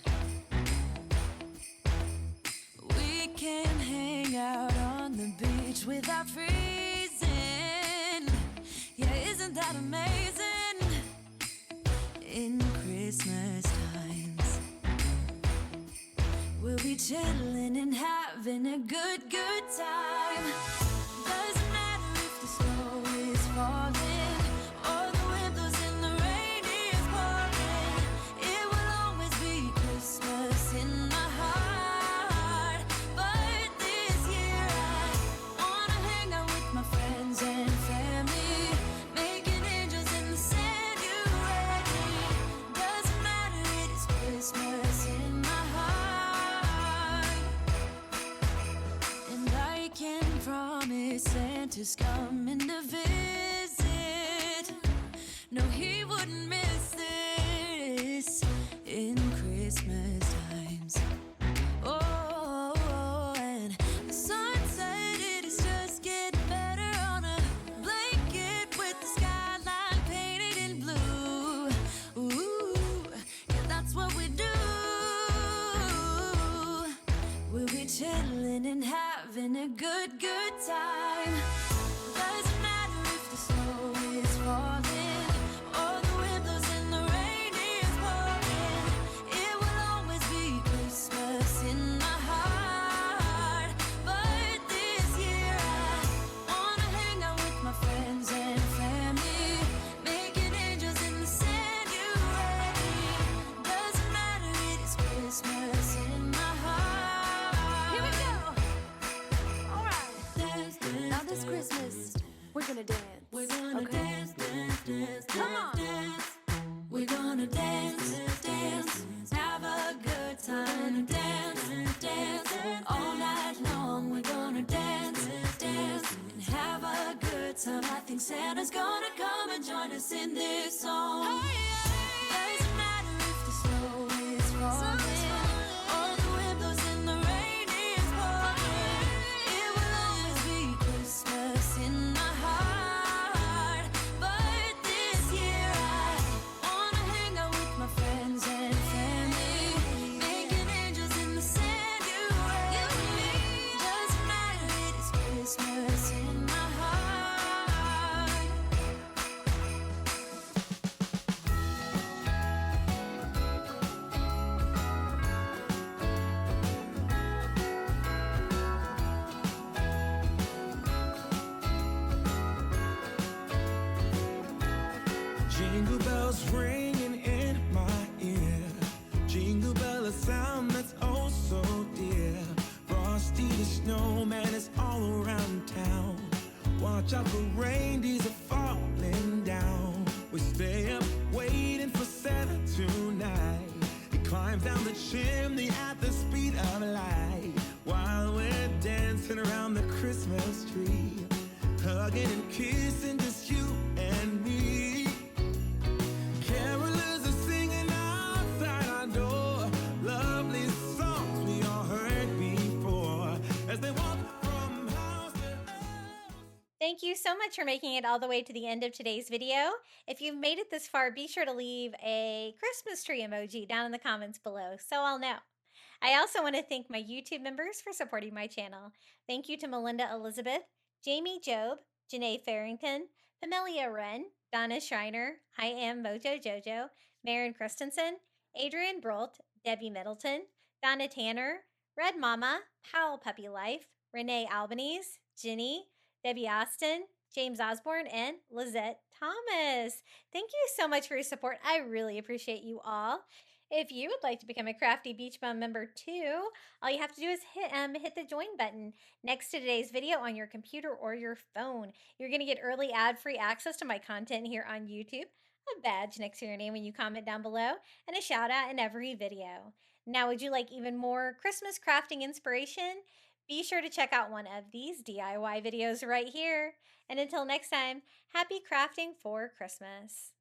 Speaker 4: We can hang out on the beach without freezing. Yeah, isn't that amazing? In Christmas times, we'll be chilling and having a good time. Doesn't matter if the snow is falling or the wind blows and the rain is pouring. It will always be Christmas in my heart. But this year I wanna hang out with my friends and family, making angels in the sand. You ready? Doesn't matter, it is Christmas in my heart. And I can promise Santa's coming to visit. No, he wouldn't miss this in Christmas times. Oh, and the sun said it is just getting better on a blanket with the skyline painted in blue. Ooh, yeah, that's what we do. We'll be chilling and having a good time. Doesn't matter if the snow is falling or the wind blows and the rain is pouring. It will always be Christmas in my heart. But this year I wanna hang out with my friends and family, making angels in the sand. You ready? Doesn't matter, it is Christmas in my heart.
Speaker 5: Here we go. All right.
Speaker 4: Dance, dance,
Speaker 5: Now this
Speaker 4: dance,
Speaker 5: Christmas, we're gonna dance.
Speaker 4: we're gonna
Speaker 5: Okay.
Speaker 4: dance, dance, dance,
Speaker 5: Come on.
Speaker 4: dance. We're gonna dance, dance, have a good time. Dance, dance, all night long. We're gonna dance, dance, and have a good time. I think Santa's gonna come and join us in this song. Doesn't matter if the snow is falling or the wind blows and the rain is pouring. It will always be Christmas in my heart. But this year I wanna hang out with my friends and family, making angels in the sand. You ready? Doesn't matter, it is Christmas in my heart.
Speaker 6: Jingle bells ringing in my ear. Jingle bell, a sound that's oh so dear. Frosty the snowman is all around town. Watch out for reindeers are falling down. We stay up waiting for Santa tonight. He climbs down the chimney at the speed of light, while we're dancing around the Christmas tree, hugging and kissing just you and me. Carolers are singing outside our door, lovely songs we all heard before, as they walk from house to house.
Speaker 1: Thank you so much for making it all the way to the end of today's video. If you've made it this far, be sure to leave a Christmas tree emoji down in the comments below so I'll know. I also want to thank my YouTube members for supporting my channel. Thank you to Melinda Elizabeth, Jamie Job, Janae Farrington, Pamelia Wren, Donna Schreiner, I Am Mojo Jojo, Maren Christensen, Adrian Brolt, Debbie Middleton, Donna Tanner, Red Mama, Powell Puppy Life, Renee Albanese, Ginny, Debbie Austin, James Osborne, and Lizette Thomas. Thank you so much for your support. I really appreciate you all. If you would like to become a Crafty Beach Bum member too, all you have to do is hit the join button next to today's video on your computer or your phone. You're going to get early ad-free access to my content here on YouTube, a badge next to your name when you comment down below, and a shout out in every video. Now, would you like even more Christmas crafting inspiration? Be sure to check out one of these DIY videos right here. And until next time, happy crafting for Christmas.